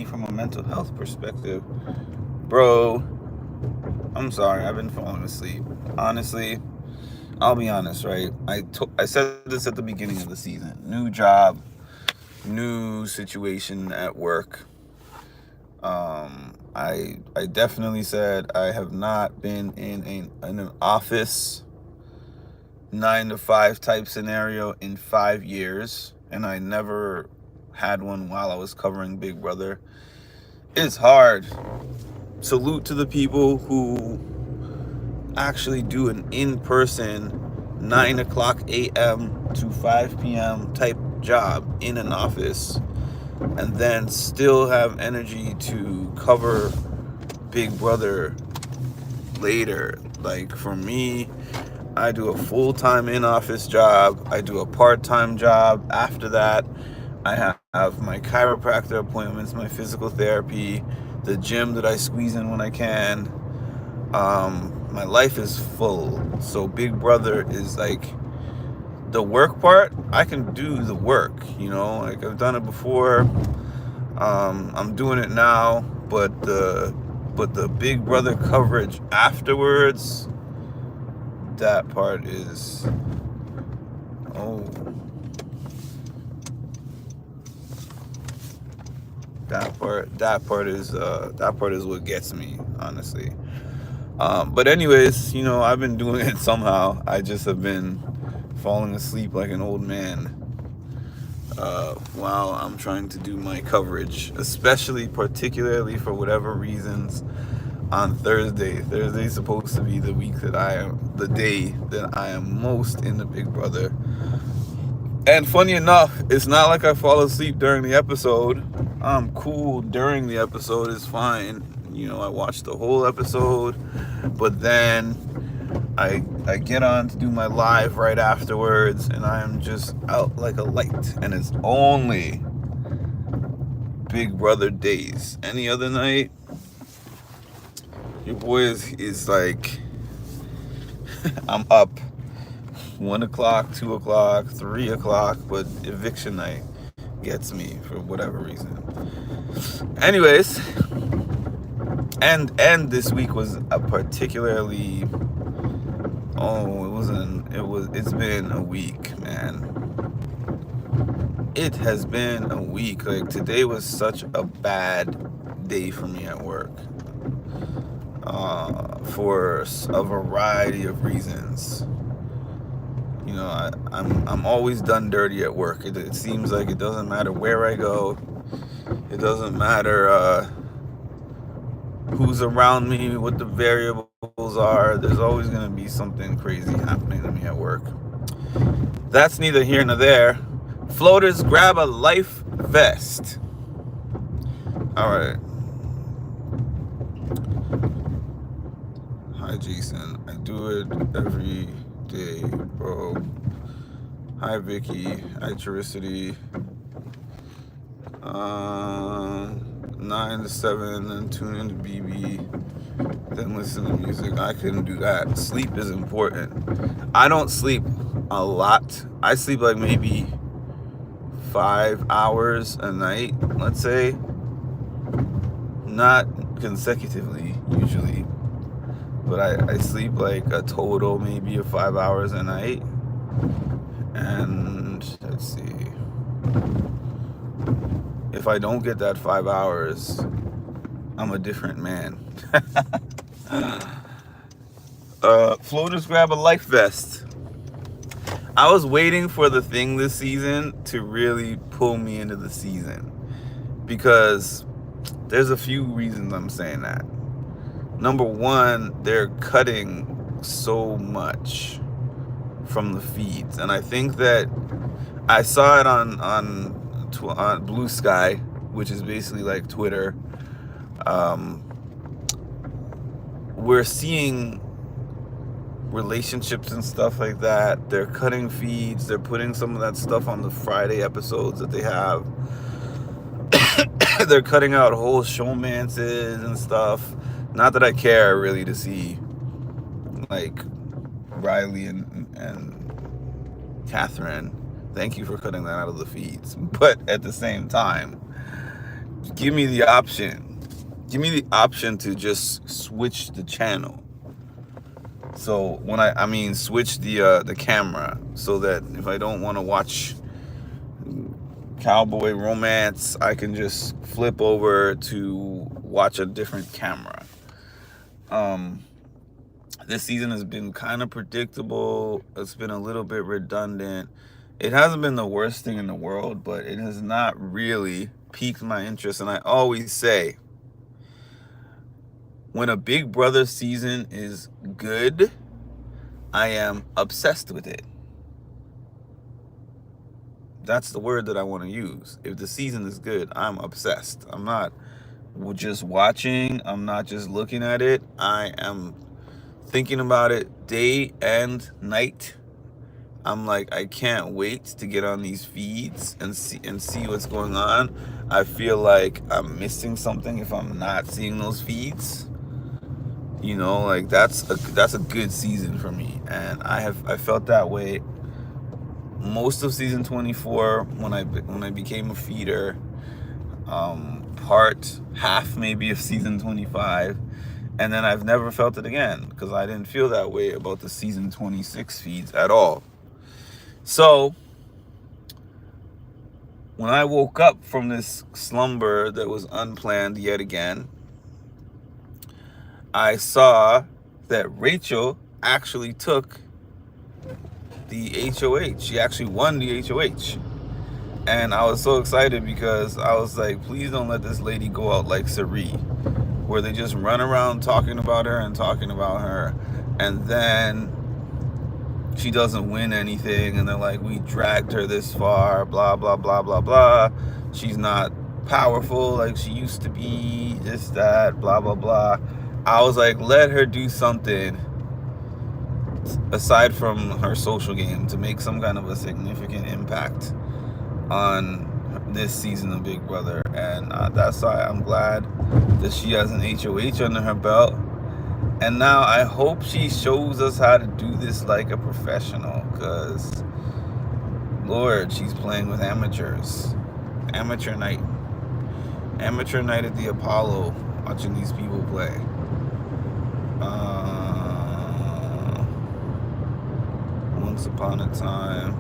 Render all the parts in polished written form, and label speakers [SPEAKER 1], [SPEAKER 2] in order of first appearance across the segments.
[SPEAKER 1] from a mental health perspective, bro, I'm sorry, I've been falling asleep. Honestly, I'll be honest, right? I said this at the beginning of the season. New job, new situation at work. I definitely said I have not been in an office 9 to 5 type scenario in 5 years, and I never had one while I was covering Big Brother. It's hard. Salute to the people who actually do an in-person 9 o'clock a.m. to 5 p.m. type job in an office, and then still have energy to cover Big Brother later. Like for me, I do a full-time in-office job. I do a part-time job after that. I have my chiropractor appointments, my physical therapy, the gym that I squeeze in when I can. My life is full. So Big Brother is like the work part. I can do the work, like I've done it before. I'm doing it now, but the Big Brother coverage afterwards, that part is, oh, that part is what gets me, honestly. But anyways, I've been doing it somehow. I just have been falling asleep like an old man while I'm trying to do my coverage, particularly for whatever reasons on Thursday. Thursday's supposed to be the day that I am most into Big Brother. And funny enough, it's not like I fall asleep during the episode. I'm cool during the episode, is fine. I watch the whole episode, but then I get on to do my live right afterwards, and I am just out like a light. And it's only Big Brother days. Any other night, your boy is like, I'm up 1 o'clock, 2 o'clock, 3 o'clock, but eviction night gets me for whatever reason. Anyways, and this week was a particularly, it's been a week, man. It has been a week. Like today was such a bad day for me at work, for a variety of reasons. I'm always done dirty at work. It seems like it doesn't matter where I go. It doesn't matter who's around me, what the variables are. There's always going to be something crazy happening to me at work. That's neither here nor there. Floaters, grab a life vest. All right. Hi, Jason. I do it every day, bro. Hi, Vicky. Hi, Charicity. 9 to 7, then tune into BB, then listen to music. I couldn't do that. Sleep is important. I don't sleep a lot. I sleep like maybe 5 hours a night, let's say. Not consecutively, usually. But I sleep like a total maybe of 5 hours a night. And let's see. If I don't get that 5 hours, I'm a different man. Floaters, grab a life vest. I was waiting for the thing this season to really pull me into the season, because there's a few reasons I'm saying that. Number one, they're cutting so much from the feeds, and I think that I saw it on Blue Sky, which is basically like Twitter. We're seeing relationships and stuff like that. They're cutting feeds. They're putting some of that stuff on the Friday episodes that they have. They're cutting out whole showmances and stuff. Not that I care really to see like Riley and Catherine. Thank you for cutting that out of the feeds. But at the same time, give me the option. Give me the option to just switch the channel. So when I mean switch the camera, so that if I don't want to watch cowboy romance, I can just flip over to watch a different camera. This season has been kind of predictable. It's been a little bit redundant. It hasn't been the worst thing in the world, but it has not really piqued my interest. And I always say, when a Big Brother season is good, I am obsessed with it. That's the word that I want to use. If the season is good, I'm obsessed. I'm not just watching. I'm not just looking at it. I am thinking about it day and night. I'm like, I can't wait to get on these feeds and see what's going on. I feel like I'm missing something if I'm not seeing those feeds. You know, like that's a good season for me, and I felt that way most of season 24 when I became a feeder. Half maybe of season 25, and then I've never felt it again because I didn't feel that way about the season 26 feeds at all. So when I woke up from this slumber that was unplanned yet again, I saw that Rachel actually took the HOH. She actually won the HOH. And I was so excited because I was like, please don't let this lady go out like Sari, where they just run around talking about her, and then she doesn't win anything, and they're like, we dragged her this far, blah, blah, blah, blah, blah. She's not powerful like she used to be, this, that, blah, blah, blah. I was like, let her do something aside from her social game to make some kind of a significant impact on this season of Big Brother. And that's why I'm glad that she has an HOH under her belt. And now I hope she shows us how to do this like a professional, because Lord, she's playing with amateurs. Amateur night at the Apollo, watching these people play. Once upon a time,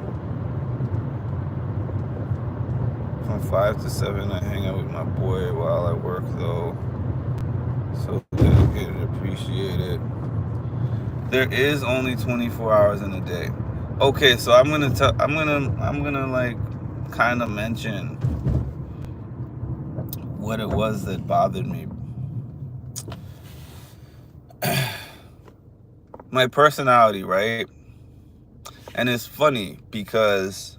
[SPEAKER 1] from 5 to 7, I hang out with my boy while I work, though. So dedicated, appreciate it. There is only 24 hours in a day. Okay, so I'm gonna like kind of mention what it was that bothered me. My personality, right? And it's funny because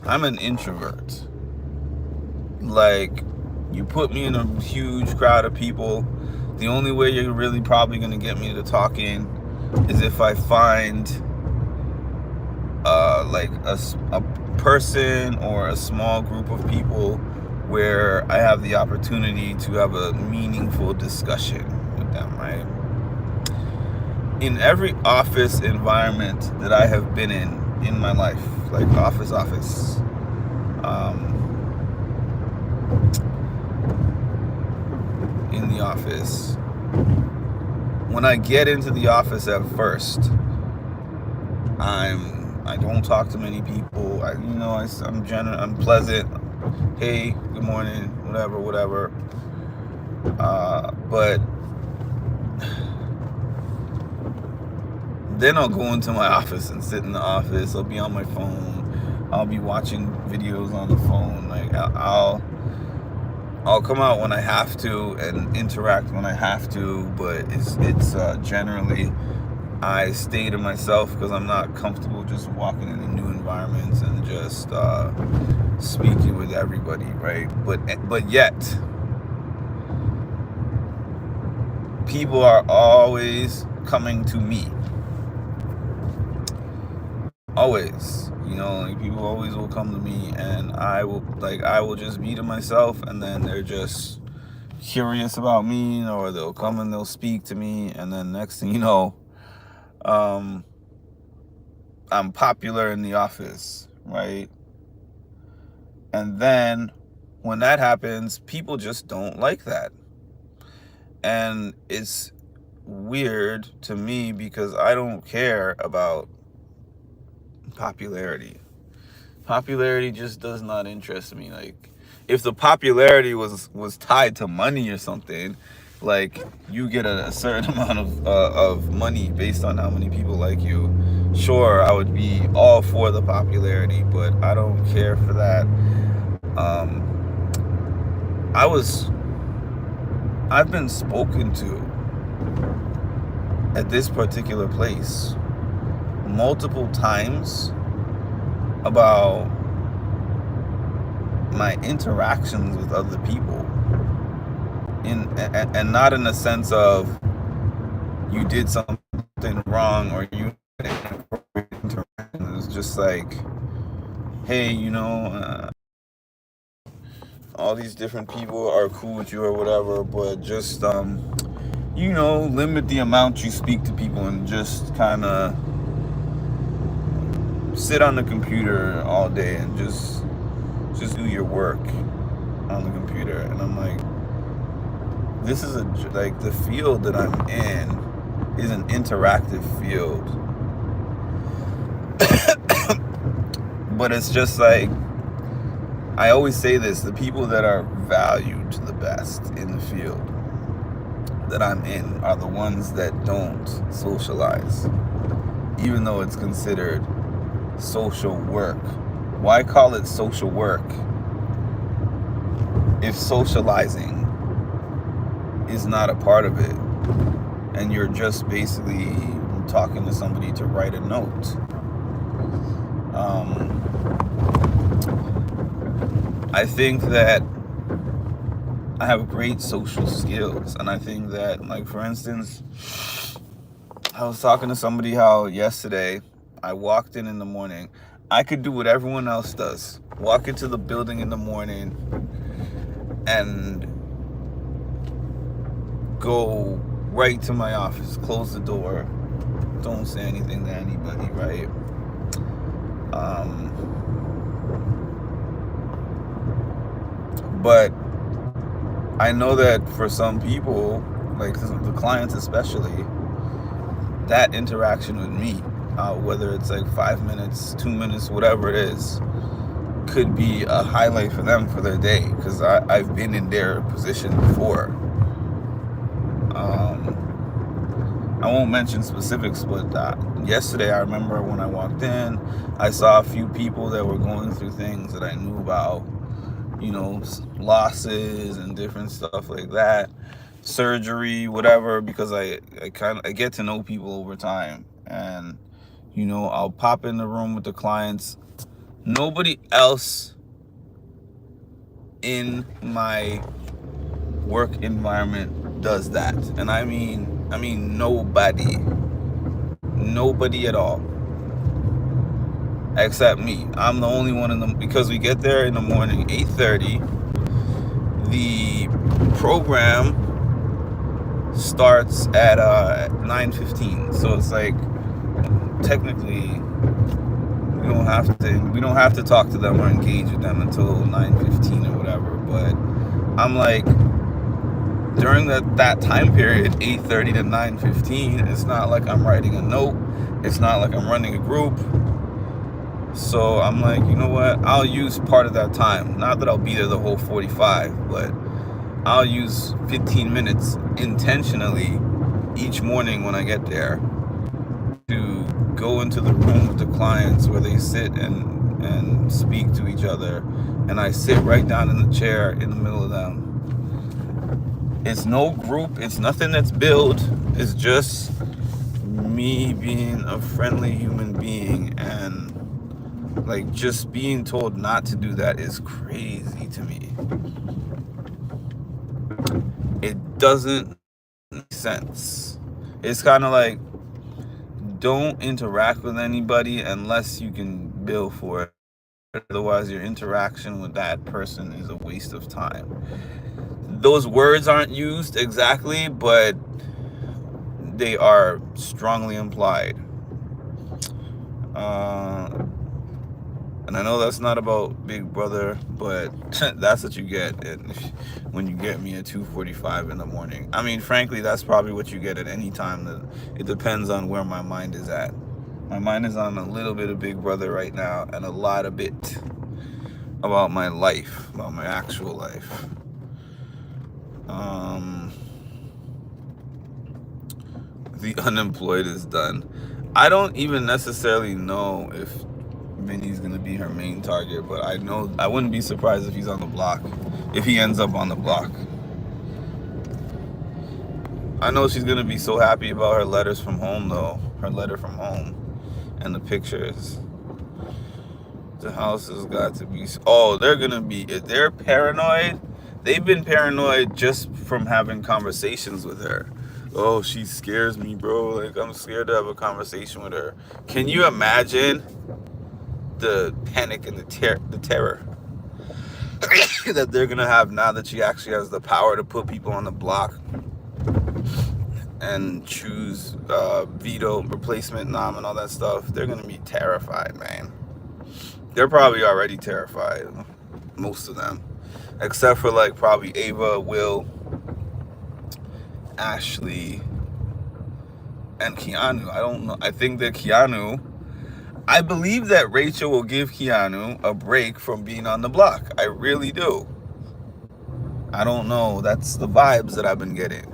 [SPEAKER 1] I'm an introvert. Like, you put me in a huge crowd of people, the only way you're really probably going to get me to talking is if I find like a person or a small group of people where I have the opportunity to have a meaningful discussion with them, right? In every office environment that I have been in my life, like office, in the office, when I get into the office at first, I don't talk to many people. I'm pleasant. Hey, good morning, whatever. But then I'll go into my office and sit in the office. I'll be on my phone. I'll be watching videos on the phone. Like I'll come out when I have to and interact when I have to, but it's generally I stay to myself because I'm not comfortable just walking into new environments and just speaking with everybody, right? But yet, people are always coming to me. Always, like people always will come to me, and I will just be to myself, and then they're just curious about me, or they'll come and they'll speak to me, and then next thing you know, I'm popular in the office, right? And then when that happens, people just don't like that. And it's weird to me because I don't care about popularity. Popularity just does not interest me. Like, if the popularity was tied to money or something, like you get a certain amount of money based on how many people like you, sure, I would be all for the popularity, but I don't care for that. um I was I've been spoken to at this particular place multiple times about my interactions with other people, in and not in the sense of you did something wrong or you had inappropriate interaction. It's just like, hey, all these different people are cool with you or whatever, but just limit the amount you speak to people and just kind of sit on the computer all day and just do your work on the computer. And I'm like, this is like, the field that I'm in is an interactive field. But it's just like, I always say this, the people that are valued the best in the field that I'm in are the ones that don't socialize, even though it's considered social work. Why call it social work if socializing is not a part of it, and you're just basically talking to somebody to write a note? I think that I have great social skills, and I think that, like, for instance, I was talking to somebody how yesterday I walked in the morning. I could do what everyone else does. Walk into the building in the morning and go right to my office, close the door, don't say anything to anybody, right? But I know that for some people, like the clients especially, that interaction with me, whether it's like 5 minutes, 2 minutes, whatever it is, could be a highlight for them for their day, because I've been in their position before. I won't mention specifics, but yesterday I remember when I walked in, I saw a few people that were going through things that I knew about, losses and different stuff like that, surgery, whatever, because I get to know people over time. And I'll pop in the room with the clients. Nobody else in my work environment does that, and I mean nobody at all, except me. I'm the only one in them, because we get there in the morning 8:30. The program starts at 9:15, so it's like, technically we don't have to talk to them or engage with them until 9:15 or whatever. But I'm like, during that time period, 8:30 to 9:15, it's not like I'm writing a note, it's not like I'm running a group. So I'm like, you know what, I'll use part of that time. Not that I'll be there the whole 45, but I'll use 15 minutes intentionally each morning when I get there to go into the room with the clients where they sit and speak to each other, and I sit right down in the chair in the middle of them. It's no group, it's nothing that's built, it's just me being a friendly human being. And like, just being told not to do that is crazy to me. It doesn't make sense. It's kind of like, don't interact with anybody unless you can bill for it. Otherwise, your interaction with that person is a waste of time. Those words aren't used exactly, but they are strongly implied. And I know that's not about Big Brother, but that's what you get when you get me at 2:45 in the morning. I mean, frankly, that's probably what you get at any time. It depends on where my mind is at. My mind is on a little bit of Big Brother right now, and a lot of bit about my life, about my actual life. The unemployed is done. I don't even necessarily know if Vinny's gonna be her main target, but I know I wouldn't be surprised if he's on the block, if he ends up on the block. I know she's gonna be so happy about her letters from home, though. Her letter from home and the pictures. The house has got to be. Oh, they're gonna be. If they're paranoid, they've been paranoid just from having conversations with her. Oh, she scares me, bro. Like, I'm scared to have a conversation with her. Can you imagine the panic and the terror that they're gonna have now that she actually has the power to put people on the block and choose veto, replacement nom, and all that stuff? They're gonna be terrified, man. They're probably already terrified, most of them, except for like probably Ava, Will, Ashley, and Keanu. I don't know. I think that Keanu, I believe that Rachel will give Keanu a break from being on the block. I really do. I don't know. That's the vibes that I've been getting.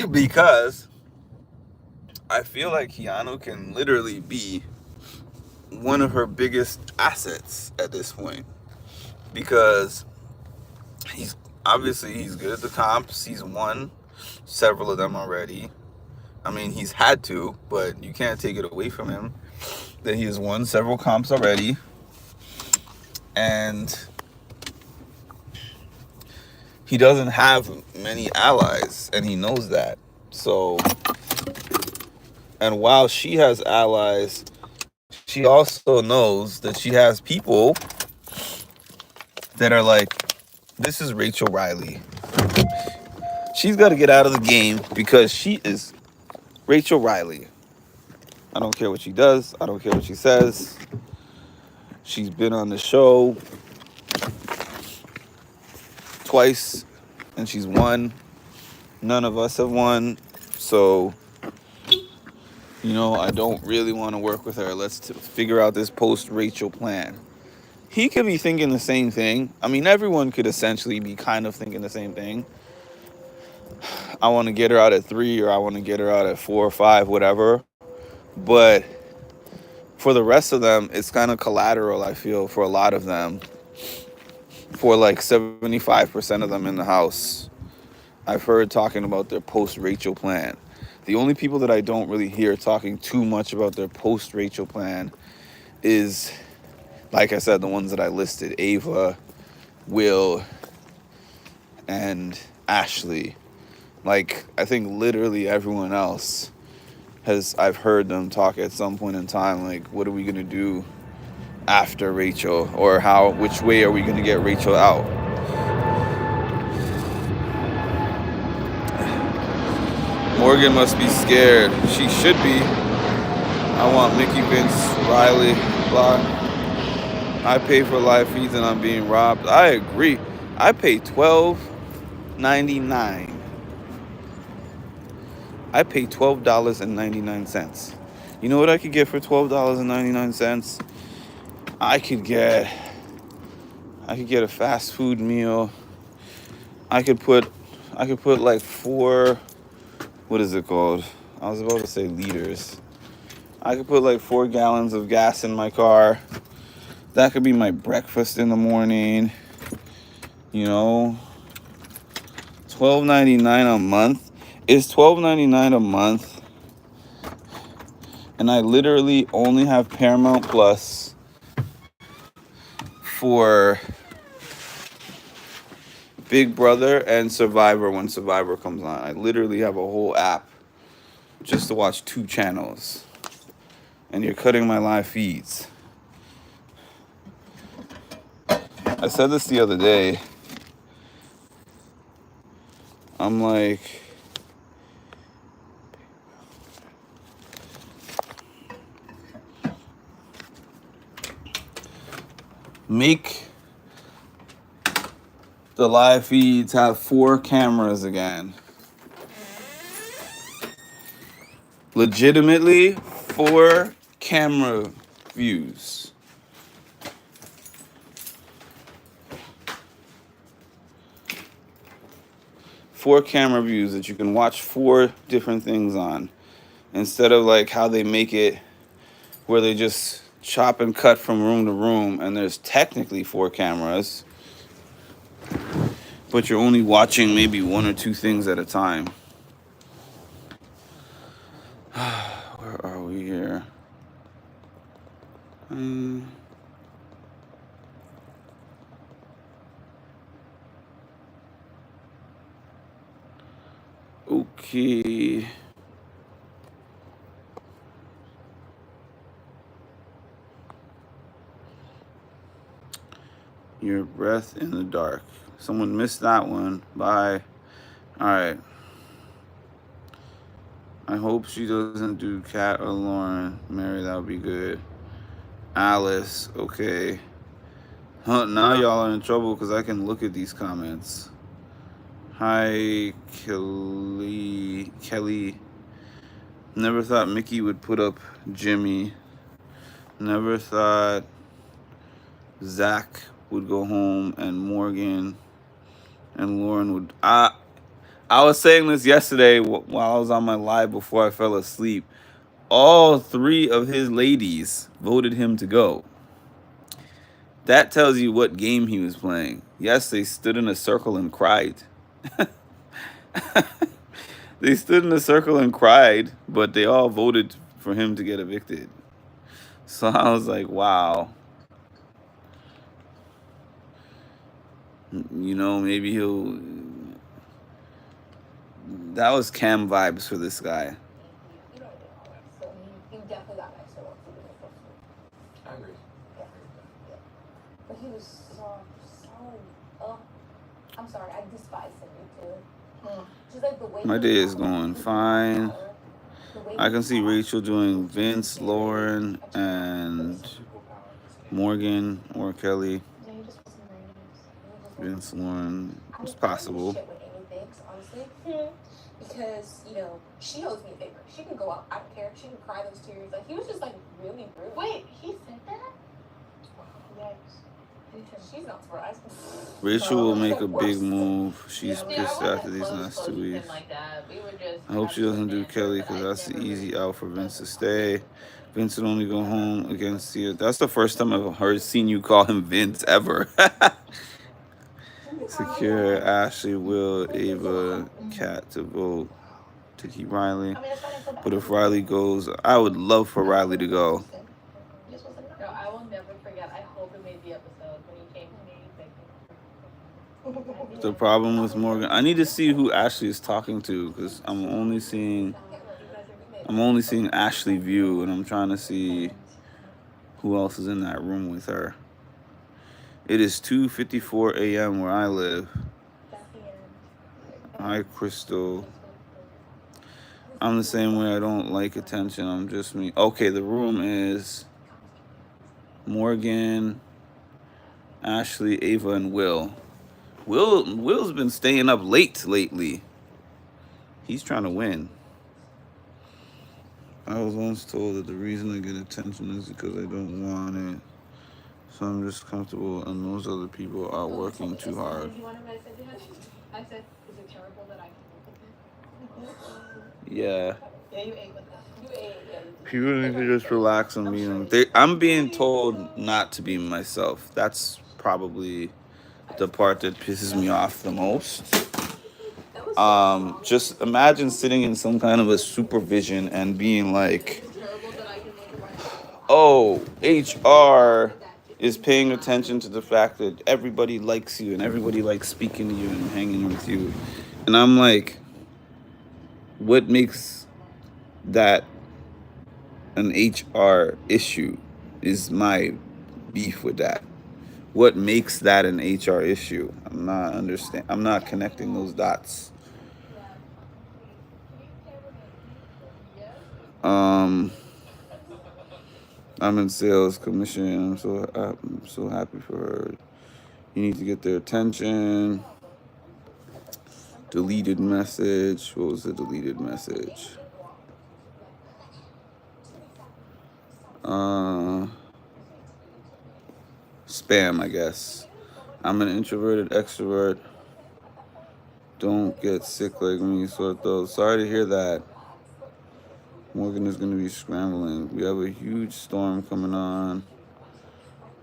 [SPEAKER 1] Because I feel like Keanu can literally be one of her biggest assets at this point. Because he's good at the comps. He's won several of them already. I mean, he's had to, but you can't take it away from him that he has won several comps already. And he doesn't have many allies, and he knows that. So, and while she has allies, she also knows that she has people that are like, this is Rachel Riley. She's got to get out of the game because she is Rachel Riley. I don't care what she does. I don't care what she says. She's been on the show twice and she's won. None of us have won. So, I don't really want to work with her. Let's figure out this post-Rachel plan. He could be thinking the same thing. I mean, everyone could essentially be kind of thinking the same thing. I want to get her out at 3, or I want to get her out at 4 or 5, whatever. But for the rest of them, it's kind of collateral, I feel, for a lot of them. For like 75% of them in the house, I've heard talking about their post-Rachel plan. The only people that I don't really hear talking too much about their post-Rachel plan is, like I said, the ones that I listed: Ava, Will, and Ashley. Like, I think literally everyone else I've heard them talk at some point in time, like, what are we going to do after Rachel? Or which way are we going to get Rachel out? Morgan must be scared. She should be. I want Mickey, Vince, Riley, blah. I pay for live feeds and I'm being robbed. I agree. I pay $12.99. I pay $12.99. You know what I could get for $12.99? I could get a fast food meal. I could put like 4, what is it called? I was about to say liters. I could put like 4 gallons of gas in my car. That could be my breakfast in the morning. $12.99 a month. Is $12.99 a month, and I literally only have Paramount Plus for Big Brother and Survivor when Survivor comes on. I literally have a whole app just to watch 2 channels, and you're cutting my live feeds. I said this the other day. I'm like, Make the live feeds have 4 cameras again. Legitimately 4 camera views. Four camera views that you can watch 4 different things on, instead of like how they make it where they just chop and cut from room to room and there's technically 4 cameras, but you're only watching maybe 1 or 2 things at a time. Where are we here? Okay. Your breath in the dark. Someone missed that one. Bye. All right. I hope she doesn't do Kat or Lauren. Mary, that would be good. Alice, okay. Huh, now y'all are in trouble because I can look at these comments. Hi, Kelly. Never thought Mickey would put up Jimmy. Never thought Zach would go home and Morgan and Lauren would. I was saying this yesterday while I was on my live before I fell asleep. All 3 of his ladies voted him to go. That tells you what game he was playing. Yes, they stood in a circle and cried. They stood in a circle and cried, but they all voted for him to get evicted. So I was like, wow. You know, maybe he'll... That was Cam vibes for this guy.
[SPEAKER 2] He definitely got nicer once he was supposed to. I agree. Yeah. But he was so I'm sorry, I despise him too. Just like the way
[SPEAKER 1] my day is going fine. I can see Rachel doing Vince, Lauren, and Morgan or Kelly. Vince, Lauren, it's possible.
[SPEAKER 2] Because, you know, she owes me a favor. She can go out. I don't care. She can cry those tears. Like, he was just, like, really rude. Wait, he said that? Yikes. She's not surprised.
[SPEAKER 1] Rachel will make a big move. She's pissed after these last 2 weeks. I hope she doesn't do Kelly because that's the easy out for Vince to stay. Vince would only go home against Tia. That's the first time I've seen you call him Vince ever. Secure Ashley, Will, Ava, Kat to vote to keep Riley. But if Riley goes, I would love for Riley to go.
[SPEAKER 2] No, I will never forget. I hope it made the episode when he came to me.
[SPEAKER 1] The problem with Morgan, I need to see who Ashley is talking to because I'm only seeing Ashley View, and I'm trying to see who else is in that room with her. It is 2:54 a.m. where I live. Hi, Crystal. I'm the same way. I don't like attention. I'm just me. Okay, the room is Morgan, Ashley, Ava, and Will. Will's been staying up late lately. He's trying to win. I was once told that the reason I get attention is because I don't want it. So I'm just comfortable, and those other people are working too hard.
[SPEAKER 2] I said, is it terrible that I can look at
[SPEAKER 1] Yeah.
[SPEAKER 2] Yeah, you ate with that. You ate, yeah.
[SPEAKER 1] People need to just relax and be them. I'm being told not to be myself. That's probably the part that pisses me off the most. Just imagine sitting in some kind of a supervision and being like, oh, HR is paying attention to the fact that everybody likes you and everybody likes speaking to you and hanging with you. And I'm like, what makes that an HR issue is my beef with that. What makes that an HR issue? I'm not connecting those dots. I'm in sales commission. I'm so happy for her. You need to get their attention. Deleted message. What was the deleted message? Spam, I guess. I'm an introverted extrovert. Don't get sick like me, sort those. Sorry to hear that. Morgan is going to be scrambling. We have a huge storm coming on.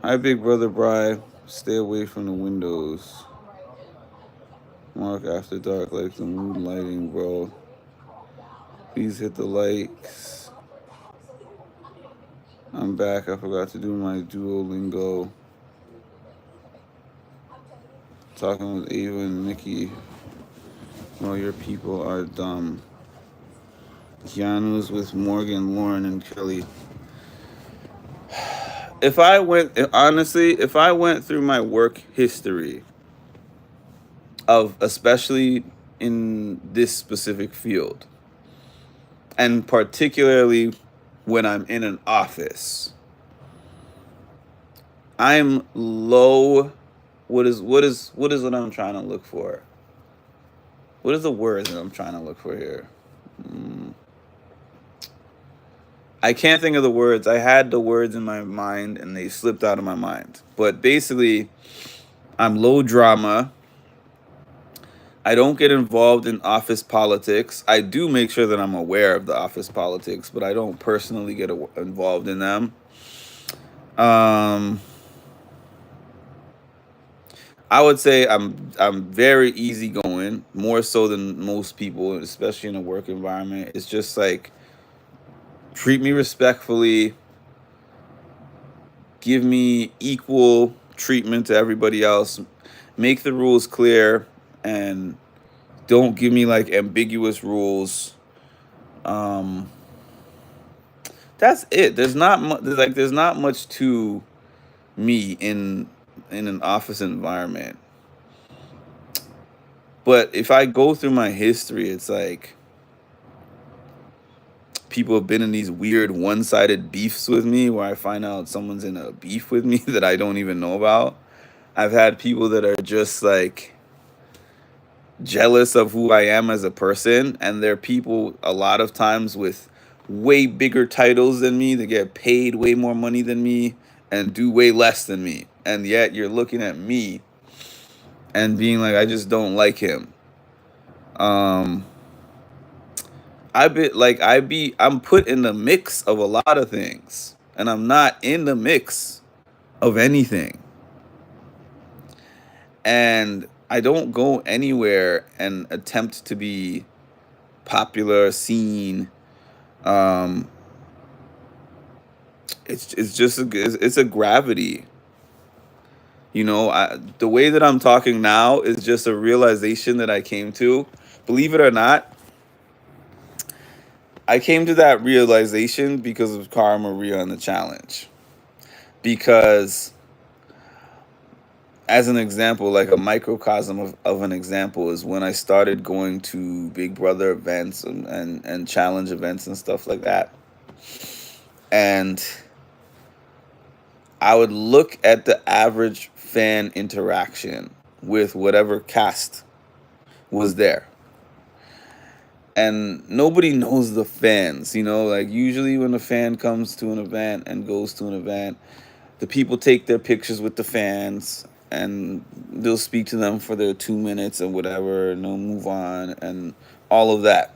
[SPEAKER 1] Hi, Big Brother Bri. Stay away from the windows. Mark after dark like the mood lighting, bro. Please hit the likes. I'm back. I forgot to do my Duolingo. Talking with Ava and Nikki. Well, your people are dumb. Keanu's with Morgan, Lauren, and Kelly. If I went through my work history of, especially in this specific field, and particularly when I'm in an office, I'm low. What I'm trying to look for? What is the word that I'm trying to look for here? I can't think of the words. I had the words in my mind and they slipped out of my mind. But basically, I'm low drama. I don't get involved in office politics. I do make sure that I'm aware of the office politics, but I don't personally get involved in them. I would say I'm very easygoing, more so than most people, especially in a work environment. It's just like, treat me respectfully, give me equal treatment to everybody else, make the rules clear, and don't give me like ambiguous rules. That's it. There's not much to me in an office environment. But if I go through my history, it's like people have been in these weird one-sided beefs with me where I find out someone's in a beef with me that I don't even know about. I've had people that are just like jealous of who I am as a person, and they're people a lot of times with way bigger titles than me. They get paid way more money than me and do way less than me. And yet you're looking at me and being like, I just don't like him. I'm put in the mix of a lot of things, and I'm not in the mix of anything. And I don't go anywhere and attempt to be popular, seen. It's a gravity. The way that I'm talking now is just a realization that I came to. Believe it or not, I came to that realization because of Cara Maria and the challenge. Because, as an example, like a microcosm of an example, is when I started going to Big Brother events and challenge events and stuff like that. And I would look at the average fan interaction with whatever cast was there. And nobody knows the fans, like usually when a fan comes to an event and goes to an event, the people take their pictures with the fans and they'll speak to them for their 2 minutes or whatever, and they'll move on and all of that.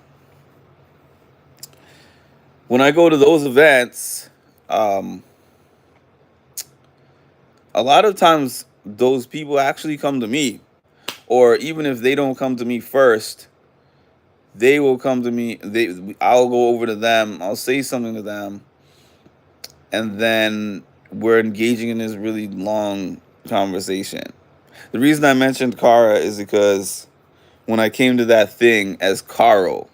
[SPEAKER 1] When I go to those events, a lot of times those people actually come to me, or even if they don't come to me first, they will come to me. I'll go over to them. I'll say something to them, and then we're engaging in this really long conversation. The reason I mentioned Cara is because when I came to that thing as Caro,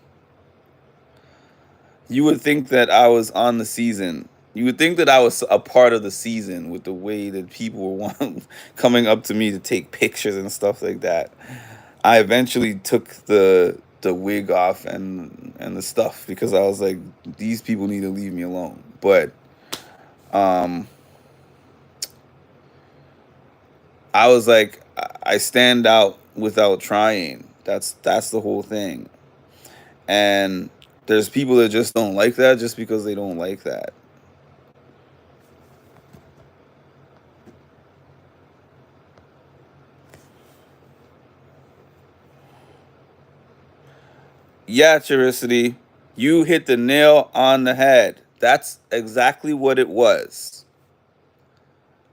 [SPEAKER 1] you would think that I was on the season. You would think that I was a part of the season with the way that people were coming up to me to take pictures and stuff like that. I eventually took the wig off and the stuff because I was like, these people need to leave me alone. But Um, I was like, I stand out without trying. That's the whole thing. And there's people that just don't like that just because they don't like that. Yeah, Chiricity, you hit the nail on the head. That's exactly what it was.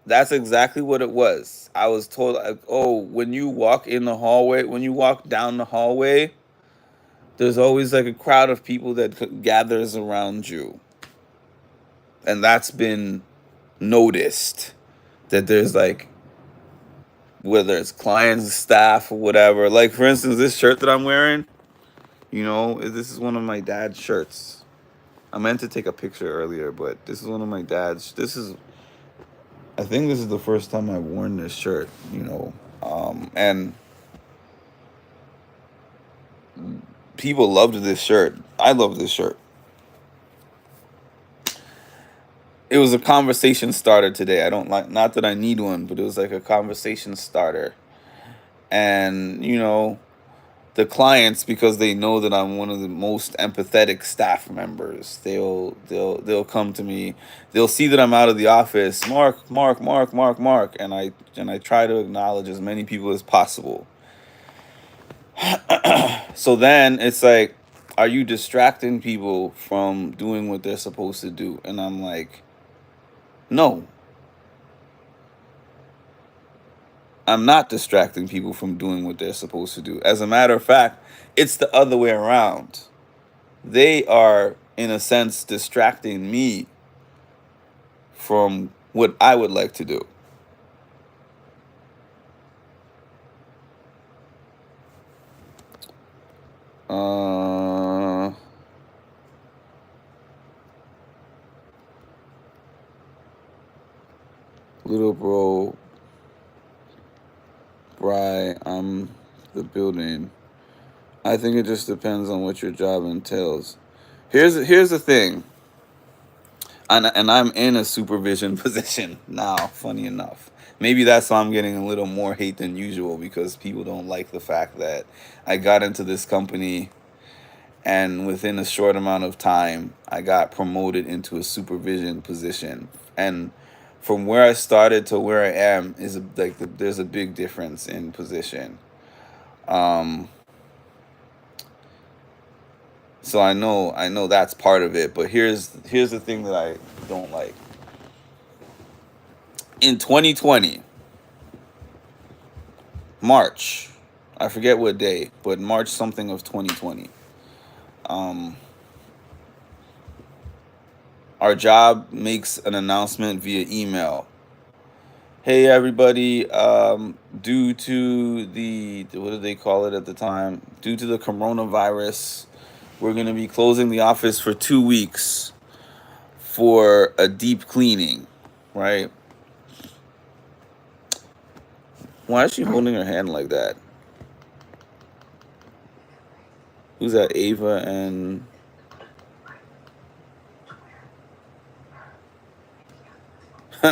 [SPEAKER 1] That's exactly what it was. I was told, like, oh, when you walk in the hallway, when you walk down the hallway, there's always like a crowd of people that gathers around you. And that's been noticed. That there's like, whether it's clients, staff, or whatever. Like, for instance, this shirt that I'm wearing, this is one of my dad's shirts. I meant to take a picture earlier, but this is one of my dad's. I think this is the first time I've worn this shirt. And people loved this shirt. I love this shirt. It was a conversation starter today. I don't like, not that I need one, but it was like a conversation starter. And, the clients, because they know that I'm one of the most empathetic staff members, they'll come to me. They'll see that I'm out of the office. Mark, and I try to acknowledge as many people as possible. So then it's like, are you distracting people from doing what they're supposed to do? And I'm like, no, I'm not distracting people from doing what they're supposed to do. As a matter of fact, it's the other way around. They are, in a sense, distracting me from what I would like to do. Little bro, Bry, I'm the building. I think it just depends on what your job entails. Here's the thing. And I'm in a supervision position now, funny enough. Maybe that's why I'm getting a little more hate than usual, because people don't like the fact that I got into this company and within a short amount of time I got promoted into a supervision position. And from where I started to where I am is like there's a big difference in position. So I know that's part of it, but here's the thing that I don't like. In 2020, March, I forget what day, but March something of 2020. Our job makes an announcement via email. Hey everybody, due to the, what did they call it at the time? Due to the coronavirus, we're going to be closing the office for 2 weeks for a deep cleaning, right? Why is she holding her hand like that? Who's that? Ava and...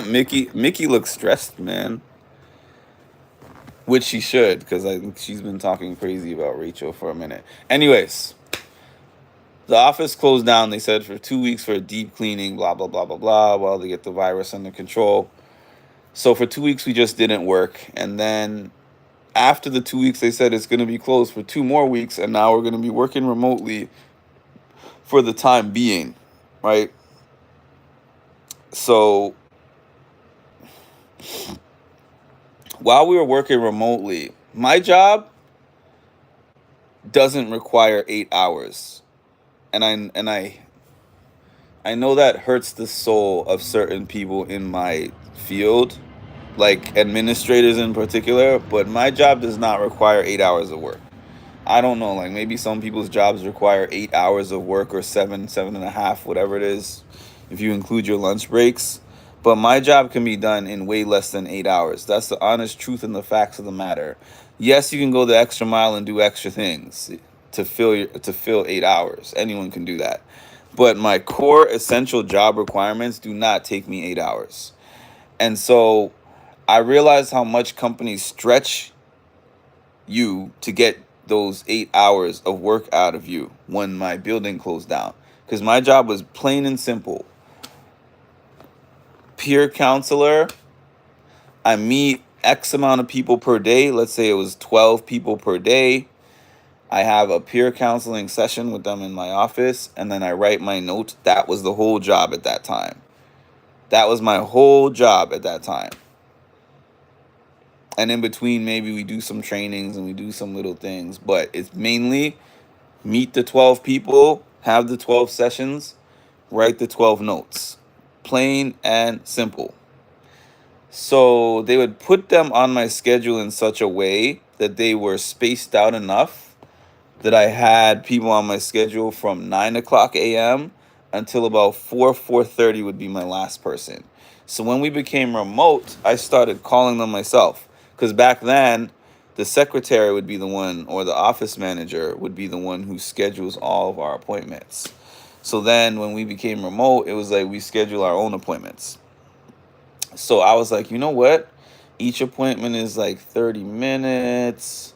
[SPEAKER 1] Mickey looks stressed, man. Which she should, because I think she's been talking crazy about Rachel for a minute. Anyways, the office closed down, they said, for 2 weeks for a deep cleaning, blah, blah, blah, blah, blah, while they get the virus under control. So for 2 weeks, we just didn't work. And then after the 2 weeks, they said it's going to be closed for 2 more weeks. And now we're going to be working remotely for the time being, right? So while we were working remotely, my job doesn't require 8 hours. And I know that hurts the soul of certain people in my field, like administrators in particular, but my job does not require 8 hours of work. I don't know, like maybe some people's jobs require 8 hours of work, or 7.5, whatever it is, if you include your lunch breaks. But my job can be done in way less than 8 hours. That's the honest truth and the facts of the matter. Yes, you can go the extra mile and do extra things to fill 8 hours. Anyone can do that. but my core essential job requirements do not take me 8 hours. And so I realized how much companies stretch you to get those 8 hours of work out of you when my building closed down. Because my job was plain and simple: peer counselor. I meet X amount of people per day. Let's say it was 12 people per day. I have a peer counseling session with them in my office, and then I write my notes. That was the whole job at that time. That was my whole job at that time. And in between, maybe we do some trainings and we do some little things, but it's mainly meet the 12 people, have the 12 sessions, write the 12 notes. Plain and simple. So they would put them on my schedule in such a way that they were spaced out enough that I had people on my schedule from 9 o'clock a.m. until about 4:30 would be my last person. So when we became remote, I started calling them myself. Because back then, the secretary would be the one, or the office manager would be the one who schedules all of our appointments. So then when we became remote, it was like we schedule our own appointments. So I was like, you know what? Each appointment is like 30 minutes.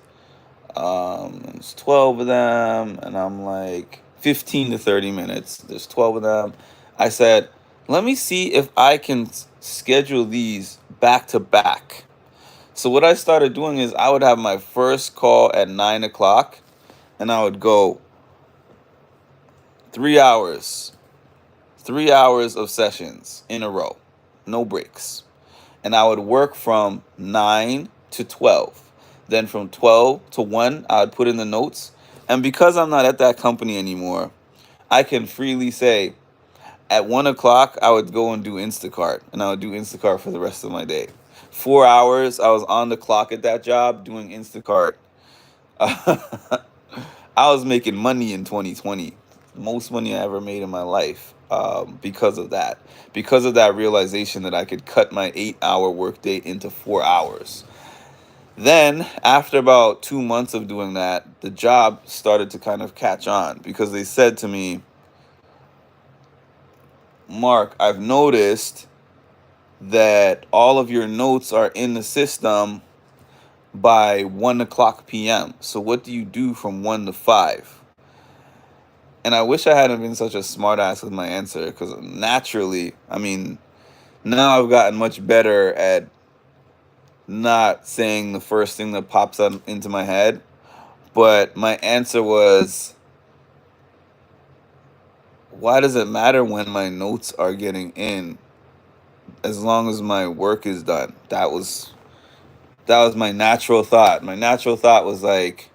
[SPEAKER 1] There's 12 of them, and I'm like 15 to 30 minutes. There's 12 of them. I said, let me see if I can schedule these back to back. So what I started doing is I would have my first call at 9 o'clock, and I would go 3 hours, 3 hours of sessions in a row, no breaks. And I would work from 9 to 12. Then from 12 to 1, I would put in the notes. And because I'm not at that company anymore, I can freely say at 1 o'clock, I would go and do Instacart. And I would do Instacart for the rest of my day. 4 hours, I was on the clock at that job doing Instacart. I was making money in 2020. Most money I ever made in my life, because of that. Because of that realization that I could cut my 8-hour workday into 4 hours. Then, after about 2 months of doing that, the job started to kind of catch on, because they said to me, Mark, I've noticed that all of your notes are in the system by 1 o'clock p.m. So what do you do from 1 to 5? And I wish I hadn't been such a smartass with my answer, because naturally, I mean, now I've gotten much better at not saying the first thing that pops up into my head. But my answer was, why does it matter when my notes are getting in, as long as my work is done? That was my natural thought. My natural thought was like,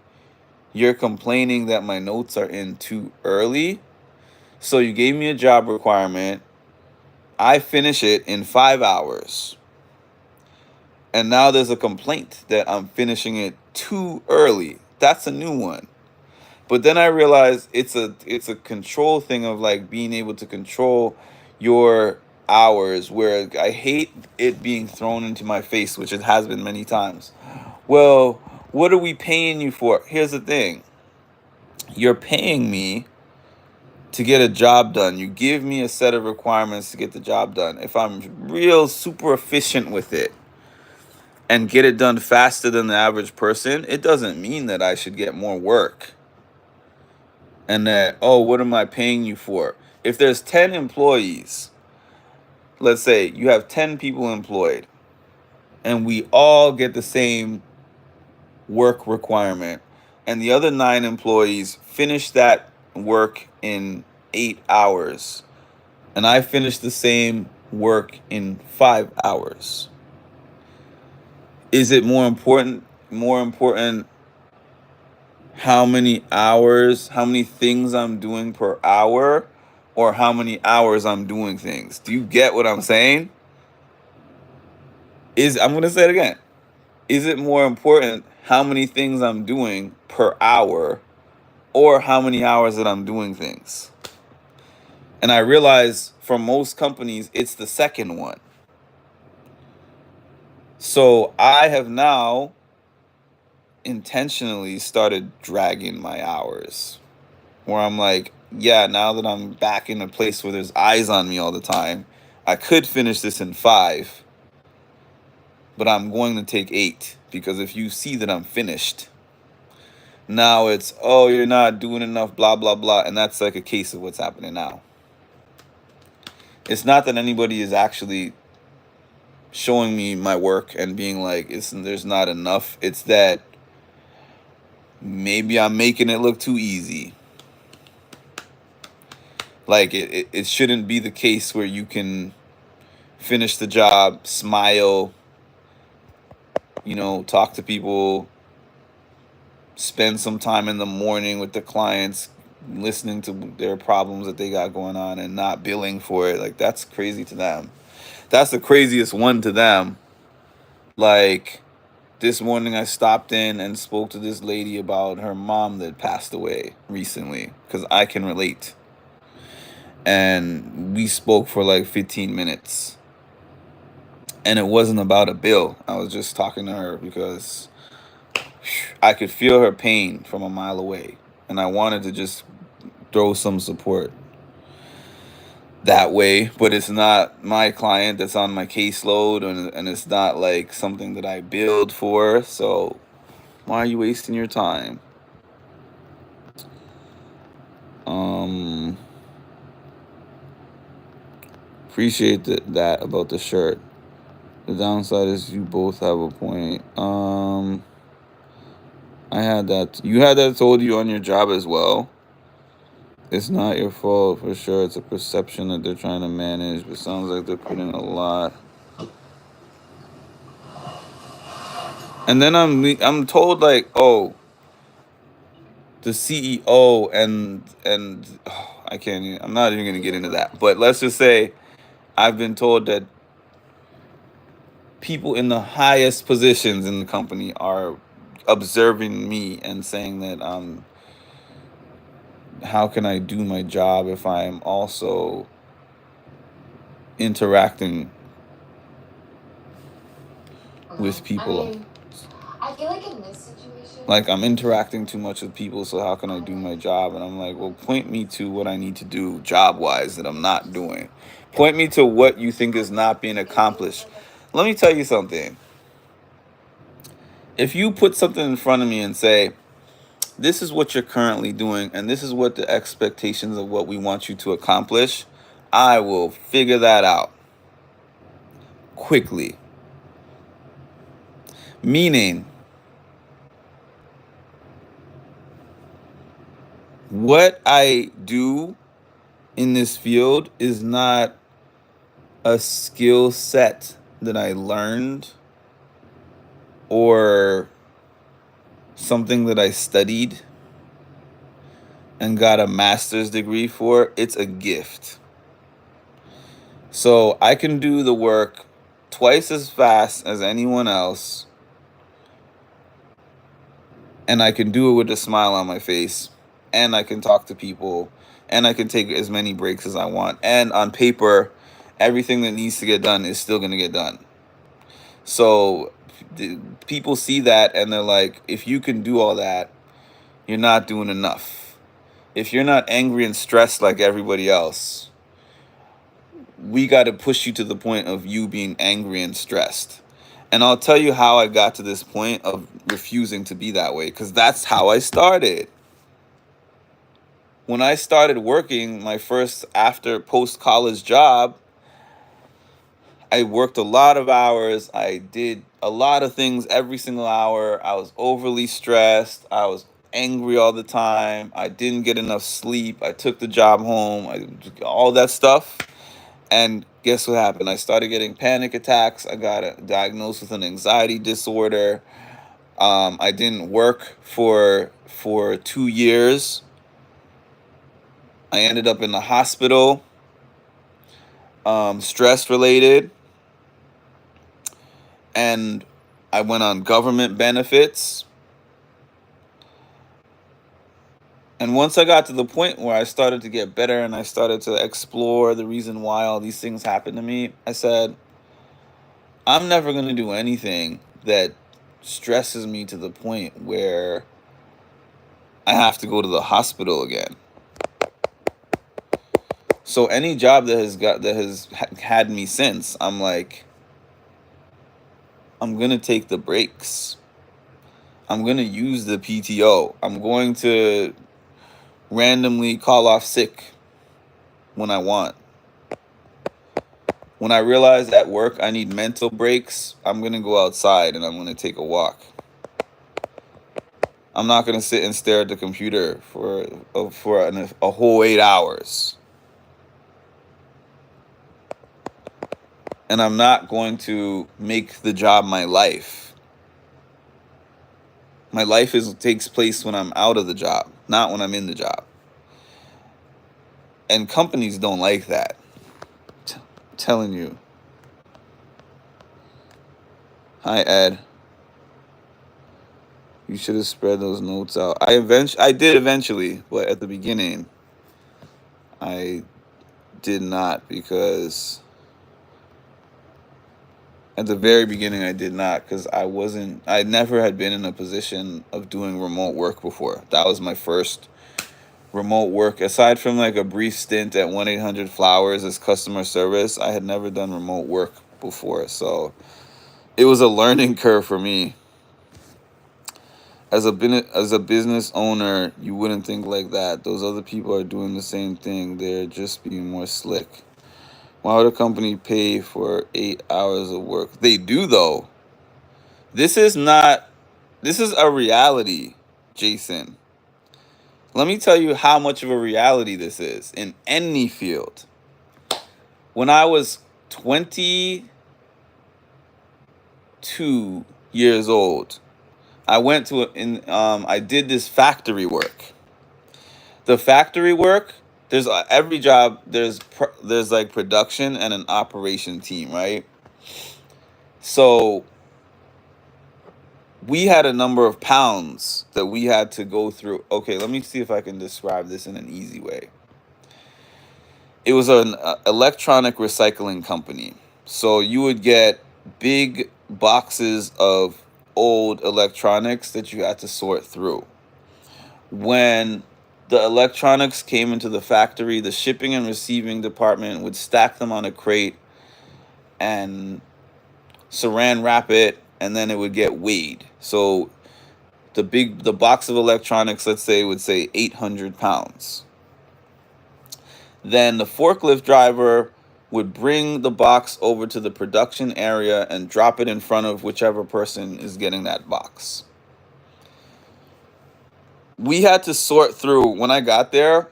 [SPEAKER 1] you're complaining that my notes are in too early. So you gave me a job requirement. I finish it in 5 hours. And now there's a complaint that I'm finishing it too early. That's a new one. But then I realized it's a control thing of like being able to control your hours, where I hate it being thrown into my face, which it has been many times. Well, what are we paying you for? Here's the thing. You're paying me to get a job done. You give me a set of requirements to get the job done. If I'm real super efficient with it and get it done faster than the average person, it doesn't mean that I should get more work. And that, oh, what am I paying you for? If there's 10 employees, let's say you have 10 people employed, and we all get the same work requirement, and the other 9 employees finish that work in 8 hours, and I finish the same work in 5 hours. Is it more important how many hours, how many things I'm doing per hour, or how many hours I'm doing things? Do you get what I'm saying? I'm going to say it again. Is it more important how many things I'm doing per hour, or how many hours that I'm doing things? And I realize for most companies, it's the second one. So I have now intentionally started dragging my hours, where I'm like, yeah, now that I'm back in a place where there's eyes on me all the time, I could finish this in 5, but I'm going to take 8 because if you see that I'm finished, now it's, oh, you're not doing enough, blah, blah, blah. And that's like a case of what's happening now. It's not that anybody is actually showing me my work and being like, there's not enough. It's that maybe I'm making it look too easy. Like it shouldn't be the case where you can finish the job, smile, talk to people, spend some time in the morning with the clients, listening to their problems that they got going on and not billing for it. Like, that's crazy to them. That's the craziest one to them. Like, this morning I stopped in and spoke to this lady about her mom that passed away recently because I can relate. And we spoke for like 15 minutes. And it wasn't about a bill. I was just talking to her because I could feel her pain from a mile away. And I wanted to just throw some support that way. But it's not my client that's on my caseload. And it's not like something that I billed for. So why are you wasting your time? Appreciate that about the shirt. The downside is you both have a point. I had that. You had that told you on your job as well. It's not your fault for sure. It's a perception that they're trying to manage, but sounds like they're putting a lot. And then I'm told like, oh, the CEO and I can't. I'm not even gonna get into that. But let's just say, I've been told that people in the highest positions in the company are observing me and saying that how can I do my job if I'm also interacting with people?
[SPEAKER 2] I feel like in this situation,
[SPEAKER 1] like, I'm interacting too much with people, so how can I do my job? And I'm like, well, point me to what I need to do job wise that I'm not doing. Point me to what you think is not being accomplished. Let me tell you something. If you put something in front of me and say, this is what you're currently doing, and this is what the expectations of what we want you to accomplish, I will figure that out quickly. Meaning, what I do in this field is not a skill set that I learned or something that I studied and got a master's degree for. It's a gift. So I can do the work twice as fast as anyone else, and I can do it with a smile on my face, and I can talk to people, and I can take as many breaks as I want. And on paper, everything that needs to get done is still going to get done. So people see that and they're like, if you can do all that, you're not doing enough. If you're not angry and stressed like everybody else, we got to push you to the point of you being angry and stressed. And I'll tell you how I got to this point of refusing to be that way, because that's how I started. When I started working my first after post-college job, I worked a lot of hours. I did a lot of things every single hour. I was overly stressed. I was angry all the time. I didn't get enough sleep. I took the job home. All that stuff. And guess what happened? I started getting panic attacks. I got diagnosed with an anxiety disorder. I didn't work for 2 years. I ended up in the hospital, stress related. And I went on government benefits. And once I got to the point where I started to get better and I started to explore the reason why all these things happened to me, I said, I'm never going to do anything that stresses me to the point where I have to go to the hospital again. So any job that has had me since, I'm like, I'm gonna take the breaks. I'm gonna use the PTO. I'm going to randomly call off sick when I want. When I realize at work I need mental breaks, I'm gonna go outside and I'm gonna take a walk. I'm not gonna sit and stare at the computer for a whole 8 hours. And I'm not going to make the job my life. My life takes place when I'm out of the job, not when I'm in the job. And companies don't like that. Telling you. Hi, Ed. You should have spread those notes out. I did eventually, but at the beginning, I did not, because at the very beginning I did not, because I never had been in a position of doing remote work before. That was my first remote work. Aside from like a brief stint at 1-800-Flowers as customer service, I had never done remote work before. So it was a learning curve for me. As a business owner, you wouldn't think like that. Those other people are doing the same thing. They're just being more slick. Why would a company pay for 8 hours of work? They do, though. This is a reality, Jason. Let me tell you how much of a reality this is in any field. When I was 22 years old, I went to I did this factory work. The factory work, there's every job, there's like production and an operation team, right? So we had a number of pounds that we had to go through. Okay, let me see if I can describe this in an easy way. It was an electronic recycling company. So you would get big boxes of old electronics that you had to sort through. When the electronics came into the factory, the shipping and receiving department would stack them on a crate and saran wrap it, and then it would get weighed. So the box of electronics, let's say, would say 800 pounds. Then the forklift driver would bring the box over to the production area and drop it in front of whichever person is getting that box. We had to sort through, when I got there,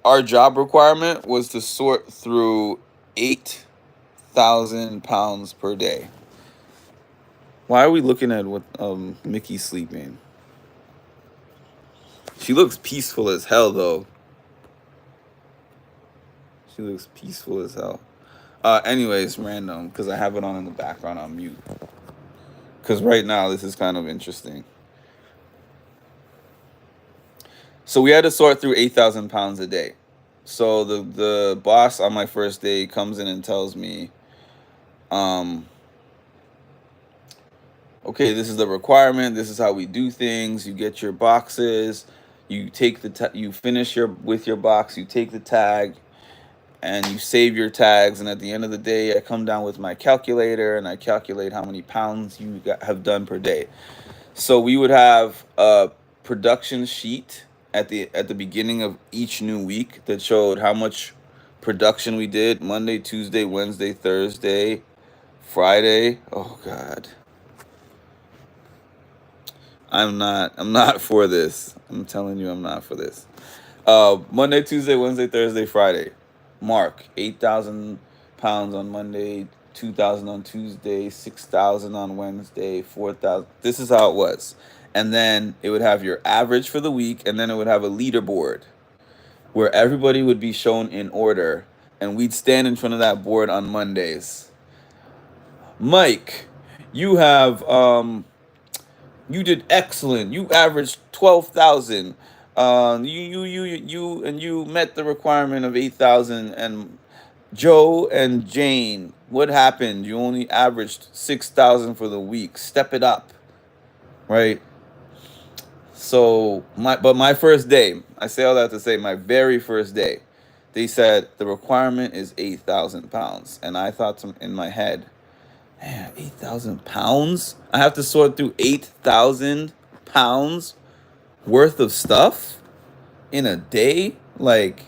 [SPEAKER 1] our job requirement was to sort through 8,000 pounds per day. Why are we looking at what Mickey sleeping? She looks peaceful as hell, though. She looks peaceful as hell. Anyways, random, because I have it on in the background on mute. Because right now, this is kind of interesting. So we had to sort through 8,000 pounds a day. So the boss on my first day comes in and tells me, okay, this is the requirement. This is how we do things. You get your boxes. You take you finish with your box. You take the tag, and you save your tags. And at the end of the day, I come down with my calculator and I calculate how many pounds you have done per day. So we would have a production sheet at the beginning of each new week that showed how much production we did Monday, Tuesday, Wednesday, Thursday, Friday. Oh God. I'm not for this. I'm telling you, I'm not for this. Monday, Tuesday, Wednesday, Thursday, Friday. Mark 8,000 pounds on Monday, 2,000 on Tuesday, 6,000 on Wednesday, 4,000. This is how it was. And then it would have your average for the week, and then it would have a leaderboard where everybody would be shown in order, and we'd stand in front of that board on Mondays. Mike, you have you did excellent. You averaged 12,000. You met the requirement of 8,000. And Joe and Jane, what happened? You only averaged 6,000 for the week. Step it up, right? So my first day, I say all that to say my very first day, They said the requirement is 8,000 pounds. And I thought in my head, man, 8,000 pounds? I have to sort through 8,000 pounds worth of stuff in a day? Like,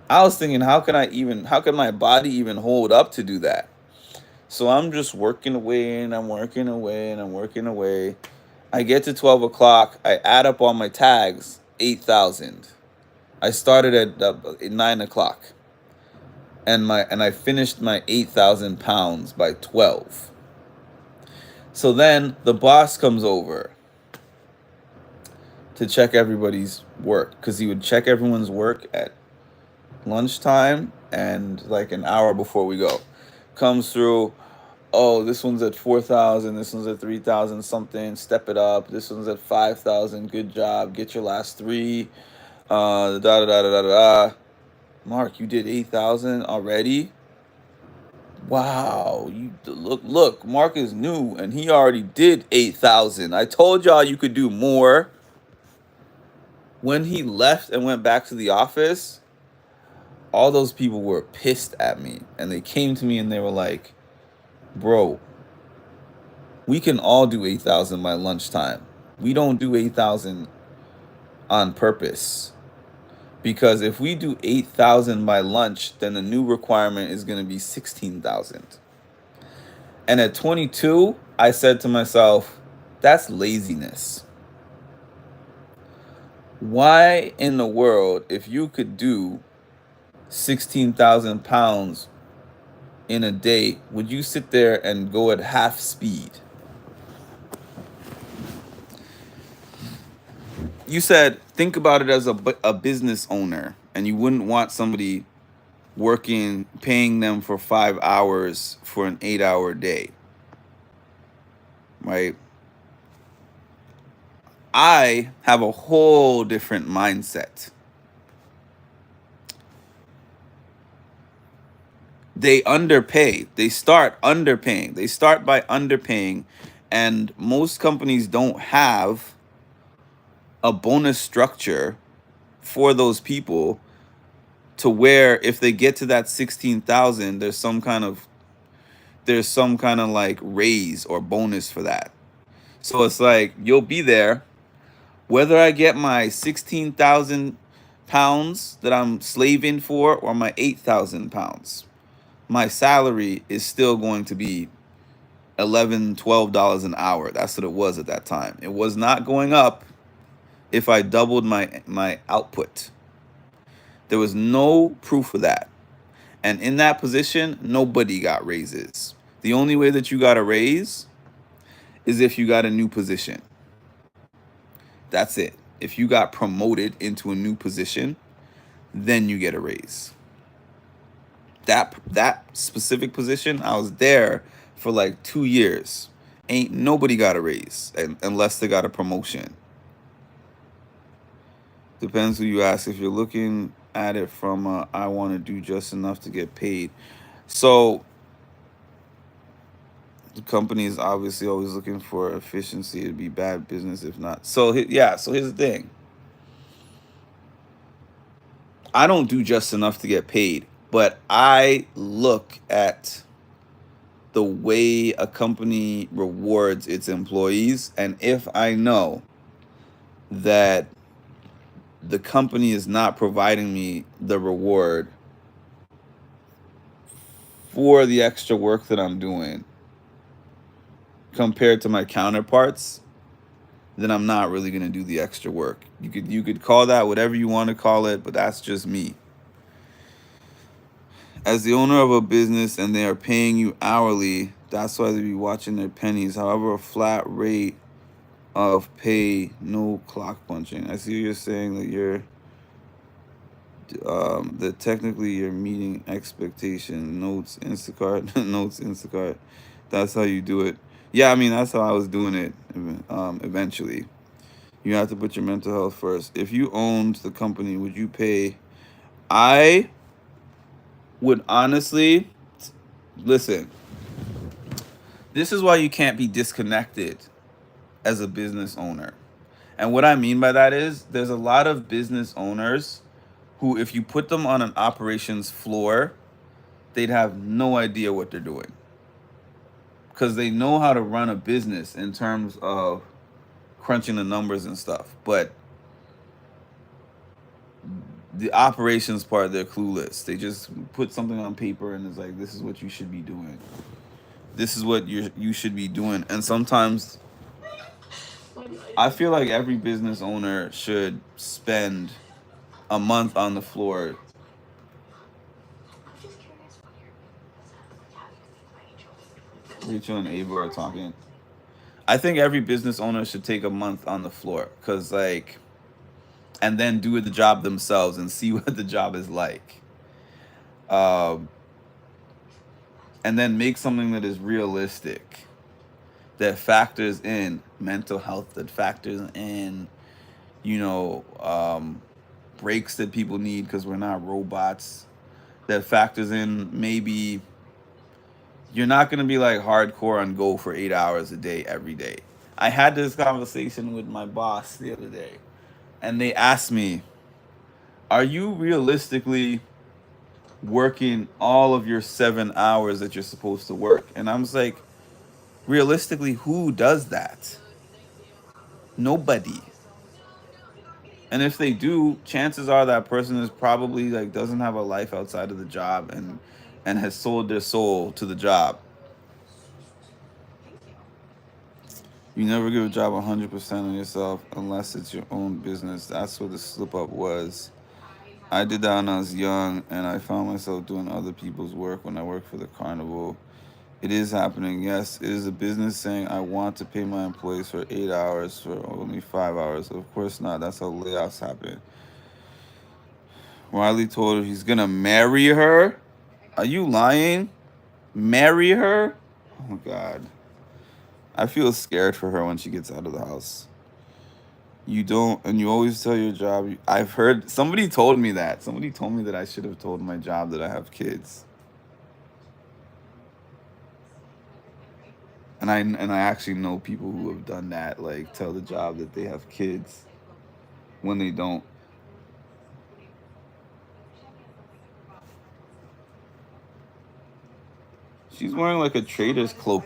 [SPEAKER 1] I was thinking, how can my body even hold up to do that? So I'm just working away and I'm working away and I'm working away. I get to 12 o'clock. I add up all my tags, 8,000. I started at 9 o'clock. And I finished my 8,000 pounds by 12. So then the boss comes over to check everybody's work, because he would check everyone's work at lunchtime and like an hour before we go. Comes through, oh, this one's at 4,000, this one's at 3,000 something, step it up. This one's at 5,000, good job, get your last three. Da da da da da da. Mark, you did 8,000 already? Wow, you look, Mark is new and he already did 8,000. I told y'all you could do more. When he left and went back to the office, all those people were pissed at me, and they came to me and they were like, bro, we can all do 8,000 by lunchtime. We don't do 8,000 on purpose. Because if we do 8,000 by lunch, then the new requirement is going to be 16,000. And at 22, I said to myself, that's laziness. Why in the world, if you could do 16,000 pounds in a day, would you sit there and go at half speed? You said, think about it as a business owner, and you wouldn't want somebody working, paying them for 5 hours for an 8-hour day, right? I have a whole different mindset. They underpay. They start underpaying. They start by underpaying, and most companies don't have a bonus structure for those people to where if they get to that 16,000, there's some kind of like raise or bonus for that. So it's like, you'll be there whether I get my 16,000 pounds that I'm slaving for or my 8,000 pounds. My salary is still going to be $11, $12 an hour. That's what it was at that time. It was not going up if I doubled my output. There was no proof of that. And in that position, nobody got raises. The only way that you got a raise is if you got a new position. That's it. If you got promoted into a new position, then you get a raise. That specific position, I was there for like 2 years. Ain't nobody got a raise unless they got a promotion. Depends who you ask. If you're looking at it from I want to do just enough to get paid. So the company is obviously always looking for efficiency. It'd be bad business if not. So yeah, so here's the thing. I don't do just enough to get paid, but I look at the way a company rewards its employees, and if I know that the company is not providing me the reward for the extra work that I'm doing compared to my counterparts, then I'm not really going to do the extra work. You could call that whatever you want to call it, but that's just me. As the owner of a business and they are paying you hourly, that's why they be watching their pennies. However, a flat rate of pay, no clock punching. I see you're saying that that technically you're meeting expectation. Notes Instacart. Notes Instacart. That's how you do it. Yeah, I mean, that's how I was doing it eventually. You have to put your mental health first. If you owned the company, would you pay? I would honestly, listen, this is why you can't be disconnected as a business owner. And what I mean by that is there's a lot of business owners who, if you put them on an operations floor, they'd have no idea what they're doing because they know how to run a business in terms of crunching the numbers and stuff. But the operations part, they're clueless. They just put something on paper and it's like, this is what you should be doing. This is what you should be doing. And sometimes I feel like every business owner should spend a month on the floor. Rachel and Ava are talking. I think every business owner should take a month on the floor because, like, and then do the job themselves and see what the job is like. Um, and then make something that is realistic, that factors in mental health, that factors in, you know, breaks that people need because we're not robots, that factors in maybe you're not going to be like hardcore on go for 8 hours a day every day. I had this conversation with my boss the other day, and they asked me, are you realistically working all of your 7 hours that you're supposed to work? And I was like, realistically, who does that? Nobody. And if they do, chances are that person is probably like doesn't have a life outside of the job and has sold their soul to the job. You never give a job 100% on yourself unless it's your own business. That's what the slip up was. I did that when I was young, and I found myself doing other people's work when I worked for the carnival. It is happening. Yes, it is a business saying I want to pay my employees for 8 hours for only 5 hours. Of course not. That's how layoffs happen. Riley told her he's gonna marry her. Are you lying? Marry her? Oh God. I feel scared for her when she gets out of the house. You don't, and you always tell your job. I've heard somebody told me that. Somebody told me that I should have told my job that I have kids. And I actually know people who have done that, like tell the job that they have kids when they don't. She's wearing like a trader's cloak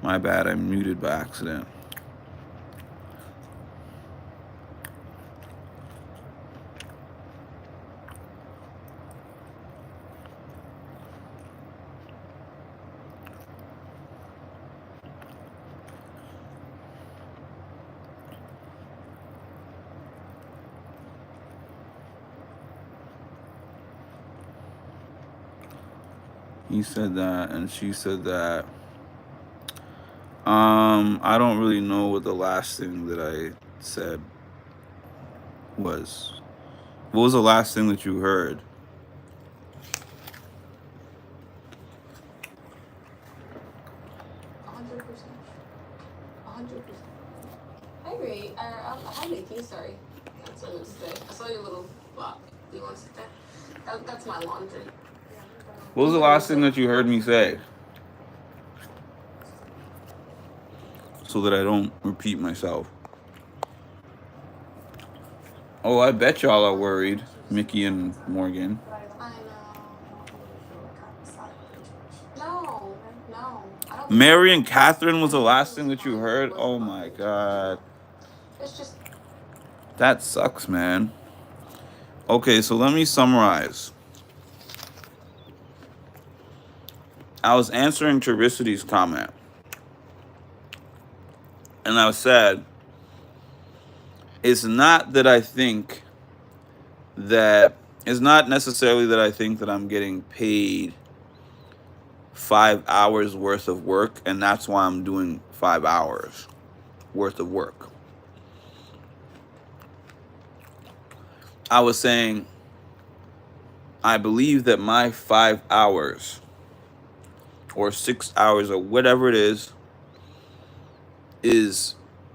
[SPEAKER 1] My bad, I muted by accident. He said that, and she said that. I don't really know what the last thing that I said was. What was the last thing that you heard?
[SPEAKER 2] 100%. 100%. Hi, Ray. Hi, Vicky. Sorry. That's what I was saying. I saw your little block. Do you want to sit there? That's my laundry.
[SPEAKER 1] What was the last thing that you heard me say? So that I don't repeat myself. Oh, I bet y'all are worried, Mickey and Morgan.
[SPEAKER 2] I know. No. I don't.
[SPEAKER 1] Mary and Catherine was the last thing that you heard? Oh my god.
[SPEAKER 2] It's just.
[SPEAKER 1] That sucks, man. Okay, so let me summarize. I was answering Teresity's comment. And I said, it's not that I think that, it's not necessarily that I think that I'm getting paid 5 hours worth of work, and that's why I'm doing 5 hours worth of work. I was saying, I believe that my 5 hours or 6 hours or whatever it is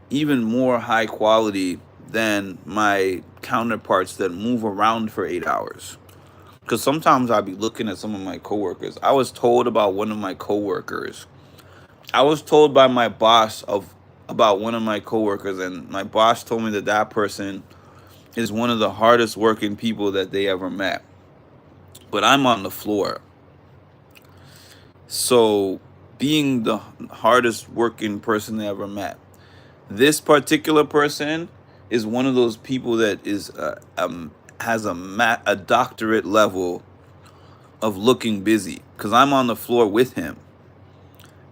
[SPEAKER 1] even more high quality than my counterparts that move around for 8 hours. Because sometimes I'll be looking at some of my coworkers. I was told about one of my coworkers. I was told by my boss about one of my coworkers, and my boss told me that that person is one of the hardest working people that they ever met. But I'm on the floor. So, being the hardest working person they ever met, this particular person is one of those people that is has a doctorate level of looking busy, because I'm on the floor with him,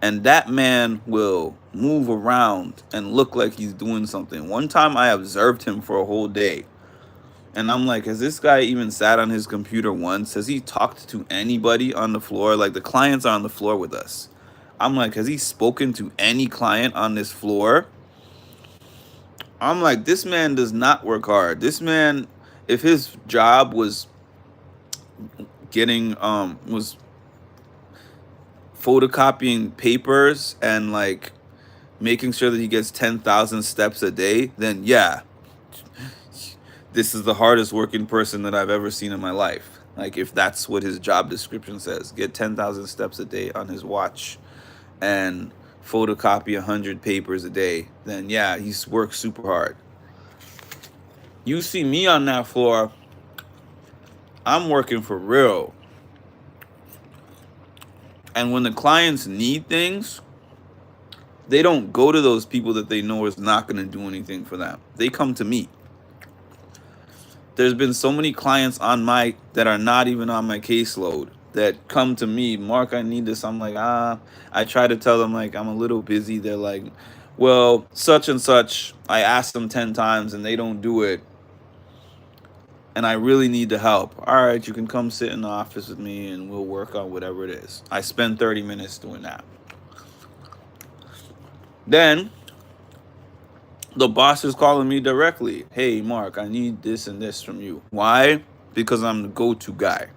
[SPEAKER 1] and that man will move around and look like he's doing something. One time I observed him for a whole day, and I'm like, has this guy even sat on his computer once? Has he talked to anybody on the floor? Like, the clients are on the floor with us. I'm like, has he spoken to any client on this floor? I'm like, this man does not work hard. This man, if his job was was photocopying papers and like making sure that he gets 10,000 steps a day, then yeah, this is the hardest working person that I've ever seen in my life. Like, if that's what his job description says, get 10,000 steps a day on his watch and photocopy 100 papers a day, then yeah, he's worked super hard. You see me on that floor, I'm working for real. And when the clients need things, they don't go to those people that they know is not going to do anything for them. They come to me. There's been so many clients that are not even on my caseload that come to me, Mark, I need this. I'm like, I try to tell them, like, I'm a little busy. They're like, well, such and such, I asked them 10 times and they don't do it, and I really need the help. All right, you can come sit in the office with me and we'll work on whatever it is. I spend 30 minutes doing that. Then the boss is calling me directly. Hey, Mark, I need this and this from you. Why? Because I'm the go-to guy.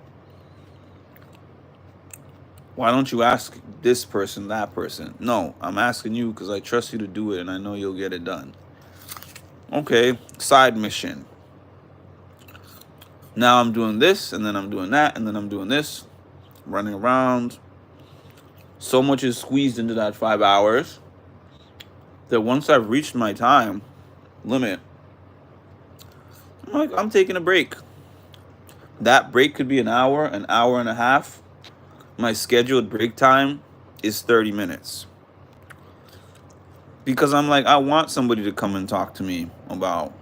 [SPEAKER 1] Why don't you ask this person, that person? No, I'm asking you because I trust you to do it and I know you'll get it done. Okay, side mission. Now I'm doing this, and then I'm doing that, and then I'm doing this. Running around. So much is squeezed into that 5 hours that once I've reached my time limit, I'm like, I'm taking a break. That break could be an hour and a half. My scheduled break time is 30 minutes. because I'm like, I want somebody to come and talk to me about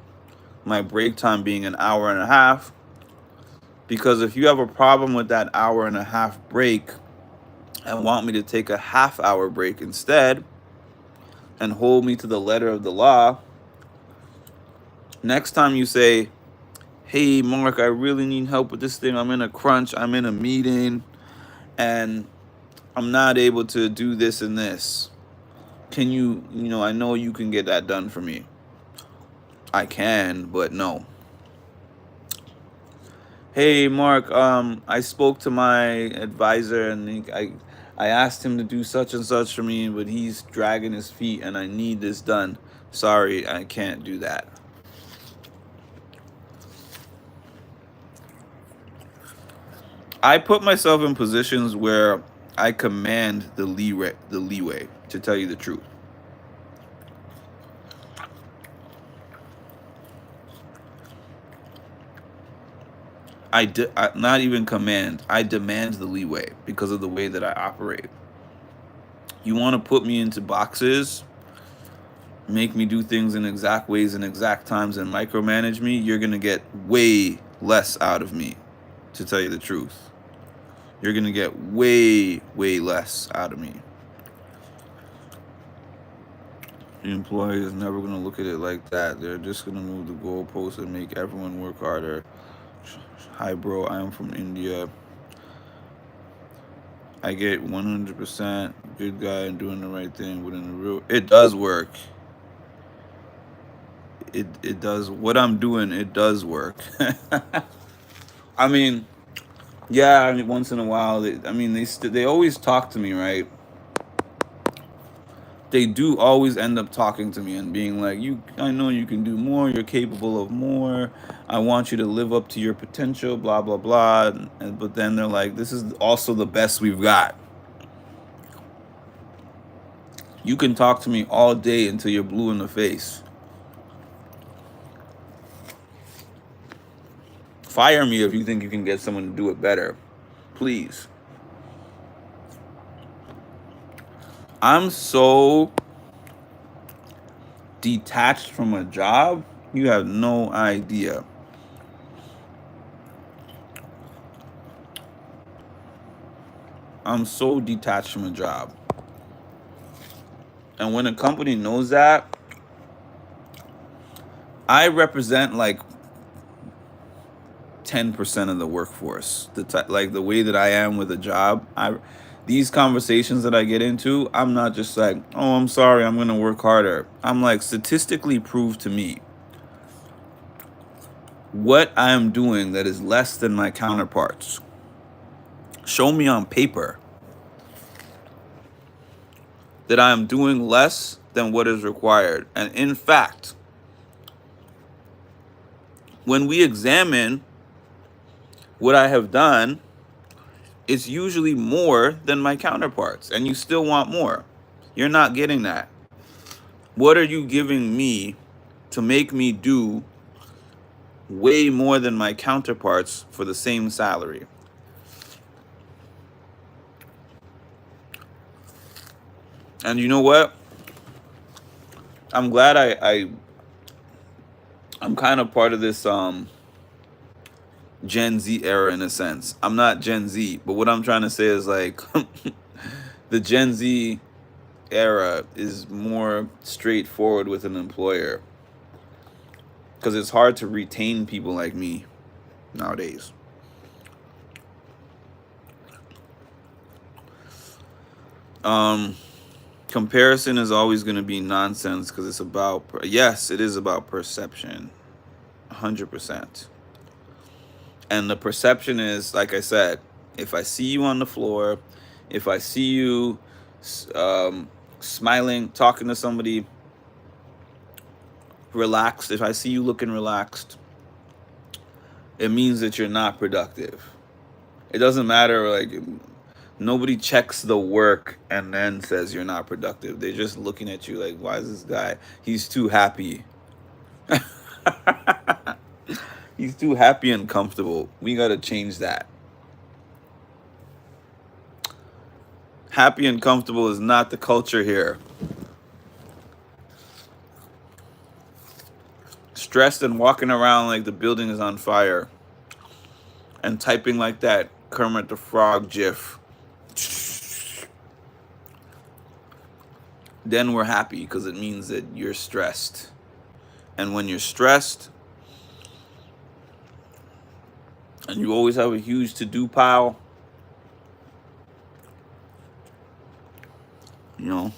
[SPEAKER 1] my break time being an hour and a half. Because if you have a problem with that hour and a half break and want me to take a half hour break instead and hold me to the letter of the law, next time you say, hey, Mark, I really need help with this thing. I'm in a crunch. I'm in a meeting and I'm not able to do this and this. Can I know you can get that done for me. I can, but no. Hey, Mark, I spoke to my advisor and I asked him to do such and such for me, but he's dragging his feet and I need this done. Sorry, I can't do that. I put myself in positions where I command the leeway, to tell you the truth. Not even command. I demand the leeway because of the way that I operate. You want to put me into boxes, make me do things in exact ways and exact times and micromanage me, you're going to get way less out of me, to tell you the truth. You're going to get way, way less out of me. The employer is never going to look at it like that. They're just going to move the goalposts and make everyone work harder. Hi, bro. I am from India. I get 100% good guy and doing the right thing within the real. It does work. It does. What I'm doing, it does work. I mean, yeah. I mean, once in a while, they always talk to me, right? They do always end up talking to me and being like, I know you can do more. You're capable of more. I want you to live up to your potential, blah, blah, blah. But then they're like, this is also the best we've got. You can talk to me all day until you're blue in the face. Fire me if you think you can get someone to do it better. Please. I'm so detached from a job, you have no idea. I'm so detached from a job. And when a company knows that, I represent like 10% of the workforce. The way that I am with a job, these conversations that I get into, I'm not just like, oh, I'm sorry, I'm going to work harder. I'm like, statistically prove to me what I am doing that is less than my counterparts. Show me on paper that I am doing less than what is required. And in fact, when we examine what I have done, it's usually more than my counterparts, and you still want more. You're not getting that. What are you giving me to make me do way more than my counterparts for the same salary? And you know what? I'm glad I'm kind of part of this Gen Z era in a sense. I'm not Gen Z, but what I'm trying to say is like the Gen Z era is more straightforward with an employer because it's hard to retain people like me nowadays. Comparison is always going to be nonsense because it's about, yes, it is about perception, 100%. And the perception is, like I said, if I see you on the floor, if I see you smiling, talking to somebody, relaxed, if I see you looking relaxed, it means that you're not productive. It doesn't matter, like, nobody checks the work and then says you're not productive. They're just looking at you like, why is this guy? He's too happy. He's too happy and comfortable. We got to change that. Happy and comfortable is not the culture here. stressed and walking around like the building is on fire and typing like that Kermit the Frog gif, then we're happy because it means that you're stressed. And when you're stressed and you always have a huge to-do pile, you know,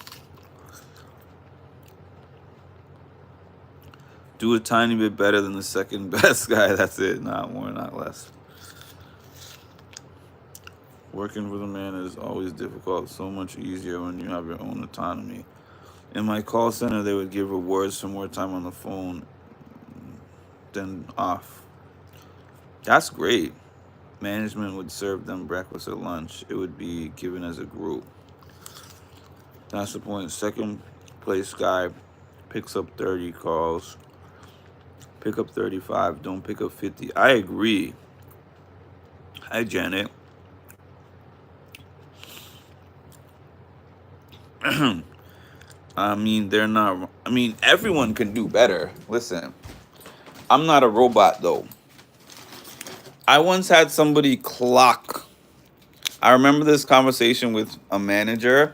[SPEAKER 1] do a tiny bit better than the second best guy. That's it. Not more, not less. Working with a man is always difficult. So much easier when you have your own autonomy. In my call center, they would give rewards for more time on the phone than off. That's great. Management would serve them breakfast or lunch. It would be given as a group. That's the point. Second place guy picks up 30 calls. Pick up 35. Don't pick up 50. I agree. Hi, Janet. I mean, they're not. I mean, everyone can do better. Listen, I'm not a robot, though. I once had somebody clock. I remember this conversation with a manager.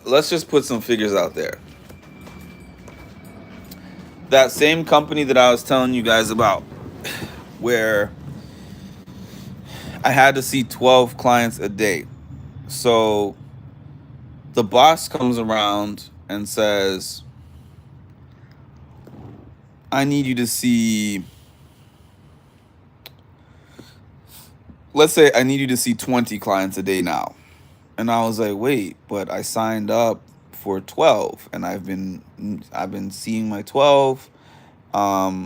[SPEAKER 1] Let's just put some figures out there. That same company that I was telling you guys about, where I had to see 12 clients a day. So the boss comes around and says, I need you to see, let's say I need you to see 20 clients a day now. And I was like, wait, but I signed up for 12 and I've been seeing my 12. Why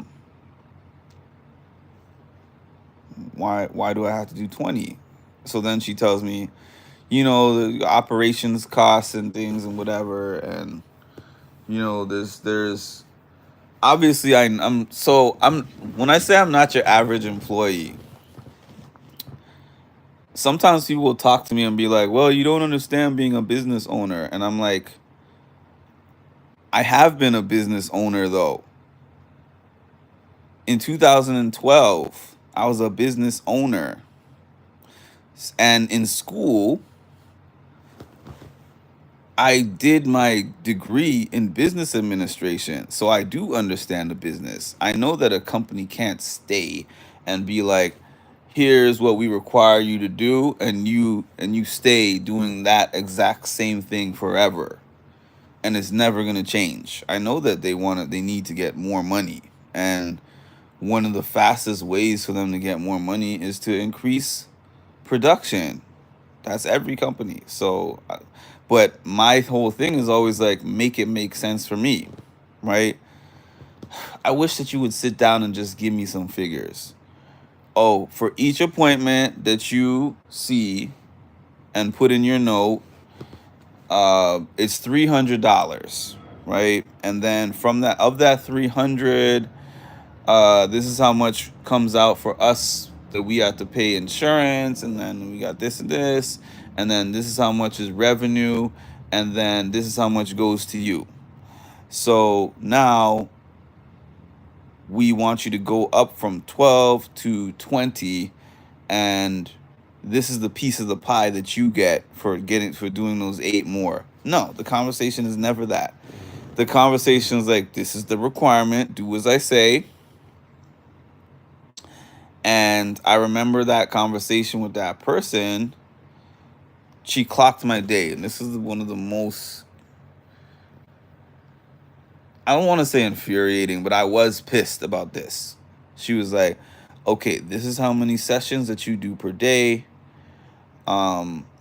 [SPEAKER 1] do I have to do 20? So then she tells me, you know, the operations costs and things and whatever, and you know, there's obviously I'm when I say I'm not your average employee, sometimes people will talk to me and be like, well, you don't understand being a business owner. And I'm like, I have been a business owner though. In 2012, I was a business owner. And in school, I did my degree in business administration. So I do understand the business. I know that a company can't stay and be like, here's what we require you to do, and you stay doing that exact same thing forever. And it's never going to change. I know that they need to get more money. And one of the fastest ways for them to get more money is to increase production. That's every company. So, but my whole thing is always like, make it make sense for me, right? I wish that you would sit down and just give me some figures. Oh, for each appointment that you see and put in your note, it's $300, right? And then from that, of that 300, this is how much comes out for us that we have to pay insurance, and then we got this and this, and then this is how much is revenue, and then this is how much goes to you. So now we want you to go up from 12 to 20, and this is the piece of the pie that you get for doing those 8 more. No, the conversation is never that. The conversation is like, this is the requirement, do as I say. And I remember that conversation with that person. She clocked my day, and this is one of the most, I don't want to say infuriating, but I was pissed about this. She was like, okay, this is how many sessions that you do per day.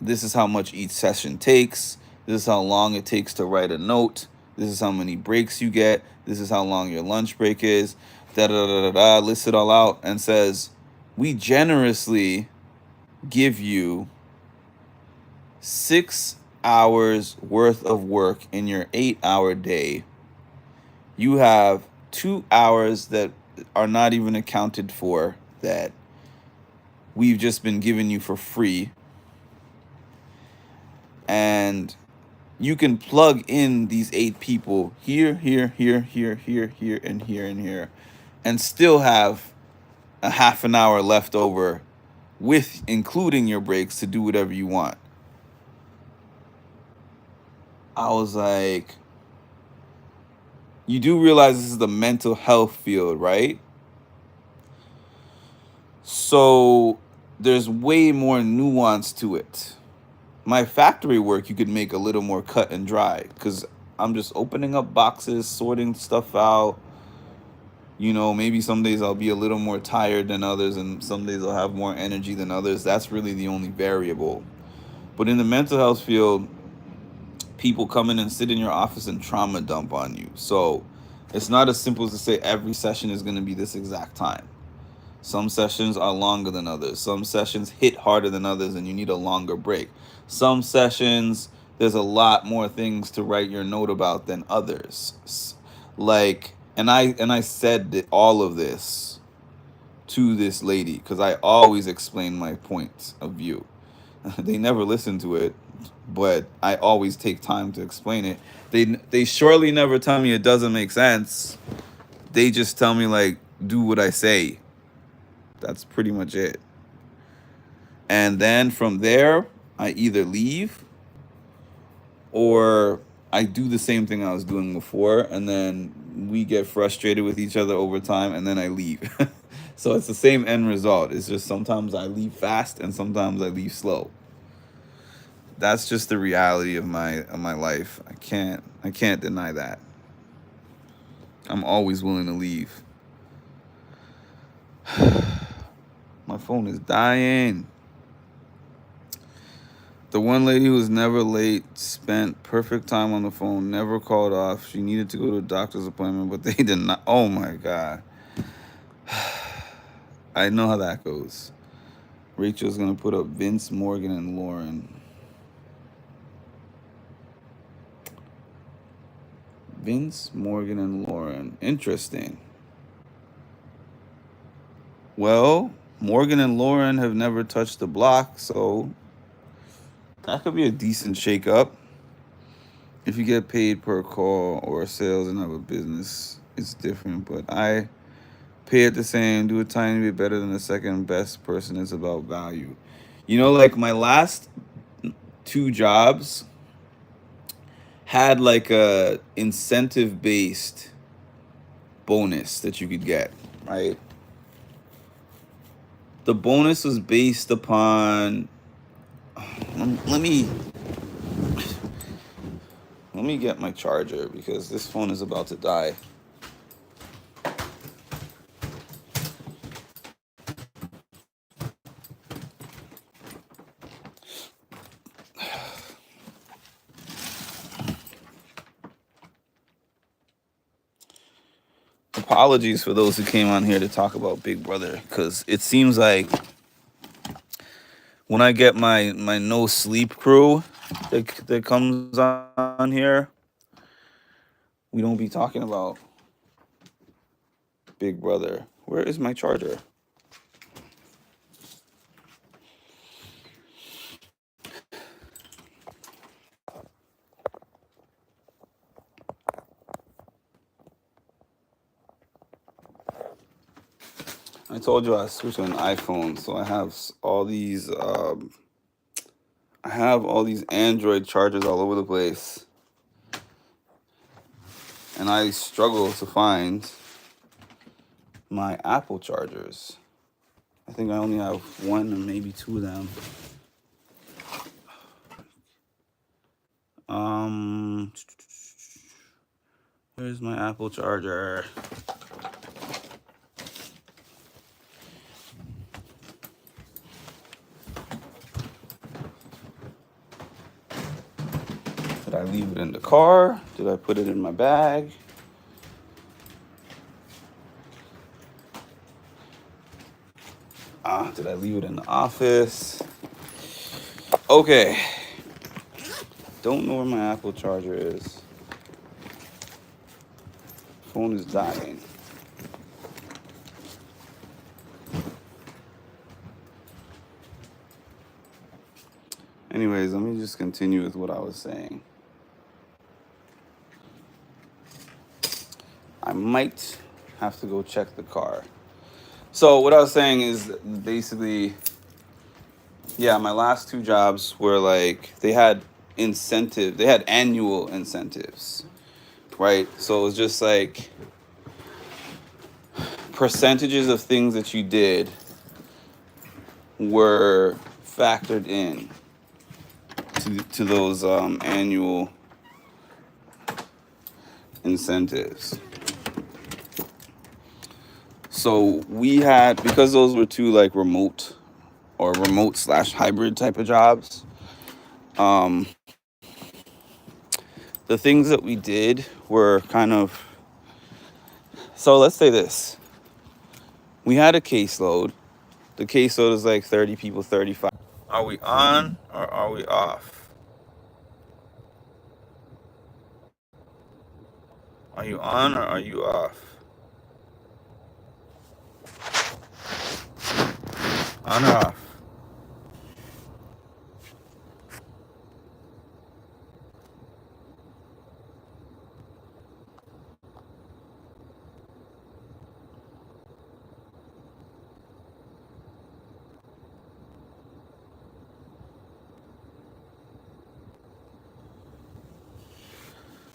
[SPEAKER 1] This is how much each session takes. This is how long it takes to write a note. This is how many breaks you get. This is how long your lunch break is. Da da da da da. Lists it all out and says, we generously give you 6 hours worth of work in your 8-hour day. You have 2 hours that are not even accounted for that we've just been giving you for free. And you can plug in these 8 people here, here, here, here, here, here, and here, and here, and still have a half an hour left over with including your breaks to do whatever you want. I was like, you do realize this is the mental health field, right? So there's way more nuance to it. My factory work, you could make a little more cut and dry because I'm just opening up boxes, sorting stuff out. You know, maybe some days I'll be a little more tired than others, and some days I'll have more energy than others. That's really the only variable. But in the mental health field, people come in and sit in your office and trauma dump on you. So it's not as simple as to say every session is going to be this exact time. Some sessions are longer than others. Some sessions hit harder than others and you need a longer break. Some sessions, there's a lot more things to write your note about than others. Like, and I said that all of this to this lady because I always explain my point of view. They never listen to it, but I always take time to explain it. They surely never tell me it doesn't make sense. They just tell me like do what I say. That's pretty much it. And then from there, I either leave or I do the same thing I was doing before, and then we get frustrated with each other over time, and then I leave. So it's the same end result. It's just sometimes I leave fast and sometimes I leave slow. That's just the reality of my life. I can't deny that. I'm always willing to leave. My phone is dying. The one lady who was never late spent perfect time on the phone, never called off. She needed to go to a doctor's appointment, but they did not. Oh my God. I know how that goes. Rachel's going to put up Vince, Morgan, and Lauren. Vince, Morgan, and Lauren. Interesting. Well, Morgan and Lauren have never touched the block, so that could be a decent shakeup. If you get paid per call or sales and have a business, it's different. But I pay it the same, do a tiny bit better than the second best person. Is about value. You know, like my last 2 jobs had like a incentive based bonus that you could get, right? The bonus was based upon let me get my charger because this phone is about to die. Apologies for those who came on here to talk about Big Brother, because it seems like when I get my no sleep crew that comes on here, we don't be talking about Big Brother. Where is my charger? I told you I switched to an iPhone, so I have all these Android chargers all over the place. And I struggle to find my Apple chargers. I think I only have 1 or maybe 2 of them. Where's my Apple charger? Did I leave it in the car? Did I put it in my bag? Did I leave it in the office? Okay. Don't know where my Apple charger is. Phone is dying. Anyways, let me just continue with what I was saying. I might have to go check the car. So what I was saying is basically, yeah, my last two jobs were like they had annual incentives, right? So it was just like percentages of things that you did were factored in to those annual incentives. So we had, because those were two like remote slash hybrid type of jobs, the things that we did were kind of, so let's say this. We had a caseload. The caseload is like 30 people, 35. Are we on or are we off? Are you on or are you off? On or off?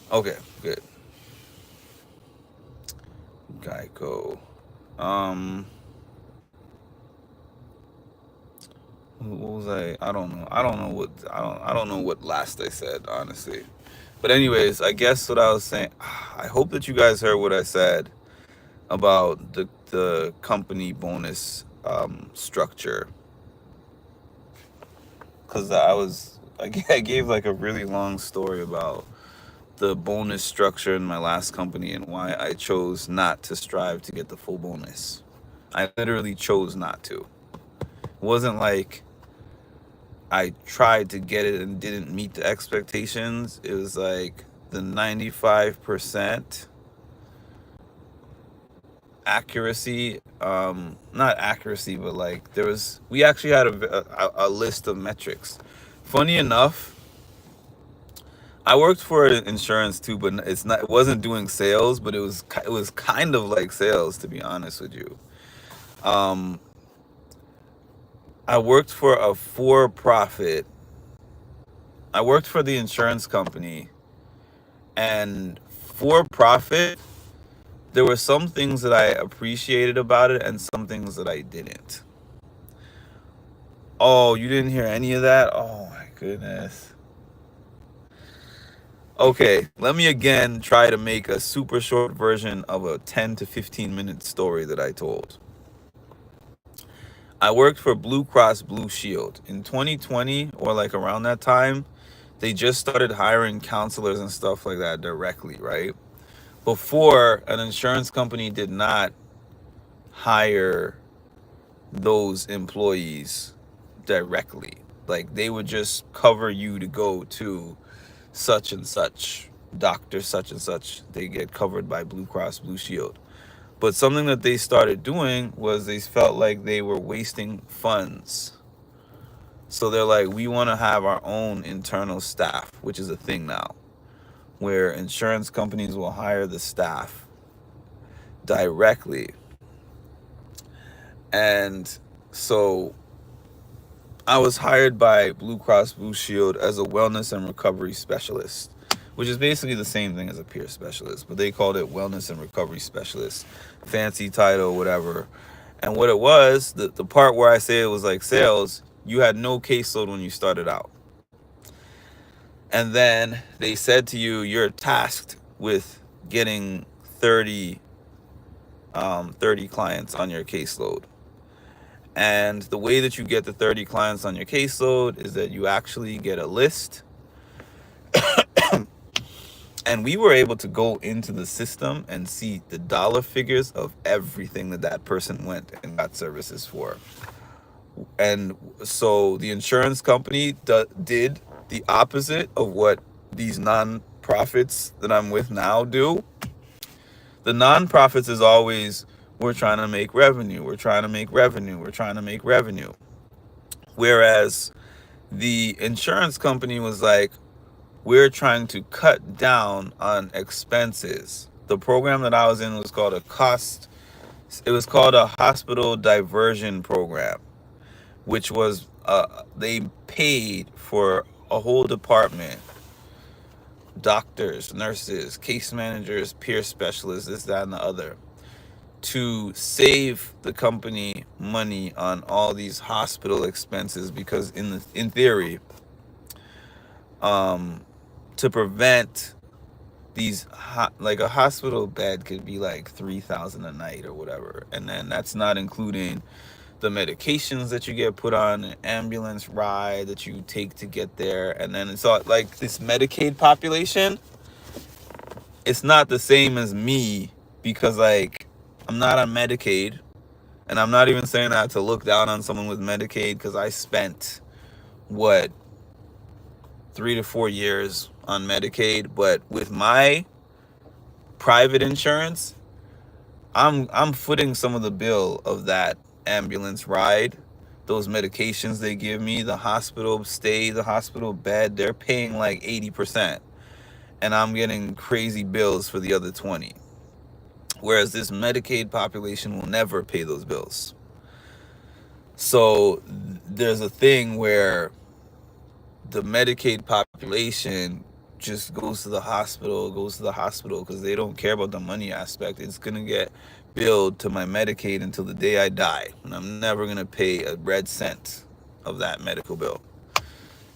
[SPEAKER 1] Okay, good. Geico. What was I don't know. I don't know what last I said, honestly. But anyways, I guess what I was saying, I hope that you guys heard what I said about the company bonus structure, because I gave like a really long story about the bonus structure in my last company and why I chose not to strive to get the full bonus. I literally chose not to. It wasn't like I tried to get it and didn't meet the expectations. It was like the 95% accuracy, not accuracy, but like we actually had a list of metrics. Funny enough, I worked for insurance too, but it wasn't doing sales, but it was kind of like sales, to be honest with you. I worked for a for-profit. I worked for the insurance company, and for-profit, there were some things that I appreciated about it and some things that I didn't. Oh, you didn't hear any of that? Oh my goodness. Okay, let me again try to make a super short version of a 10 to 15 minute story that I told. I worked for Blue Cross Blue Shield. In 2020, or like around that time, they just started hiring counselors and stuff like that directly, right? Before, an insurance company did not hire those employees directly. Like, they would just cover you to go to such and such, doctor such and such. They get covered by Blue Cross Blue Shield. But something that they started doing was they felt like they were wasting funds. So they're like, we want to have our own internal staff, which is a thing now, where insurance companies will hire the staff directly. And so I was hired by Blue Cross Blue Shield as a wellness and recovery specialist, which is basically the same thing as a peer specialist, but they called it wellness and recovery specialist. Fancy title, whatever. And what it was, the part where I say it was like sales, you had no caseload when you started out. And then they said to you, you're tasked with getting 30 clients on your caseload. And the way that you get the 30 clients on your caseload is that you actually get a list. And we were able to go into the system and see the dollar figures of everything that person went and got services for. And so the insurance company did the opposite of what these non-profits that I'm with now do. The non-profits is always, we're trying to make revenue, we're trying to make revenue, we're trying to make revenue. Whereas the insurance company was like, we're trying to cut down on expenses. the program that I was in was called it was called a hospital diversion program, which was they paid for a whole department, doctors, nurses, case managers, peer specialists, this, that, and the other, to save the company money on all these hospital expenses, because in theory, to prevent these like a hospital bed could be like 3,000 a night or whatever, and then that's not including the medications that you get put on, an ambulance ride that you take to get there, and then it's all like this Medicaid population. It's not the same as me, because like I'm not on Medicaid, and I'm not even saying that to look down on someone with Medicaid, because I spent what 3 to 4 years on Medicaid, but with my private insurance, I'm footing some of the bill of that ambulance ride, those medications they give me, the hospital stay, the hospital bed. They're paying like 80%, and I'm getting crazy bills for the other 20. Whereas this Medicaid population will never pay those bills. So there's a thing where the Medicaid population just goes to the hospital because they don't care about the money aspect. It's going to get billed to my Medicaid until the day I die, and I'm never going to pay a red cent of that medical bill.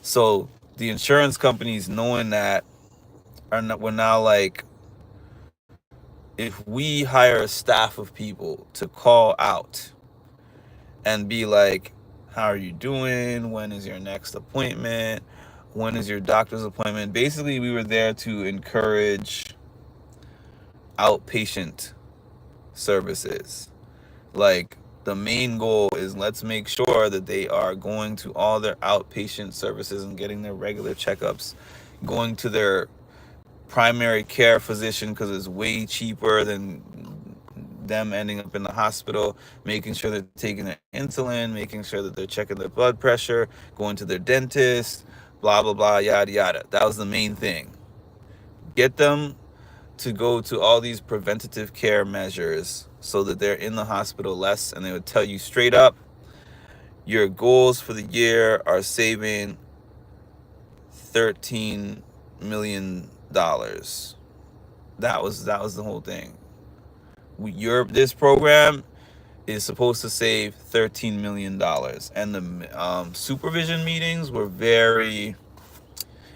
[SPEAKER 1] So the insurance companies, knowing that, we're now like, if we hire a staff of people to call out and be like, how are you doing? When is your next appointment? When is your doctor's appointment? Basically, we were there to encourage outpatient services. Like, the main goal is, let's make sure that they are going to all their outpatient services and getting their regular checkups, going to their primary care physician because it's way cheaper than them ending up in the hospital, making sure they're taking their insulin, making sure that they're checking their blood pressure, going to their dentist, blah, blah, blah, yada, yada. That was the main thing. Get them to go to all these preventative care measures so that they're in the hospital less, and they would tell you straight up, your goals for the year are saving $13 million. That was the whole thing. This program is supposed to save $13 million, and the supervision meetings were very.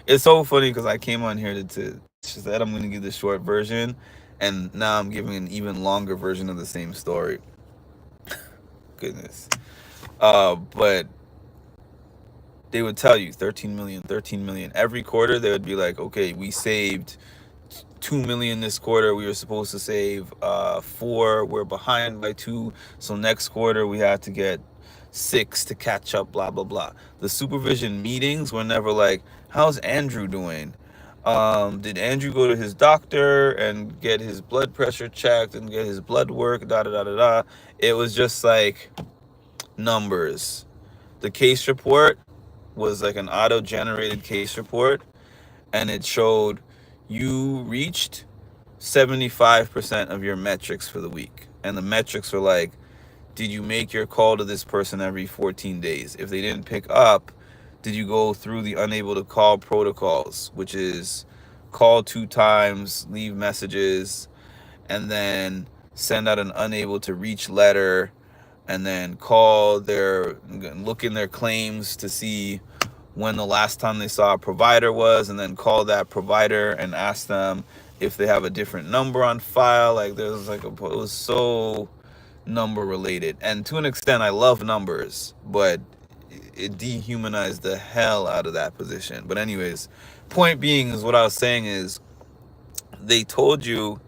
[SPEAKER 1] It's so funny because I came on here to she said I'm going to give the short version, and now I'm giving an even longer version of the same story. Goodness. But they would tell you 13 million. Every quarter they would be like, okay, we saved 2 million this quarter. We were supposed to save 4. We're behind by 2. So next quarter we have to get 6 to catch up, blah, blah, blah. The supervision meetings were never like, how's Andrew doing? Did Andrew go to his doctor and get his blood pressure checked and get his blood work, da, da, da, da, da. It was just like numbers. The case report was like an auto-generated case report, and it showed you reached 75% of your metrics for the week. And the metrics were like, did you make your call to this person every 14 days? If they didn't pick up, did you go through the unable to call protocols, which is call 2 times, leave messages, and then send out an unable to reach letter, and then look in their claims to see when the last time they saw a provider was, and then call that provider and ask them if they have a different number on file. Like, it was so number related. And to an extent, I love numbers, but it dehumanized the hell out of that position. But anyways, point being is, what I was saying is, they told you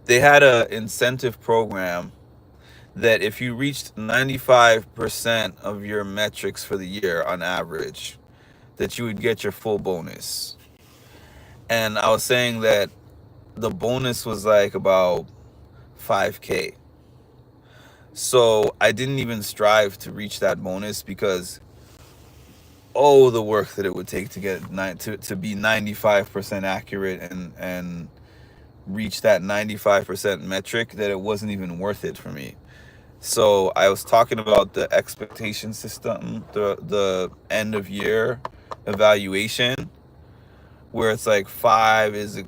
[SPEAKER 1] they had a incentive program that if you reached 95% of your metrics for the year on average, that you would get your full bonus. And I was saying that the bonus was like about $5,000. So I didn't even strive to reach that bonus, because the work that it would take to get to be 95% accurate and reach that 95% metric that it wasn't even worth it for me. So I was talking about the expectation system, the end of year evaluation, where it's like 5 is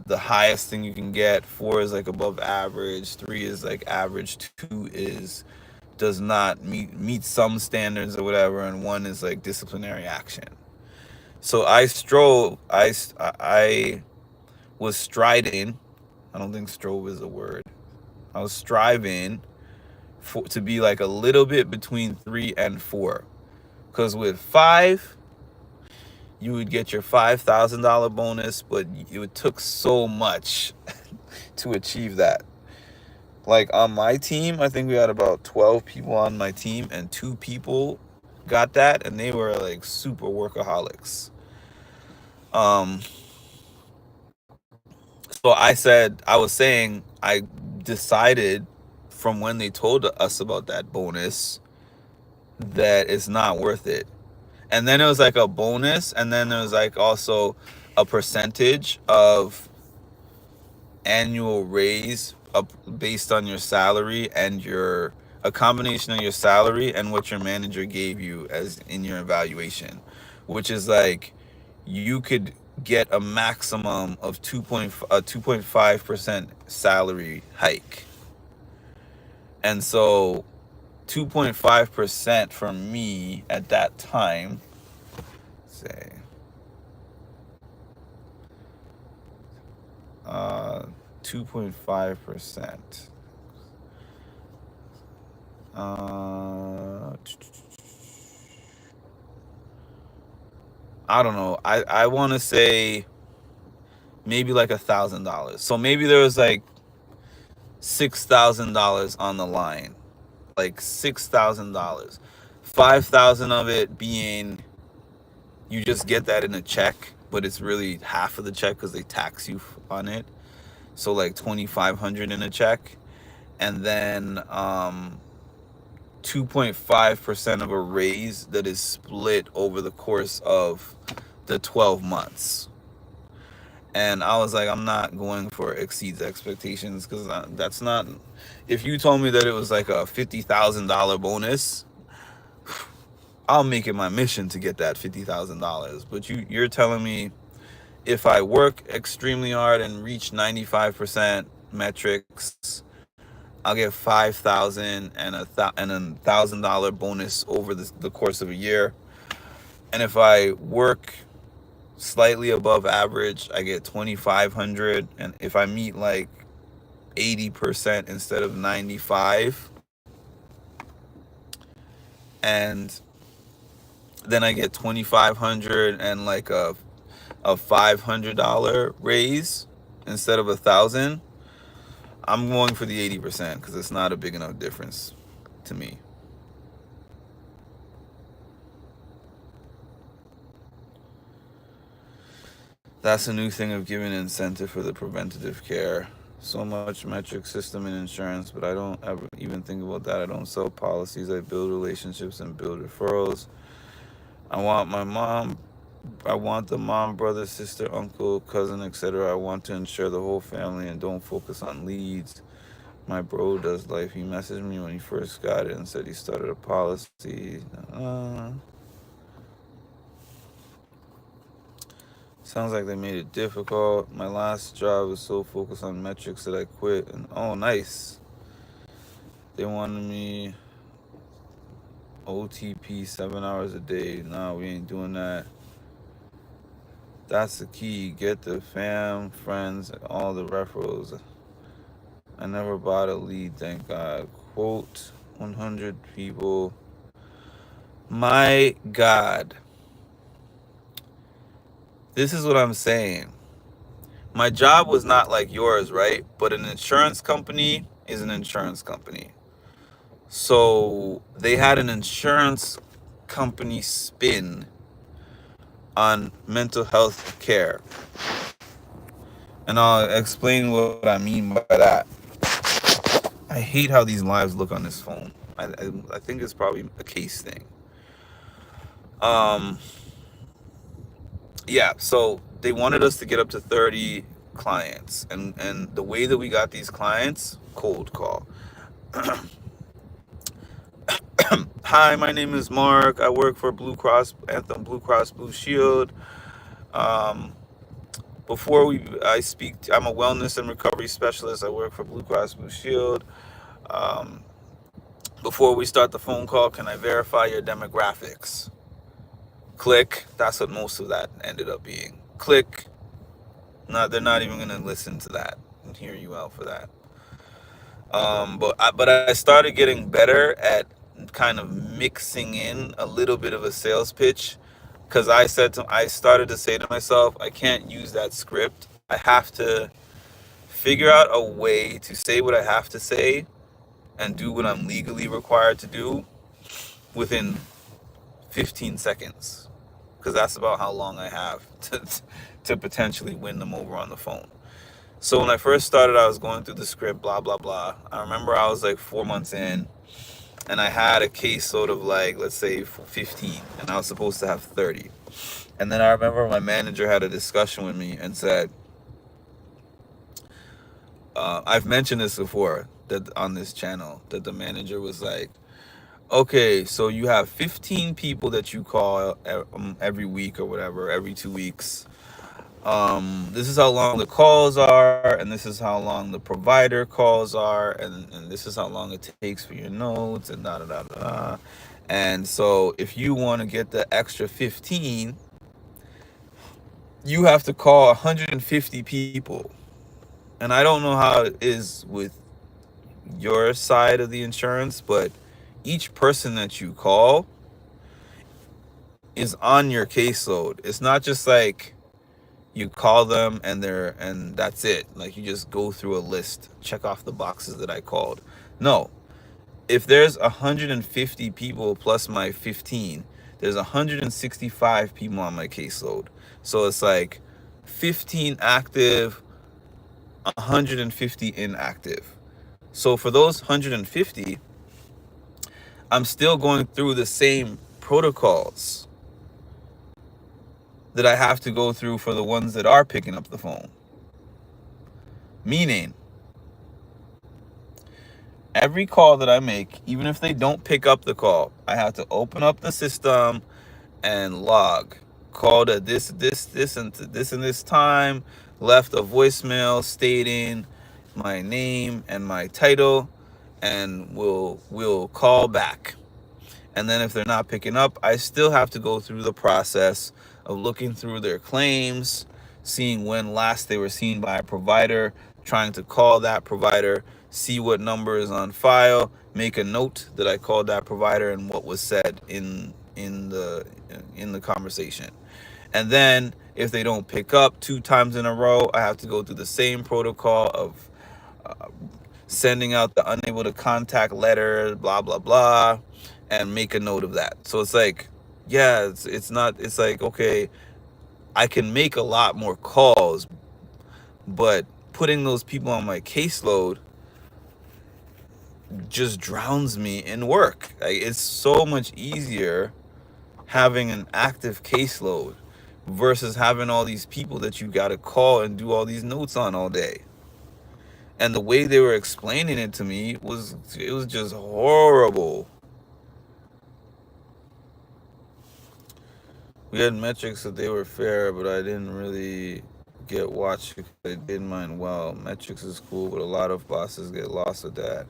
[SPEAKER 1] the highest thing you can get, 4 is like above average, 3 is like average, 2 is does not meet some standards or whatever, and 1 is like disciplinary action. So I was striding. I don't think strove is a word. I was striving to be like a little bit between 3 and 4. Because with 5, you would get your $5,000 bonus, but it took so much to achieve that. Like on my team, I think we had about 12 people on my team, and 2 people got that, and they were like super workaholics. So I was saying, I decided from when they told us about that bonus that it's not worth it. And then it was like a bonus, and then there was like also a percentage of annual raise up based on your salary, and a combination of your salary and what your manager gave you as in your evaluation, which is like you could get a maximum of 2.5% salary hike. And so 2.5% for me at that time, say 2.5%. I don't know. I want to say maybe like $1,000. So maybe there was like $6,000 on the line, like $6,000. 5,000 of it being you just get that in a check, but it's really half of the check because they tax you on it. So like 2,500 in a check, and then 2.5% of a raise that is split over the course of the 12 months. And I was like, I'm not going for exceeds expectations, because that's not. If you told me that it was like a $50,000 bonus, I'll make it my mission to get that $50,000. But you're telling me if I work extremely hard and reach 95% metrics, I'll get $5,000 and a $1,000 bonus over the course of a year. And if I work slightly above average, I get $2,500. And if I meet like 80% instead of 95, and then I get $2,500 and like a $500 raise instead of $1,000. I'm going for the 80% because it's not a big enough difference to me. That's a new thing of giving incentive for the preventative care. So much metric system and insurance, but I don't ever even think about that. I don't sell policies. I build relationships and build referrals. I want the mom, brother, sister, uncle, cousin, etc. I want to insure the whole family and don't focus on leads. My bro does life. He messaged me when he first got it and said he started a policy. Sounds like they made it difficult. My last job was so focused on metrics that I quit. And oh, nice. They wanted me OTP 7 hours a day. Nah, we ain't doing that. That's the key. Get the fam, friends, all the referrals. I never bought a lead, thank God. Quote 100 people. My God. This is what I'm saying. My job was not like yours, right? But an insurance company is an insurance company. So they had an insurance company spin on mental health care. And I'll explain what I mean by that. I hate how these lives look on this phone. I think it's probably a case thing. Yeah, so they wanted us to get up to 30 clients. And the way that we got these clients, cold call. Hi, my name is Mark. I work for Blue Cross, Anthem Blue Cross Blue Shield. Um, I'm a wellness and recovery specialist. I work for Blue Cross Blue Shield. Um, before we start the phone call, can I verify your demographics? Click. That's what most of that ended up being. Click. They're not even gonna listen to that and hear you out for that. But I started getting better at kind of mixing in a little bit of a sales pitch, because I started to say to myself, I can't use that script. I have to figure out a way to say what I have to say and do what I'm legally required to do within 15 seconds, because that's about how long I have to potentially win them over on the phone. So when I first started, I was going through the script, blah, blah, blah. I remember I was like 4 months in, and I had a caseload of like, let's say 15, and I was supposed to have 30. And then I remember my manager had a discussion with me and said, I've mentioned this before that on this channel, that the manager was like, okay, so you have 15 people that you call every week or whatever, every 2 weeks. This is how long the calls are, and this is how long the provider calls are, and this is how long it takes for your notes, and da da da da. And so if you want to get the extra 15, you have to call 150 people. And I don't know how it is with your side of the insurance, but each person that you call is on your caseload. It's not just like you call them and that's it. Like you just go through a list, check off the boxes that I called. No. If there's 150 people plus my 15, there's 165 people on my caseload. So it's like 15 active, 150 inactive. So for those 150, I'm still going through the same protocols that I have to go through for the ones that are picking up the phone. Meaning, every call that I make, even if they don't pick up the call, I have to open up the system and log. Called at this and this time, left a voicemail stating my name and my title, and we'll call back. And then if they're not picking up, I still have to go through the process of looking through their claims, seeing when last they were seen by a provider, trying to call that provider, see what number is on file, make a note that I called that provider and what was said in the conversation. And then if they don't pick up 2 times in a row, I have to go through the same protocol of sending out the unable to contact letter, blah blah blah, and make a note of that. So it's like, yeah, it's like, okay, I can make a lot more calls, but putting those people on my caseload just drowns me in work. Like, it's so much easier having an active caseload versus having all these people that you got to call and do all these notes on all day. And the way they were explaining it to me was just horrible. We had metrics that they were fair, but I didn't really get watched because I did mine well. Metrics is cool, but a lot of bosses get lost with that.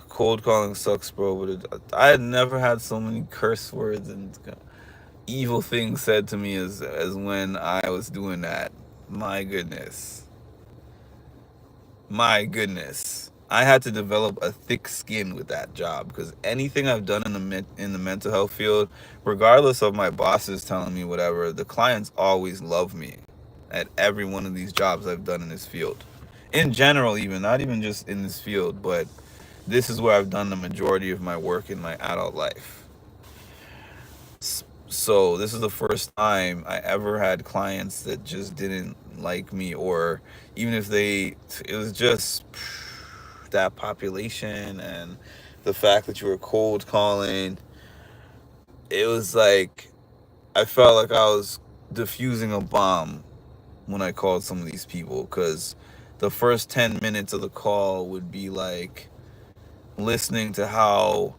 [SPEAKER 1] Cold calling sucks, bro. But I had never had so many curse words and evil things said to me as when I was doing that. My goodness. I had to develop a thick skin with that job, because anything I've done in the mental health field, regardless of my bosses telling me whatever, the clients always love me at every one of these jobs I've done in this field. In general, even, not even just in this field, but this is where I've done the majority of my work in my adult life. So this is the first time I ever had clients that just didn't like me, or even if it was just that population and the fact that you were cold calling. It was like I felt like I was diffusing a bomb when I called some of these people, because the first 10 minutes of the call would be like listening to how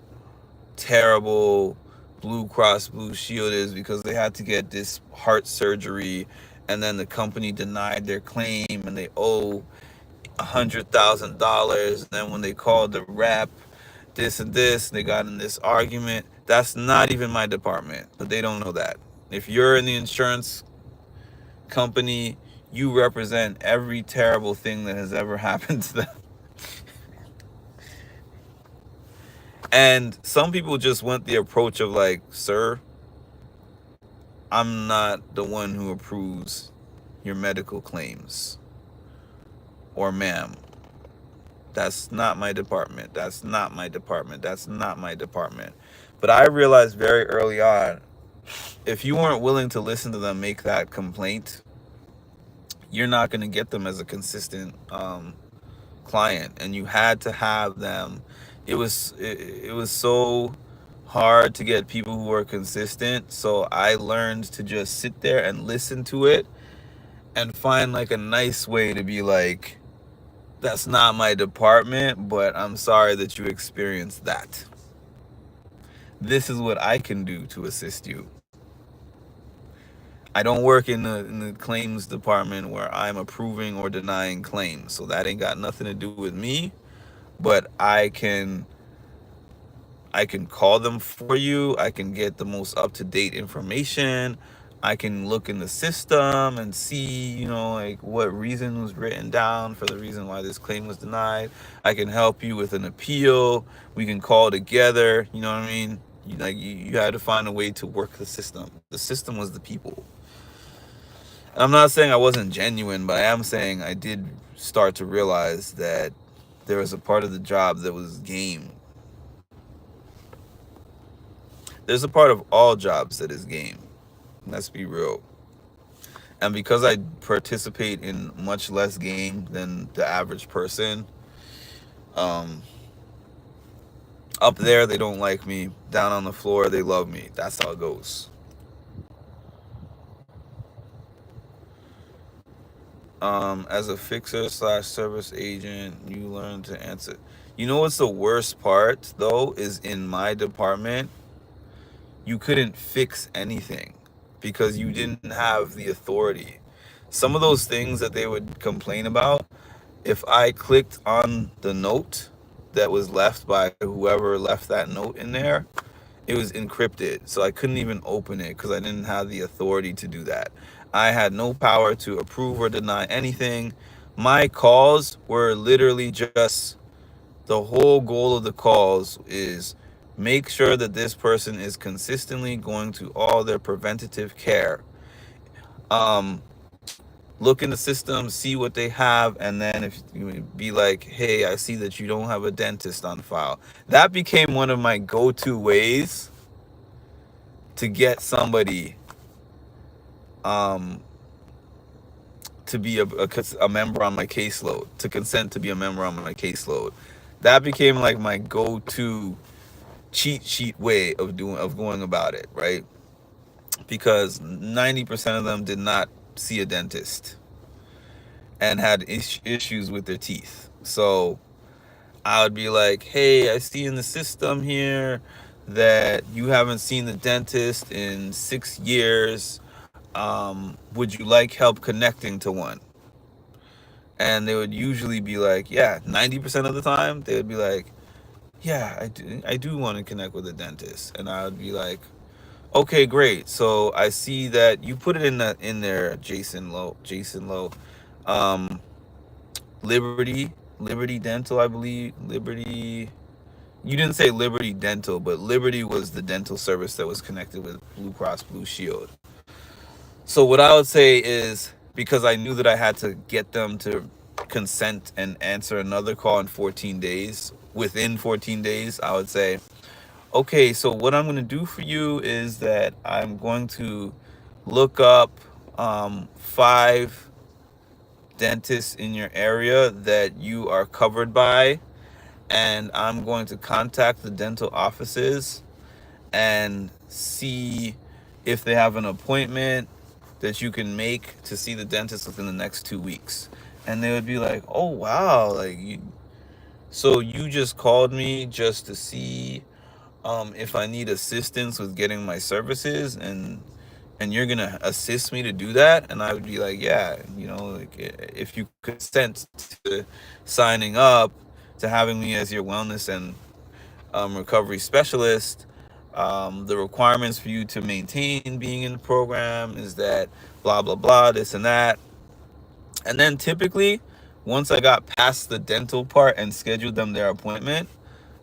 [SPEAKER 1] terrible Blue Cross Blue Shield is because they had to get this heart surgery, and then the company denied their claim and they owe $100,000. And then when they called the rep, this and this, they got in this argument. That's not even my department, but they don't know that. If you're in the insurance company, you represent every terrible thing that has ever happened to them. And some people just want the approach of like, sir, I'm not the one who approves your medical claims. Or ma'am, that's not my department. That's not my department. That's not my department. But I realized very early on, if you weren't willing to listen to them make that complaint, you're not going to get them as a consistent client. And you had to have them. It was so hard to get people who were consistent. So I learned to just sit there and listen to it and find like a nice way to be like, that's not my department, but I'm sorry that you experienced that. This is what I can do to assist you. I don't work in the claims department where I'm approving or denying claims, so that ain't got nothing to do with me. But I can call them for you. I can get the most up-to-date information. I can look in the system and see, like what reason was written down for the reason why this claim was denied. I can help you with an appeal. We can call together. You know what I mean? You had to find a way to work the system. The system was the people. And I'm not saying I wasn't genuine, but I am saying I did start to realize that there was a part of the job that was game. There's a part of all jobs that is game. Let's be real. And because I participate in much less game than the average person, up there they don't like me. Down on the floor they love me. That's how it goes. As a fixer/service agent, you learn to answer. You know what's the worst part though is in my department, you couldn't fix anything because you didn't have the authority. Some of those things that they would complain about, if I clicked on the note that was left by whoever left that note in there, it was encrypted. So I couldn't even open it because I didn't have the authority to do that. I had no power to approve or deny anything. My calls were literally just, the whole goal of the calls is make sure that this person is consistently going to all their preventative care. Look in the system, see what they have, and then if you be like, hey, I see that you don't have a dentist on file. That became one of my go-to ways to get somebody to be a member on my caseload, to consent to be a member on my caseload. That became like my go-to cheat sheet way of going about it, right? Because 90% of them did not see a dentist and had issues with their teeth. So I would be like, hey, I see in the system here that you haven't seen the dentist in 6 years. Would you like help connecting to one? And they would usually be like, yeah, 90% of the time they would be like, yeah, I do want to connect with a dentist. And I would be like, okay, great. So I see that you put it in there, Jason Lowe. Liberty Dental, I believe. Liberty. You didn't say Liberty Dental, but Liberty was the dental service that was connected with Blue Cross Blue Shield. So what I would say is, because I knew that I had to get them to consent and answer another call in 14 days, within 14 days, I would say, okay, so what I'm going to do for you is that I'm going to look up 5 dentists in your area that you are covered by, and I'm going to contact the dental offices and see if they have an appointment that you can make to see the dentist within the next 2 weeks. And they would be like, oh, wow. So you just called me just to see if I need assistance with getting my services, and you're gonna assist me to do that. And I would be like, yeah, like, if you consent to signing up to having me as your wellness and recovery specialist, the requirements for you to maintain being in the program is that blah blah blah, this and that. And then typically, once I got past the dental part and scheduled them their appointment,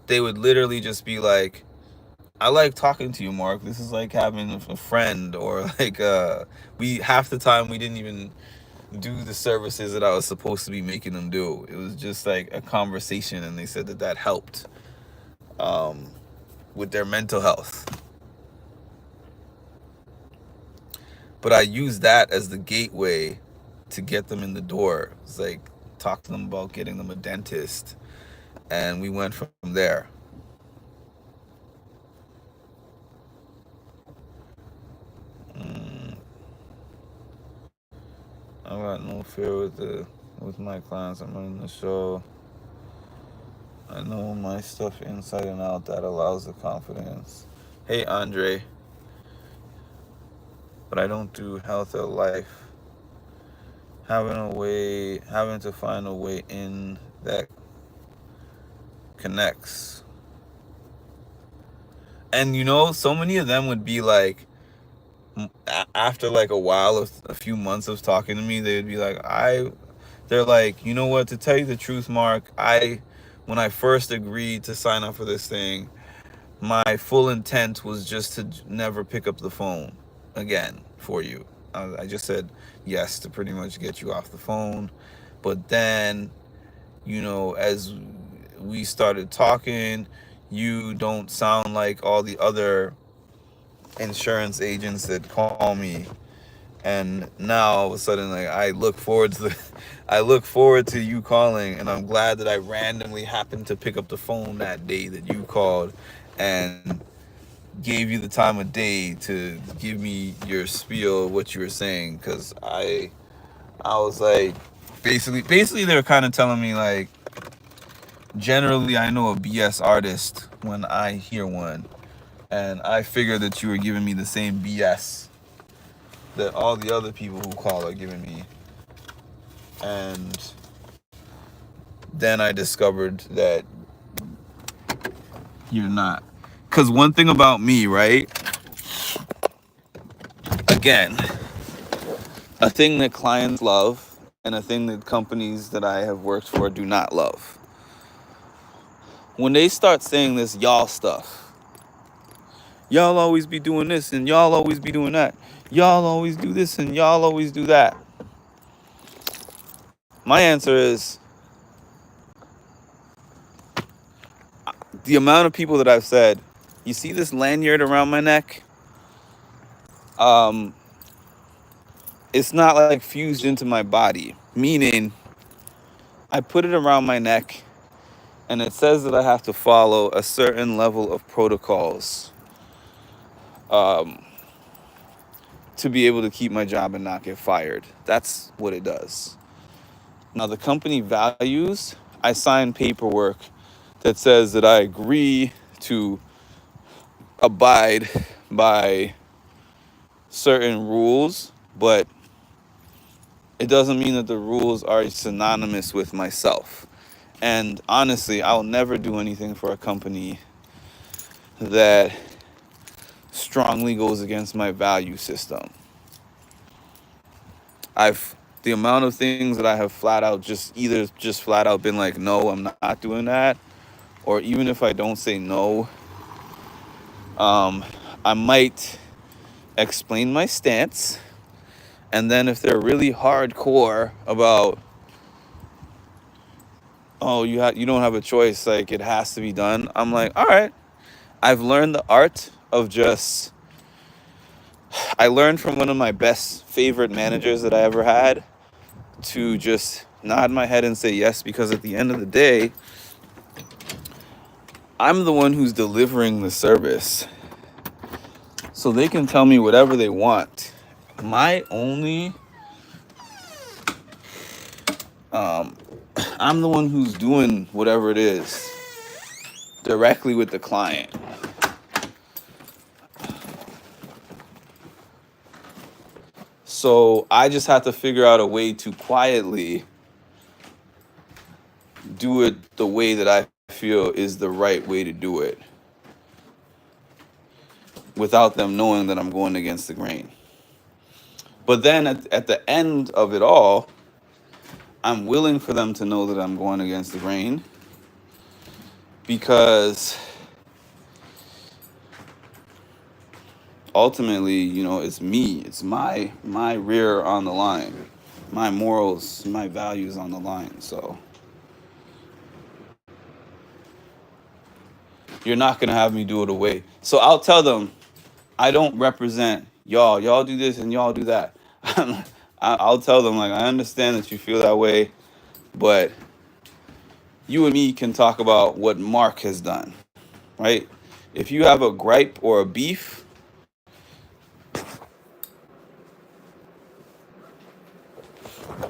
[SPEAKER 1] they would literally just be like, I like talking to you, Mark. This is like having a friend. Or like, we half the time we didn't even do the services that I was supposed to be making them do. It was just like a conversation, and they said that helped with their mental health. But I used that as the gateway to get them in the door. It's like, talk to them about getting them a dentist, and we went from there. I got no fear with my clients. I'm running the show. I know my stuff inside and out. That allows the confidence. Hey, Andre. But I don't do health or life. Having to find a way in that connects. And so many of them would be like, after like a while of a few months of talking to me, they'd be like, they're like, you know what, to tell you the truth, Mark, when I first agreed to sign up for this thing, my full intent was just to never pick up the phone again for you. I just said yes to pretty much get you off the phone. But then, as we started talking, you don't sound like all the other insurance agents that call me, and now all of a sudden, like, I look forward to you calling, and I'm glad that I randomly happened to pick up the phone that day that you called and gave you the time of day to give me your spiel of what you were saying. Because I was like, basically they were kind of telling me, like, generally I know a BS artist when I hear one. And I figured that you were giving me the same BS that all the other people who call are giving me. And then I discovered that you're not. Because one thing about me, right? Again, a thing that clients love and a thing that companies that I have worked for do not love. When they start saying this y'all stuff, y'all always be doing this and y'all always be doing that, y'all always do this and y'all always do that, my answer is, the amount of people that I've said, you see this lanyard around my neck? It's not like fused into my body, meaning I put it around my neck and it says that I have to follow a certain level of protocols to be able to keep my job and not get fired. That's what it does. Now, the company values, I sign paperwork that says that I agree to abide by certain rules, but it doesn't mean that the rules are synonymous with myself. And honestly, I'll never do anything for a company that strongly goes against my value system. The amount of things that I have flat out been like, no, I'm not doing that. Or even if I don't say no, I might explain my stance. And then if they're really hardcore about, oh, you don't have a choice, like, it has to be done, I'm like, all right. I've learned the art of I learned from one of my best favorite managers that I ever had to just nod my head and say yes, because at the end of the day, I'm the one who's delivering the service. So they can tell me whatever they want. my only I'm the one who's doing whatever it is directly with the client. So I just have to figure out a way to quietly do it the way that I feel is the right way to do it without them knowing that I'm going against the grain. But then at the end of it all, I'm willing for them to know that I'm going against the grain because ultimately, you know, it's me. It's my rear on the line. My morals, my values on the line. So you're not going to have me do it away. So I'll tell them I don't represent y'all. Y'all do this and y'all do that. I'll tell them, like, I understand that you feel that way, but you and me can talk about what Mark has done, right? If you have a gripe or a beef,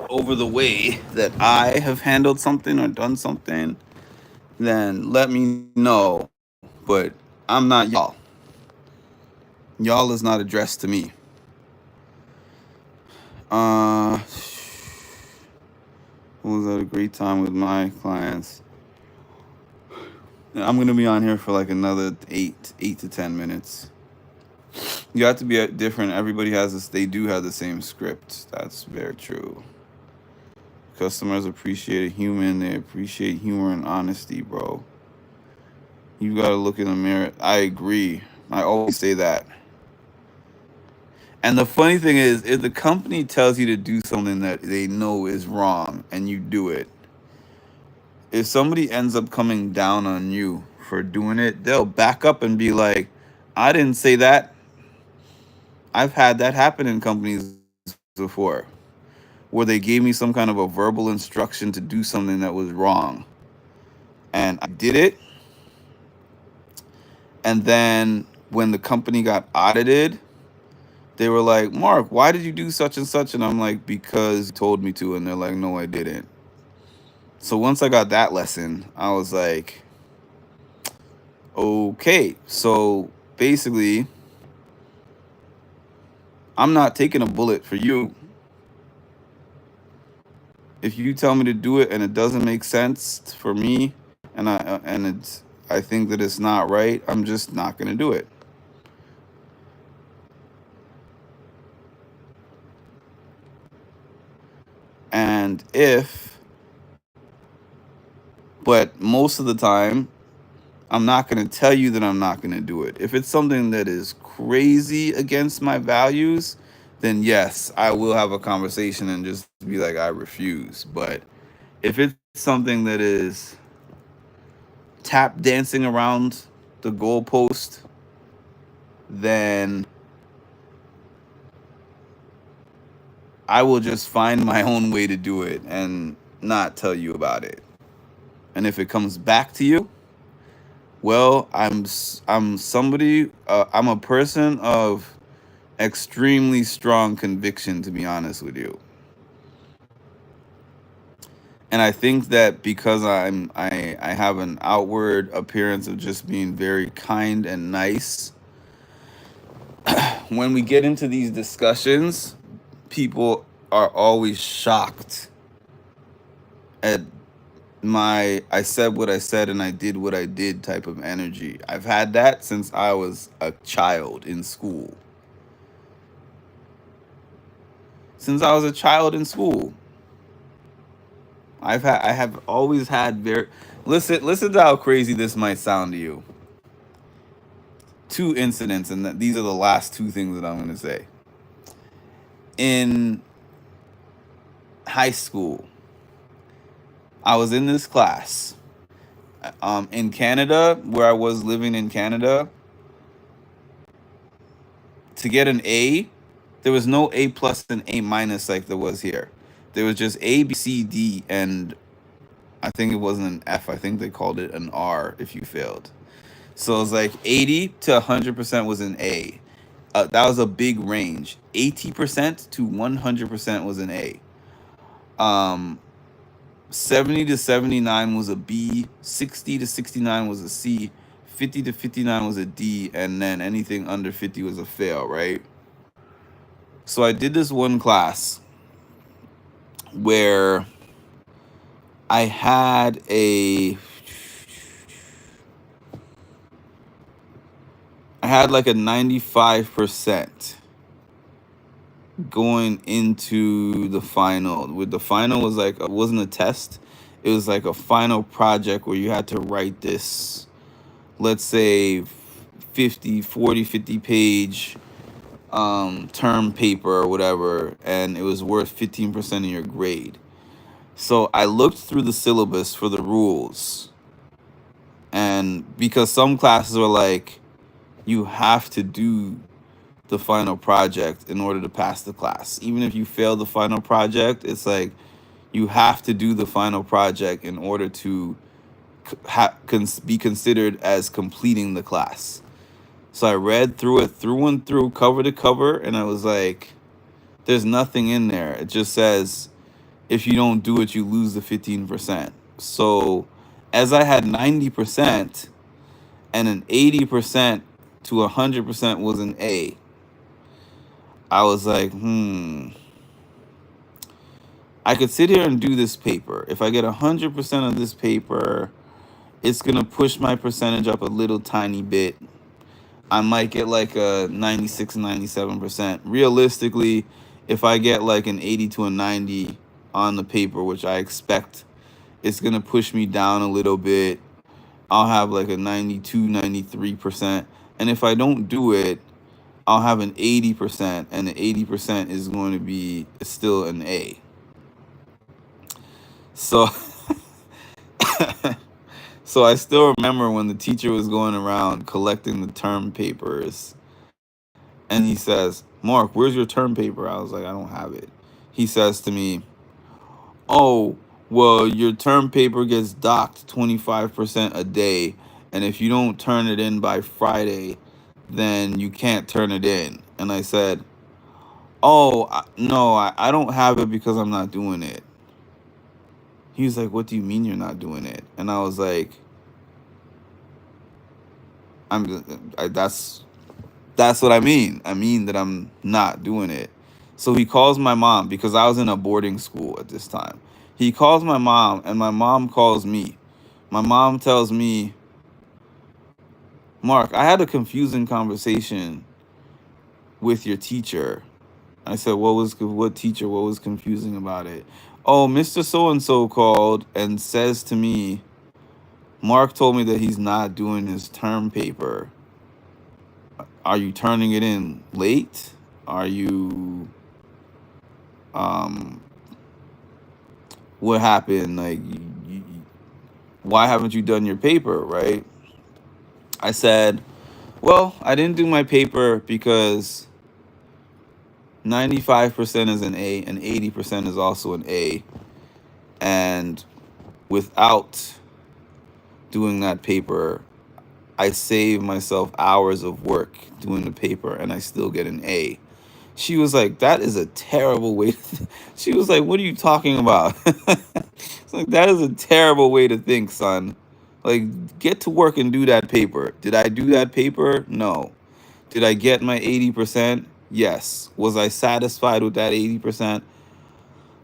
[SPEAKER 1] over the way that I have handled something or done something, then let me know. But I'm not y'all. Y'all is not addressed to me. Was that a great time with my clients? I'm gonna be on here for like another 8 to 10 minutes. You have to be different. Everybody has this. They do have the same script. That's very true. Customers appreciate a human. They appreciate humor and honesty, bro. You gotta look in the mirror. I agree. I always say that. And the funny thing is, if the company tells you to do something that they know is wrong and you do it, if somebody ends up coming down on you for doing it, they'll back up and be like, I didn't say that. I've had that happen in companies before, where they gave me some kind of a verbal instruction to do something that was wrong. And I did it. And then when the company got audited, they were like, Mark, why did you do such and such? And I'm like, because you told me to. And they're like, no, I didn't. So once I got that lesson, I was like, okay. So basically, I'm not taking a bullet for you. If you tell me to do it and it doesn't make sense for me, and I think that it's not right, I'm just not going to do it. And but most of the time, I'm not going to tell you that I'm not going to do it. If it's something that is crazy against my values, then yes, I will have a conversation and just be like, I refuse. But if it's something that is tap dancing around the goalpost, then I will just find my own way to do it and not tell you about it. And if it comes back to you, well, I'm somebody. I'm a person of extremely strong conviction, to be honest with you. And I think that because I have an outward appearance of just being very kind and nice, when we get into these discussions, people are always shocked at my I said what I said and I did what I did type of energy. I've had that since I was a child in school. Since I was a child in school. I have always had very listen to how crazy this might sound to you. 2 incidents, and these are the last 2 things that I'm going to say. In high school, I was in this class in Canada, where I was living in Canada. To get an A, there was no A plus and A minus like there was here. There was just A, B, C, D, and I think it wasn't an F. I think they called it an R if you failed. So it was like 80 to 100% was an A. That was a big range. 80% to 100% was an A. Um, 70 to 79 was a B. 60 to 69 was a C. 50 to 59 was a D, and then anything under 50 was a fail, right? So I did this one class where I had like a 95% going into the final. With the final was like, it wasn't a test. It was like a final project where you had to write this, let's say 50 page term paper or whatever, and it was worth 15% of your grade. So I looked through the syllabus for the rules, and because some classes were like, you have to do the final project in order to pass the class. Even if you fail the final project, it's like you have to do the final project in order to be considered as completing the class. So I read through it through and through, cover to cover, and I was like, there's nothing in there. It just says if you don't do it, you lose the 15%. So as I had 90% and an 80% to 100% was an A, I was like, I could sit here and do this paper. If I get 100% of this paper, it's going to push my percentage up a little tiny bit. I might get like a 96, 97%. Realistically, if I get like an 80 to a 90 on the paper, which I expect, it's going to push me down a little bit. I'll have like a 92, 93%. And if I don't do it, I'll have an 80%, and the 80% is going to be still an A. So, so I still remember when the teacher was going around collecting the term papers, and he says, "Mark, where's your term paper?" I was like, "I don't have it." He says to me, "Oh, well, your term paper gets docked 25% a day, and if you don't turn it in by Friday, then you can't turn it in." And I said, "Oh, no, I don't have it because I'm not doing it." He was like, "What do you mean you're not doing it?" And I was like, that's what I mean. I mean that I'm not doing it." So he calls my mom, because I was in a boarding school at this time. He calls my mom, and my mom calls me. My mom tells me, "Mark, I had a confusing conversation with your teacher." I said, what teacher? What was confusing about it?" "Oh, Mr. So and so called and says to me, Mark told me that he's not doing his term paper. Are you turning it in late? Are you um what happened? Like, why haven't you done your paper?" Right? I said, "Well, I didn't do my paper because 95% is an A and 80% is also an A, and without doing that paper, I save myself hours of work doing the paper, and I still get an A." She was like, "That is a terrible way to She was like, "What are you talking about?" It's like, "That is a terrible way to think, son. Like, get to work and do that paper." Did I do that paper? No. Did I get my 80%? Yes. Was I satisfied with that 80%?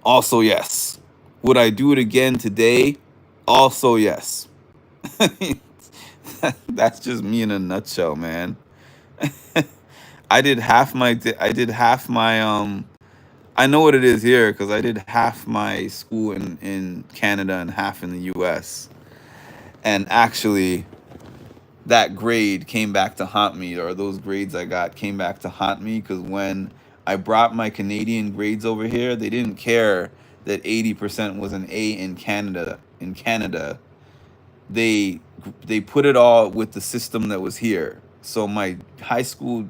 [SPEAKER 1] Also, yes. Would I do it again today? Also, yes. That's just me in a nutshell, man. I know what it is here because I did half my school in Canada and half in the US. And actually, that grade came back to haunt me, or those grades I got came back to haunt me, because when I brought my Canadian grades over here, they didn't care that 80% was an A in Canada. They put it all with the system that was here. So my high school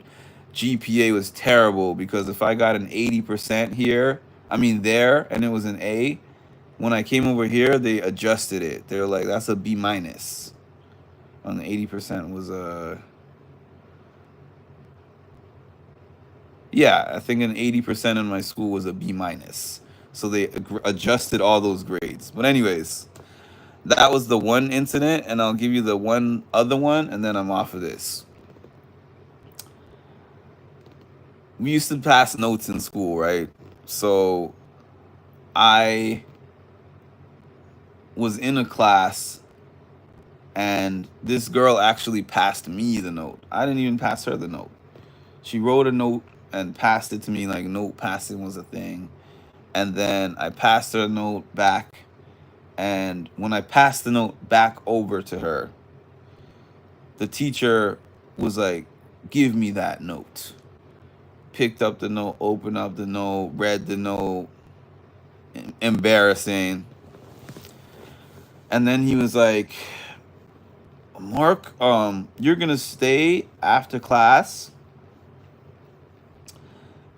[SPEAKER 1] GPA was terrible, because if I got an 80% here, I mean there, and it was an A, when I came over here, they adjusted it. They were like, "That's a B minus." On the 80% was a Yeah, I think an 80% in my school was a B minus. So they adjusted all those grades. But anyways, that was the one incident, and I'll give you the one other one, and then I'm off of this. We used to pass notes in school, right? So I was in a class, and this girl actually passed me the note. I didn't even pass her the note. She wrote a note and passed it to me, like note passing was a thing. And then I passed her a note back. And when I passed the note back over to her, the teacher was like, "Give me that note." Picked up the note, opened up the note, read the note. Embarrassing. And then he was like, "Mark, you're gonna stay after class.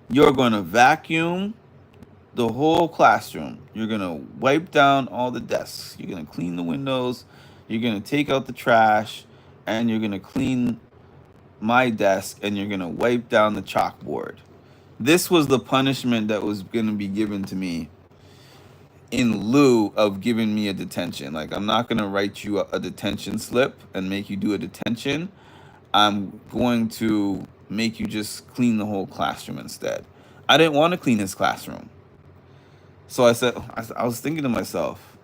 [SPEAKER 1] You're gonna vacuum the whole classroom. You're gonna wipe down all the desks. You're gonna clean the windows. You're gonna take out the trash, and you're gonna clean my desk, and you're gonna wipe down the chalkboard." This was the punishment that was gonna be given to me in lieu of giving me a detention. Like, I'm not gonna write you a detention slip and make you do a detention. I'm going to make you just clean the whole classroom instead. I didn't want to clean his classroom. So I was thinking to myself,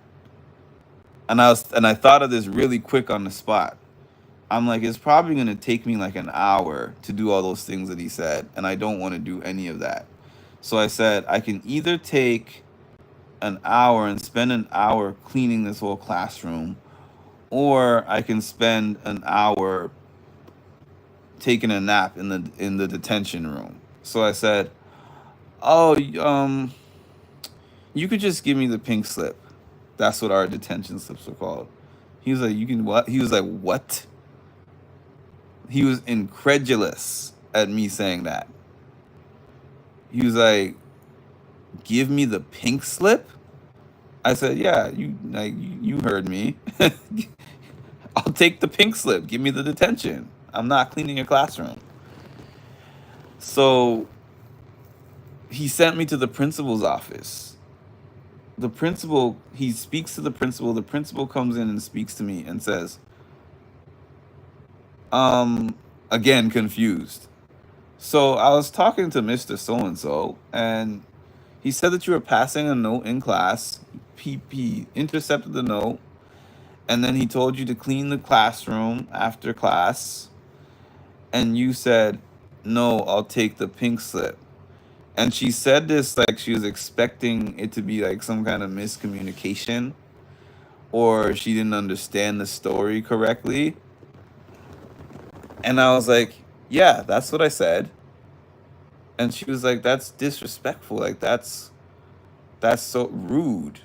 [SPEAKER 1] and I thought of this really quick on the spot. I'm like, it's probably gonna take me like an hour to do all those things that he said, and I don't want to do any of that. So I said, I can either take an hour and spend an hour cleaning this whole classroom, or I can spend an hour taking a nap in the detention room. So I said, "Oh, you could just give me the pink slip." That's what our detention slips are called. He was like, "You can what?" He was like, "What?" He was incredulous at me saying that. He was like, "Give me the pink slip?" I said, "Yeah, you heard me. I'll take the pink slip. Give me the detention. I'm not cleaning your classroom." So he sent me to the principal's office. The principal, he speaks to the principal. The principal comes in and speaks to me and says, um, again, confused. "So I was talking to Mr. So and so, and he said that you were passing a note in class. He intercepted the note, and then he told you to clean the classroom after class. And you said, 'No, I'll take the pink slip.'" And she said this like she was expecting it to be like some kind of miscommunication, or she didn't understand the story correctly. And I was like, "Yeah, that's what I said." And she was like, "That's disrespectful. Like, that's so rude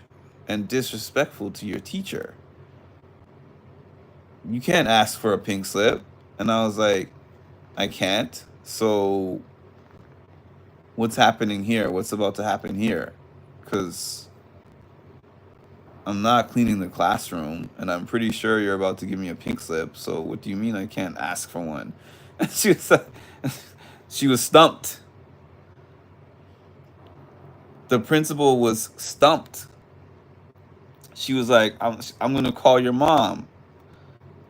[SPEAKER 1] and disrespectful to your teacher. You can't ask for a pink slip." And I was like, "I can't. So what's happening here? What's about to happen here? Because I'm not cleaning the classroom, and I'm pretty sure you're about to give me a pink slip. So what do you mean I can't ask for one?" And she was like, she was stumped. The principal was stumped. She was like, I'm going to call your mom."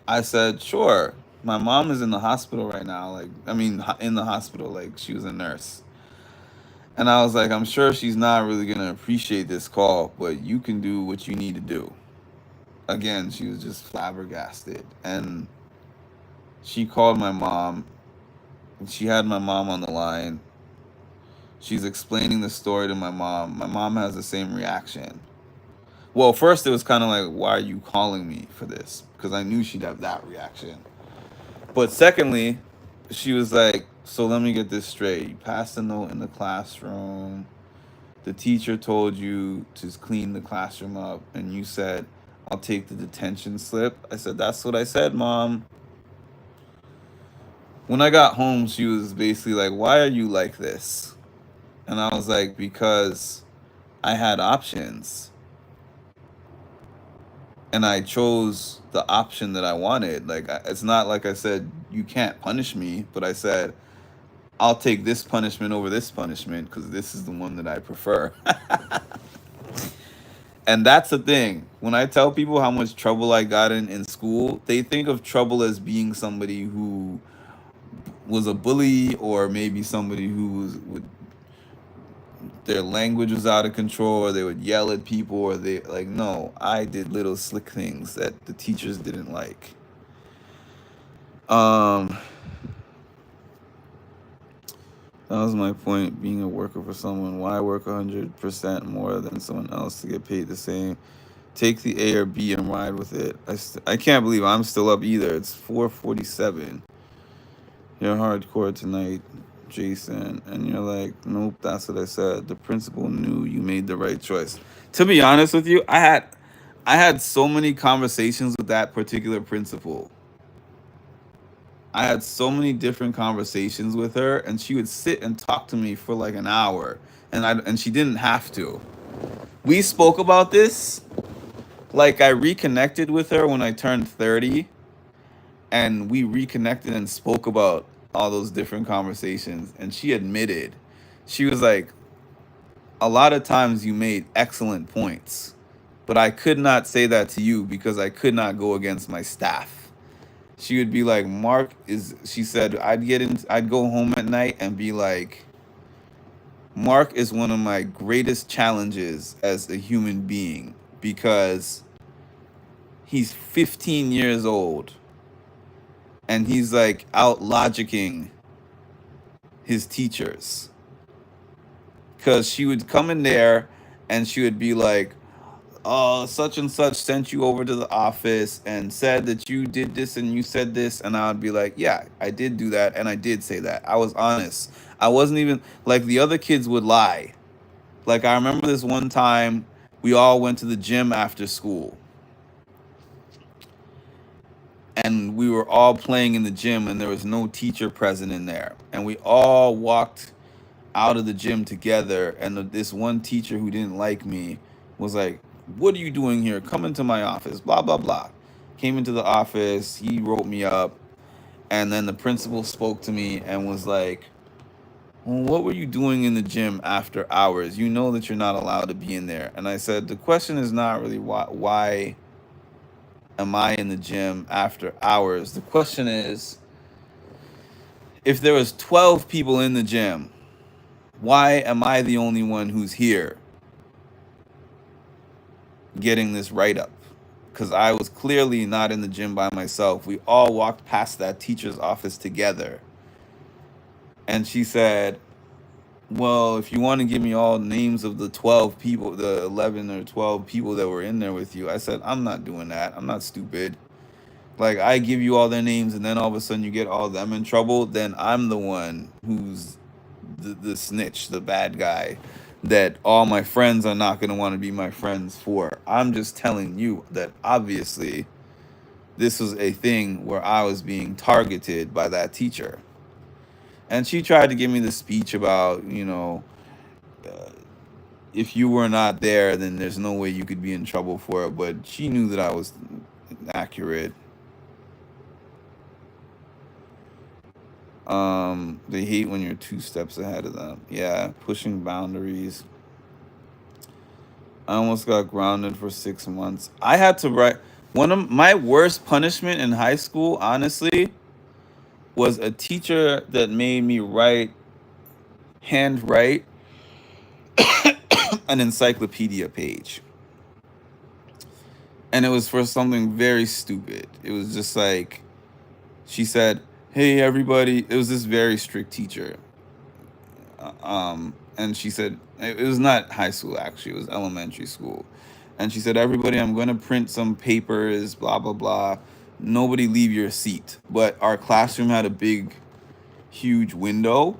[SPEAKER 1] I said, "Sure. My mom is in the hospital right now. Like, I mean, in the hospital, like she was a nurse." And I was like, "I'm sure she's not really going to appreciate this call, but you can do what you need to do." Again, she was just flabbergasted. And she called my mom, and she had my mom on the line. She's explaining the story to my mom. My mom has the same reaction. Well, first it was kind of like, "Why are you calling me for this?" Because I knew she'd have that reaction. But secondly, she was like, "So let me get this straight. You passed a note in the classroom. The teacher told you to clean the classroom up, and you said, 'I'll take the detention slip.'" I said, "That's what I said, Mom." When I got home, she was basically like, "Why are you like this?" And I was like, "Because I had options, and I chose the option that I wanted. Like, it's not like I said, 'You can't punish me,' but I said, I'll take this punishment over this punishment because this is the one that I prefer. And that's the thing. When I tell people how much trouble I got in school, they think of trouble as being somebody who was a bully or maybe somebody who would their language was out of control or they would yell at people or they like no, I did little slick things that the teachers didn't like. Um that was my point. Being a worker for someone, why work 100% more than someone else to get paid the same? Take the A or B and ride with it. I can't believe I'm still up either. It's 4:47. You're hardcore tonight, Jason. And you're like, nope, that's what I said. The principal knew you made the right choice. To be honest with you, I had so many conversations with that particular principal. I had so many different conversations with her, and she would sit and talk to me for like an hour, and she didn't have to. We spoke about this. Like I reconnected with her when I turned 30, and we reconnected and spoke about all those different conversations, and she admitted, she was like, a lot of times you made excellent points, but I could not say that to you because I could not go against my staff. She would be like, Mark is, she said, I'd go home at night and be like, Mark is one of my greatest challenges as a human being because he's 15 years old and he's like out logicking his teachers. Because she would come in there and she would be like, oh, such and such sent you over to the office and said that you did this and you said this. And I would be like, yeah, I did do that. And I did say that. I was honest. I wasn't even like the other kids would lie. Like, I remember this one time we all went to the gym after school and we were all playing in the gym and there was no teacher present in there. And we all walked out of the gym together. And this one teacher who didn't like me was like, what are you doing here? Come into my office, blah, blah, blah. Came into the office. He wrote me up. And then the principal spoke to me and was like, well, what were you doing in the gym after hours? You know that you're not allowed to be in there. And I said, the question is not really why am I in the gym after hours? The question is, if there was 12 people in the gym, why am I the only one who's here getting this write up? Because I was clearly not in the gym by myself. We all walked past that teacher's office together. And she said, well, if you want to give me all names of the 12 people, the 11 or 12 people that were in there with you, I said, I'm not doing that. I'm not stupid. Like, I give you all their names and then all of a sudden you get all of them in trouble, then I'm the one who's the snitch, the bad guy that all my friends are not going to want to be my friends for. I'm just telling you that obviously this was a thing where I was being targeted by that teacher. And she tried to give me the speech about, uh, if you were not there, then there's no way you could be in trouble for it. But she knew that I was accurate. They hate when you're 2 steps ahead of them. Yeah, pushing boundaries. I almost got grounded for 6 months. I had to write one of my worst punishment in high school, honestly, was a teacher that made me handwrite an encyclopedia page. And it was for something very stupid. It was just like, she said, hey, everybody. It was this very strict teacher. And she said, it was not high school, actually. It was elementary school. And she said, everybody, I'm going to print some papers, blah, blah, blah. Nobody leave your seat. But our classroom had a big, huge window.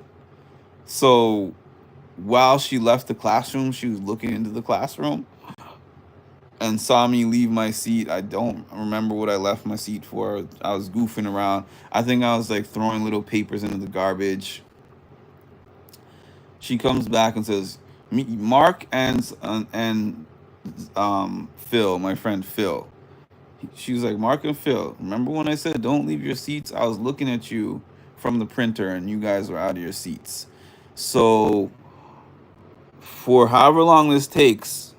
[SPEAKER 1] So while she left the classroom, she was looking into the classroom and saw me leave my seat. I don't remember what I left my seat for. I was goofing around. I think I was like throwing little papers into the garbage. She comes back and says, Mark and Phil, my friend Phil. She was like, Mark and Phil, remember when I said don't leave your seats? I was looking at you from the printer and you guys were out of your seats. So for however long this takes,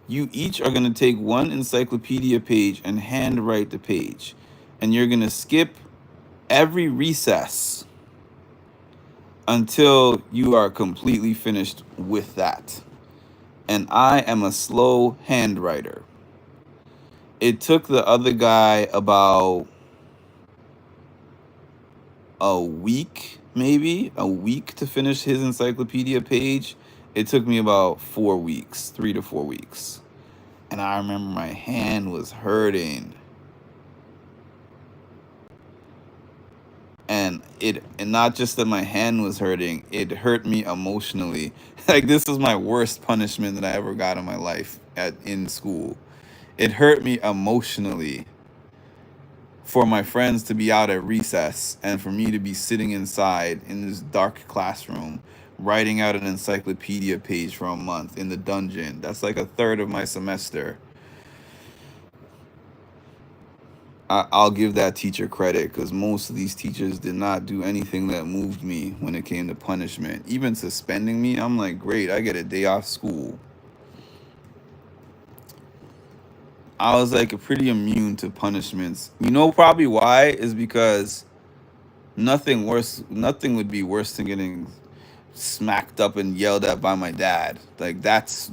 [SPEAKER 1] you each are going to take one encyclopedia page and handwrite the page. And you're going to skip every recess until you are completely finished with that. And I am a slow handwriter. It took the other guy about a week, maybe a week to finish his encyclopedia page. It took me about 4 weeks, 3 to 4 weeks. And I remember my hand was hurting. And not just that my hand was hurting, it hurt me emotionally. Like, this was my worst punishment that I ever got in my life in school. It hurt me emotionally for my friends to be out at recess and for me to be sitting inside in this dark classroom writing out an encyclopedia page for a month in the dungeon. That's like a third of my semester. I'll give that teacher credit, because most of these teachers did not do anything that moved me when it came to punishment. Even suspending me, I'm like, great, I get a day off school. I was like pretty immune to punishments. You know probably why is because nothing would be worse than getting smacked up and yelled at by my dad. Like, that's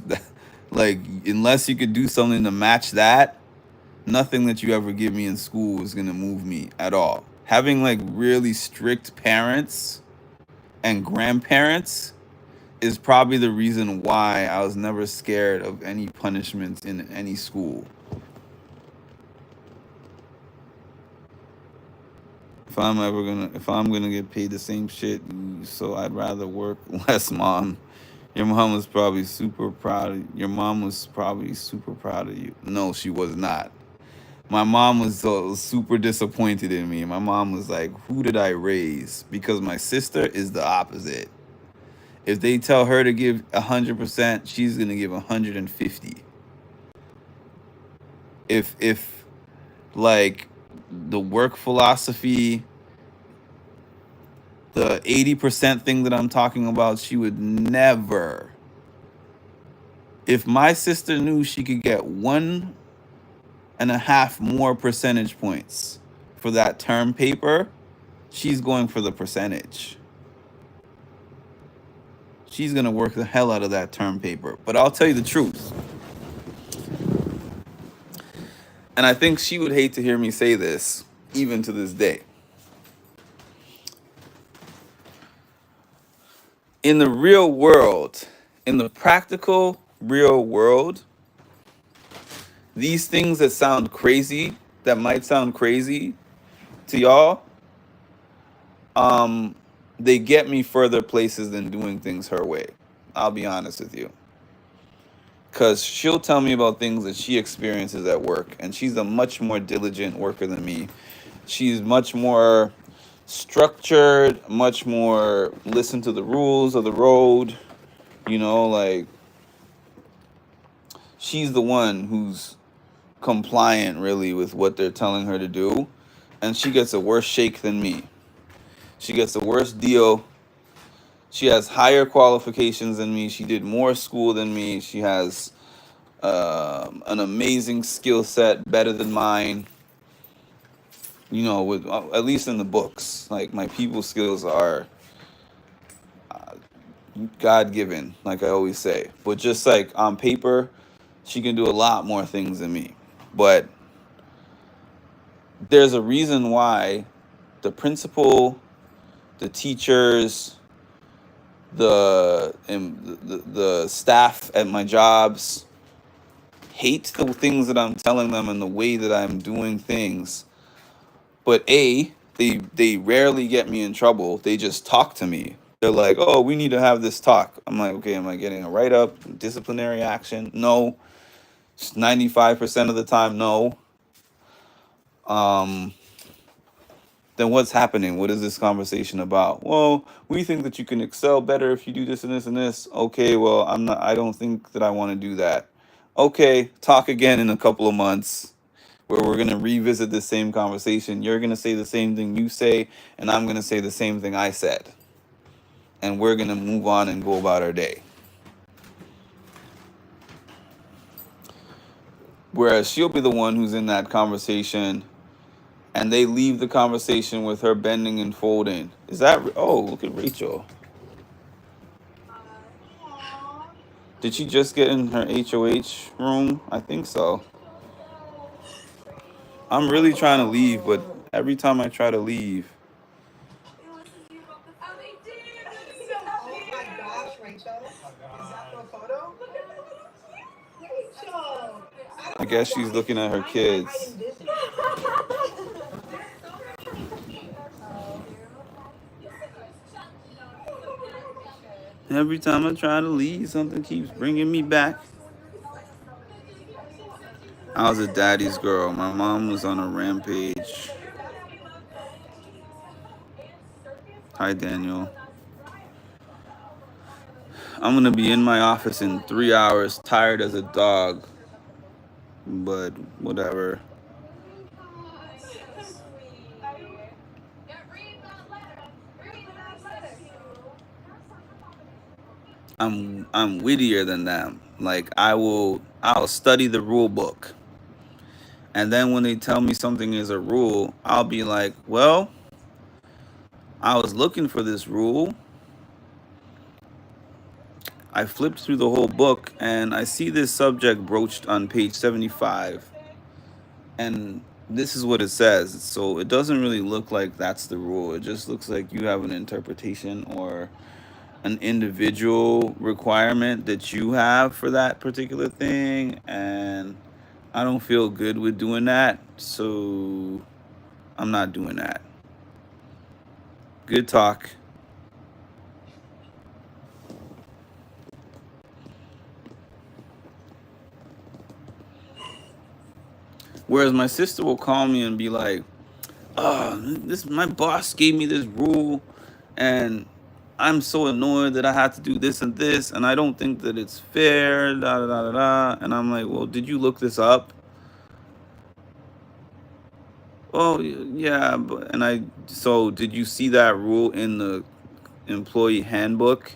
[SPEAKER 1] like, unless you could do something to match that, nothing that you ever give me in school is going to move me at all. Having like really strict parents and grandparents is probably the reason why I was never scared of any punishments in any school. If I'm gonna get paid the same shit, so I'd rather work less, Mom. Your mom was probably super proud of your mom was probably super proud of you. No, she was not. My mom was super disappointed in me. My mom was like, who did I raise? Because my sister is the opposite. If they tell her to give 100%, she's gonna give 150. If like the work philosophy, the 80% thing that I'm talking about, she would never. If my sister knew she could get 1.5 more percentage points for that term paper, she's going for the percentage. She's going to work the hell out of that term paper. But I'll tell you the truth. And I think she would hate to hear me say this, even to this day. In the real world, in the practical real world, these things that sound crazy, that might sound crazy to y'all, they get me further places than doing things her way. I'll be honest with you. Because she'll tell me about things that she experiences at work, and she's a much more diligent worker than me. She's much more structured, much more listen to the rules of the road, like, she's the one who's compliant really with what they're telling her to do, and she gets a worse shake than me. She gets a worse deal. She has higher qualifications than me. She did more school than me. She has an amazing skill set, better than mine. With at least in the books. Like, my people skills are God-given, like I always say. But just like on paper, she can do a lot more things than me. But there's a reason why the principal, the teachers, the staff at my jobs hate the things that I'm telling them and the way that I'm doing things. But they rarely get me in trouble. They just talk to me. They're like, oh, we need to have this talk. I'm like, okay, am I getting a write-up, disciplinary action? No. 95% of the time, no. Then what's happening? What is this conversation about? Well, we think that you can excel better if you do this and this and this. Okay, well, I don't think that I want to do that. Okay, talk again in a couple of months. where we're going to revisit the same conversation. You're going to say the same thing you say, and I'm going to say the same thing I said. And we're going to move on and go about our day. Whereas she'll be the one who's in that conversation, and they leave the conversation with her bending and folding. Is that... Oh, look at Rachel. Did she just get in her HOH room? I think so. I'm really trying to leave, but every time I try to leave...
[SPEAKER 3] Oh my gosh, Rachel. Is that the photo? Rachel.
[SPEAKER 1] I guess she's looking at her kids. Every time I try to leave, something keeps bringing me back. I was a daddy's girl. My mom was on a rampage. Hi, Daniel. I'm gonna be in my office in 3 hours, tired as a dog. But whatever. I'm wittier than them. Like I'll study the rule book. And then when they tell me something is a rule, I'll be like, well, I was looking for this rule. I flipped through the whole book and I see this subject broached on page 75. And this is what it says. So it doesn't really look like that's the rule. It just looks like you have an interpretation or an individual requirement that you have for that particular thing. And I don't feel good with doing that. So I'm not doing that. Good talk. Whereas my sister will call me and be like, "Oh, my boss gave me this rule, and I'm so annoyed that I have to do this and this, and I don't think that it's fair." Da da da da da. And I'm like, "Well, did you look this up?" "Oh, yeah." So did you see that rule in the employee handbook?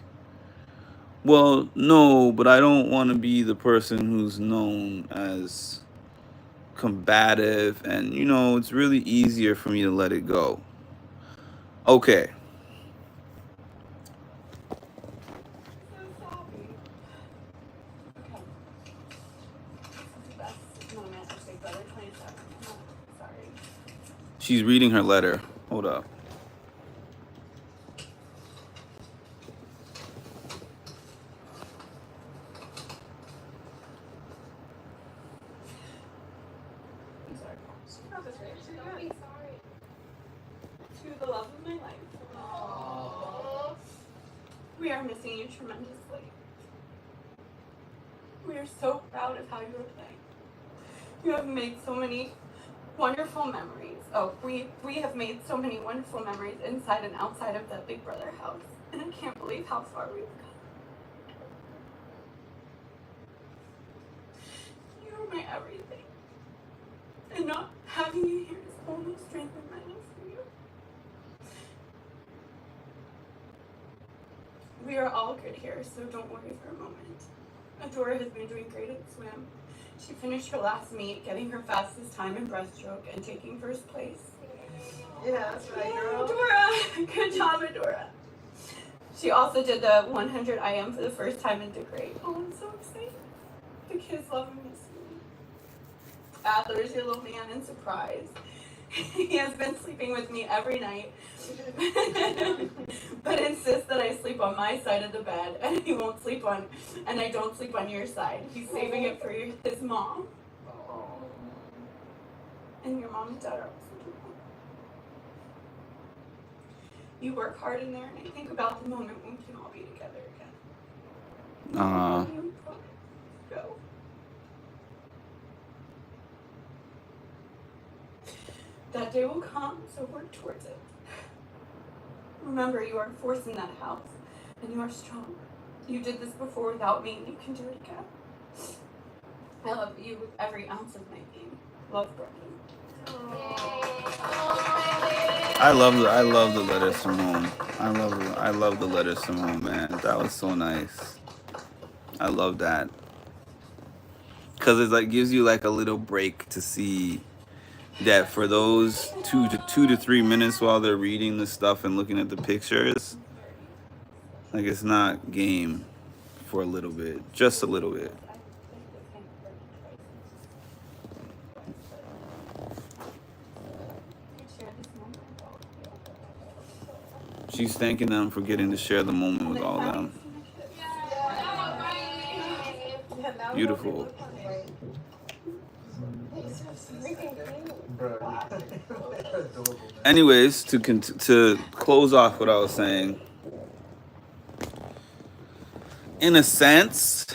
[SPEAKER 1] "Well, no, but I don't want to be the person who's known as combative, and it's really easier for me to let it go." Okay. She's reading her letter. Hold up.
[SPEAKER 4] To the love of my life. Aww. We are missing you tremendously. We are so proud of how you were playing. You have made so many wonderful memories. Oh, we have made so many wonderful memories inside and outside of that Big Brother house. And I can't believe how far we've come. You are my everything. And not having you here is only strengthened my love for you. We are all good here, so don't worry for a moment. Adora has been doing great at swim. She finished her last meet, getting her fastest time in breaststroke and taking first place.
[SPEAKER 3] Yeah, that's right, girl.
[SPEAKER 4] Adora! Good job, Adora. She also did the 100 IM for the first time in degree. Oh, I'm so excited. The kids love him so much. Adler's your little man in surprise. He has been sleeping with me every night, but insists that I sleep on my side of the bed, and I don't sleep on your side. He's saving it for his mom. And your mom and dad are also doing well. You work hard in there, and I think about the moment when we can all be together again. Go. That day will come, so work towards it. Remember, you are a force in that house, and you are strong. You did this before without me, and you can do it again. I love you with every ounce of my being. Love Brookie.
[SPEAKER 1] I love the letters from home. I love the letters from home, man. That was so nice. I love that. Cause it like gives you like a little break to see that for those 2 to 3 minutes while they're reading the stuff and looking at the pictures, like it's not game for a little bit, just a little bit. She's thanking them for getting to share the moment with all of them. Beautiful. Anyways, to close off what I was saying, in a sense,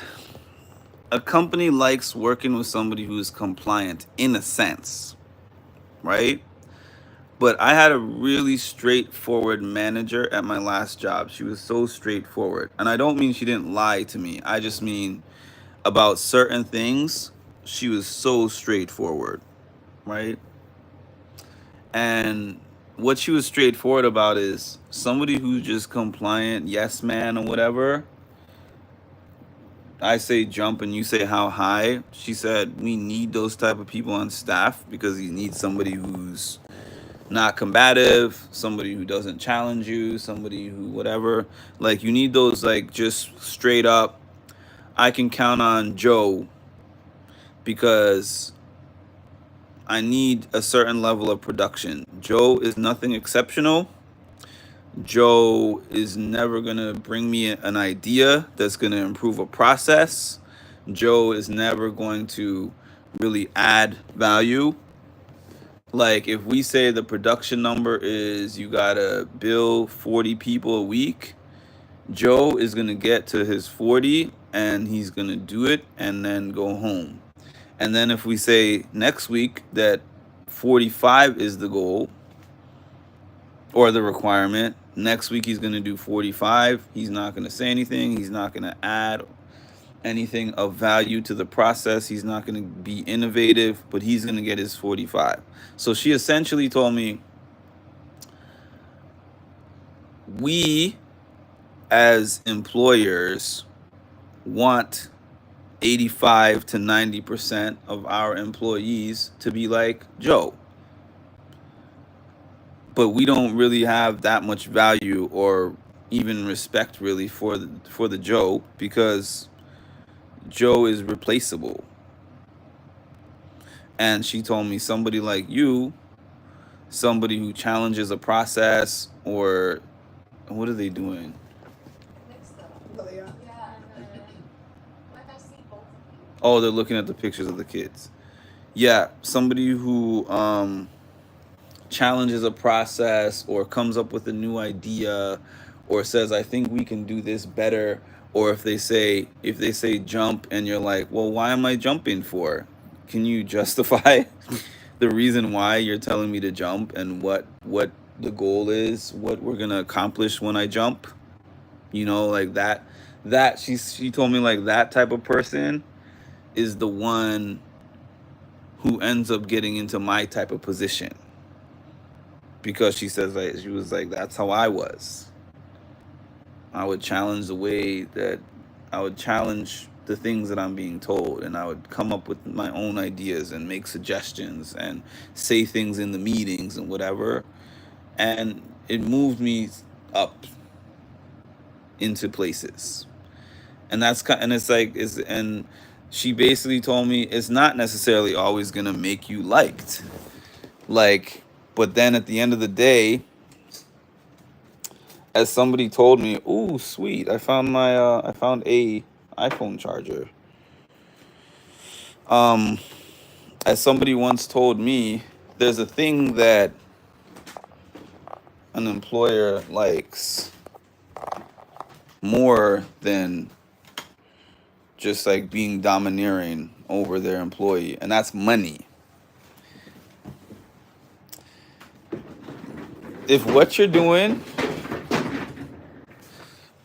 [SPEAKER 1] a company likes working with somebody who is compliant, in a sense, right? But I had a really straightforward manager at my last job. She was so straightforward. And I don't mean she didn't lie to me. I just mean about certain things, she was so straightforward, right? And what she was straightforward about is somebody who's just compliant, yes man or whatever. I say jump and you say how high. She said we need those type of people on staff because you need somebody who's not combative, somebody who doesn't challenge you, somebody who whatever. Like you need those like just straight up, I can count on Joe because I need a certain level of production. Joe is nothing exceptional. Joe is never going to bring me an idea that's going to improve a process. Joe is never going to really add value. Like if we say the production number is you got to bill 40 people a week, Joe is going to get to his 40 and he's going to do it and then go home. And then if we say next week that 45 is the goal or the requirement, next week he's going to do 45. He's not going to say anything. He's not going to add anything of value to the process. He's not going to be innovative, but he's going to get his 45. So she essentially told me, we as employers want 85 to 90% of our employees to be like Joe. But we don't really have that much value or even respect really for the Joe because Joe is replaceable. And she told me somebody like you, somebody who challenges a process or what are they doing? Oh, they're looking at the pictures of the kids. Yeah, somebody who challenges a process or comes up with a new idea or says, I think we can do this better. Or if they say jump and you're like, well, why am I jumping for? Can you justify the reason why you're telling me to jump and what the goal is, what we're going to accomplish when I jump? You know, like that she told me like that type of person is the one who ends up getting into my type of position. Because she says like she was like, that's how I was. I would challenge the way that I would challenge the things that I'm being told, and I would come up with my own ideas and make suggestions and say things in the meetings and whatever. And it moved me up into places. And and she basically told me it's not necessarily always going to make you liked. Like, but then at the end of the day, as somebody told me, ooh, sweet, I found a iPhone charger. As somebody once told me, there's a thing that an employer likes more than just like being domineering over their employee, and that's money. If what you're doing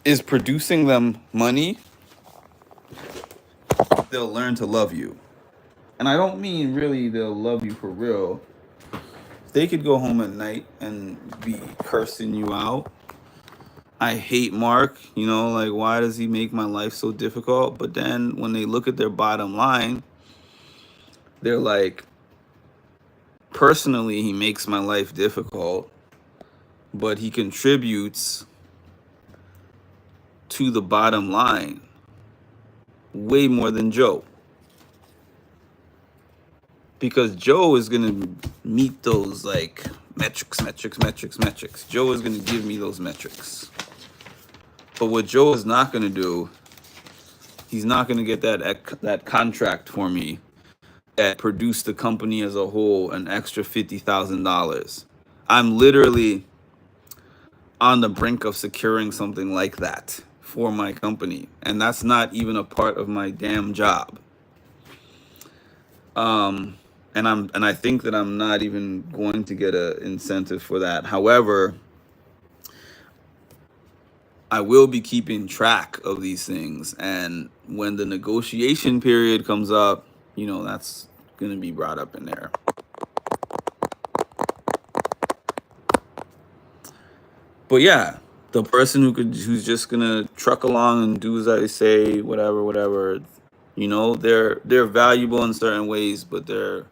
[SPEAKER 1] is producing them money, they'll learn to love you. and I don't mean really they'll love you for real. They could go home at night and be cursing you out. I hate Mark, you know, like, why does he make my life so difficult? But then when they look at their bottom line, they're like, personally, he makes my life difficult, but he contributes to the bottom line way more than Joe. Because Joe is going to meet those like metrics. Joe is going to give me those metrics. But what Joe is not going to do, he's not going to get that contract for me that produced the company as a whole an extra $50,000. I'm literally on the brink of securing something like that for my company, and that's not even a part of my damn job. And I think that I'm not even going to get an incentive for that. However, I will be keeping track of these things, and when the negotiation period comes up, you know, that's going to be brought up in there. But yeah, the person who's just gonna truck along and do as I say, whatever, you know, they're valuable in certain ways, but they're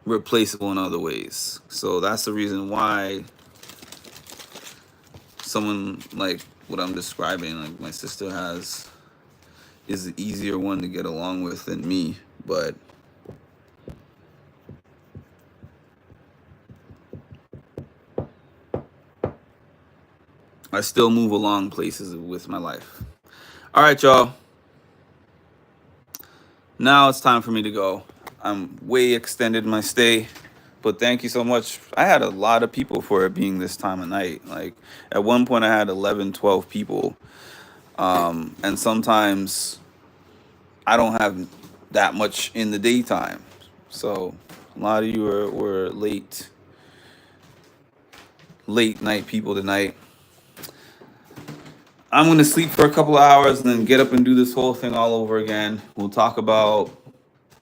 [SPEAKER 1] replaceable in other ways. So that's the reason why someone like what I'm describing, like my sister has, is the easier one to get along with than me. But I still move along places with my life. All right, y'all. Now it's time for me to go. I'm way extended my stay, but thank you so much. I had a lot of people for it being this time of night. Like at one point I had 11, 12 people. And sometimes I don't have that much in the daytime. So a lot of you were late night people tonight. I'm going to sleep for a couple of hours and then get up and do this whole thing all over again. We'll talk about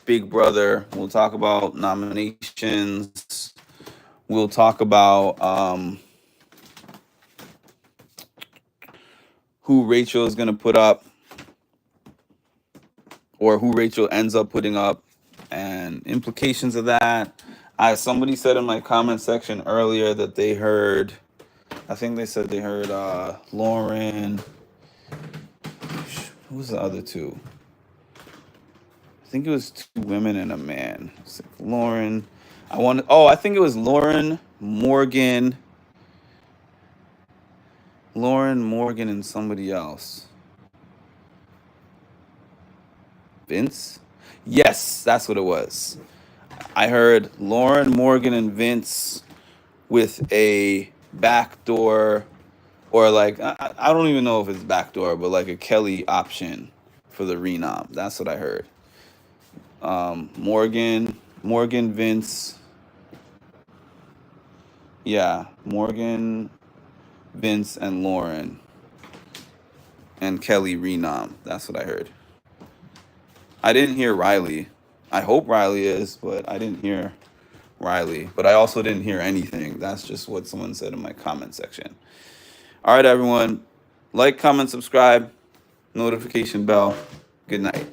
[SPEAKER 1] Big Brother. We'll talk about nominations. We'll talk about who Rachel is going to put up, or who Rachel ends up putting up, and implications of that. Somebody said in my comment section earlier that they heard, I think they said they heard Lauren. Who was the other two? I think it was 2 women and a man. It's like Lauren. I think it was Lauren, Morgan, and somebody else. Vince? Yes, that's what it was. I heard Lauren, Morgan, and Vince with a backdoor, or like, I don't even know if it's backdoor, but like a Kelly option for the renom. That's what I heard. Morgan, Vince. Yeah, Morgan, Vince, and Lauren, and Kelly renom. That's what I heard. I didn't hear Riley. I hope Riley is, but I didn't hear Riley. But I also didn't hear anything. That's just what someone said in my comment section. All right, everyone. Like, comment, subscribe, notification bell. Good night.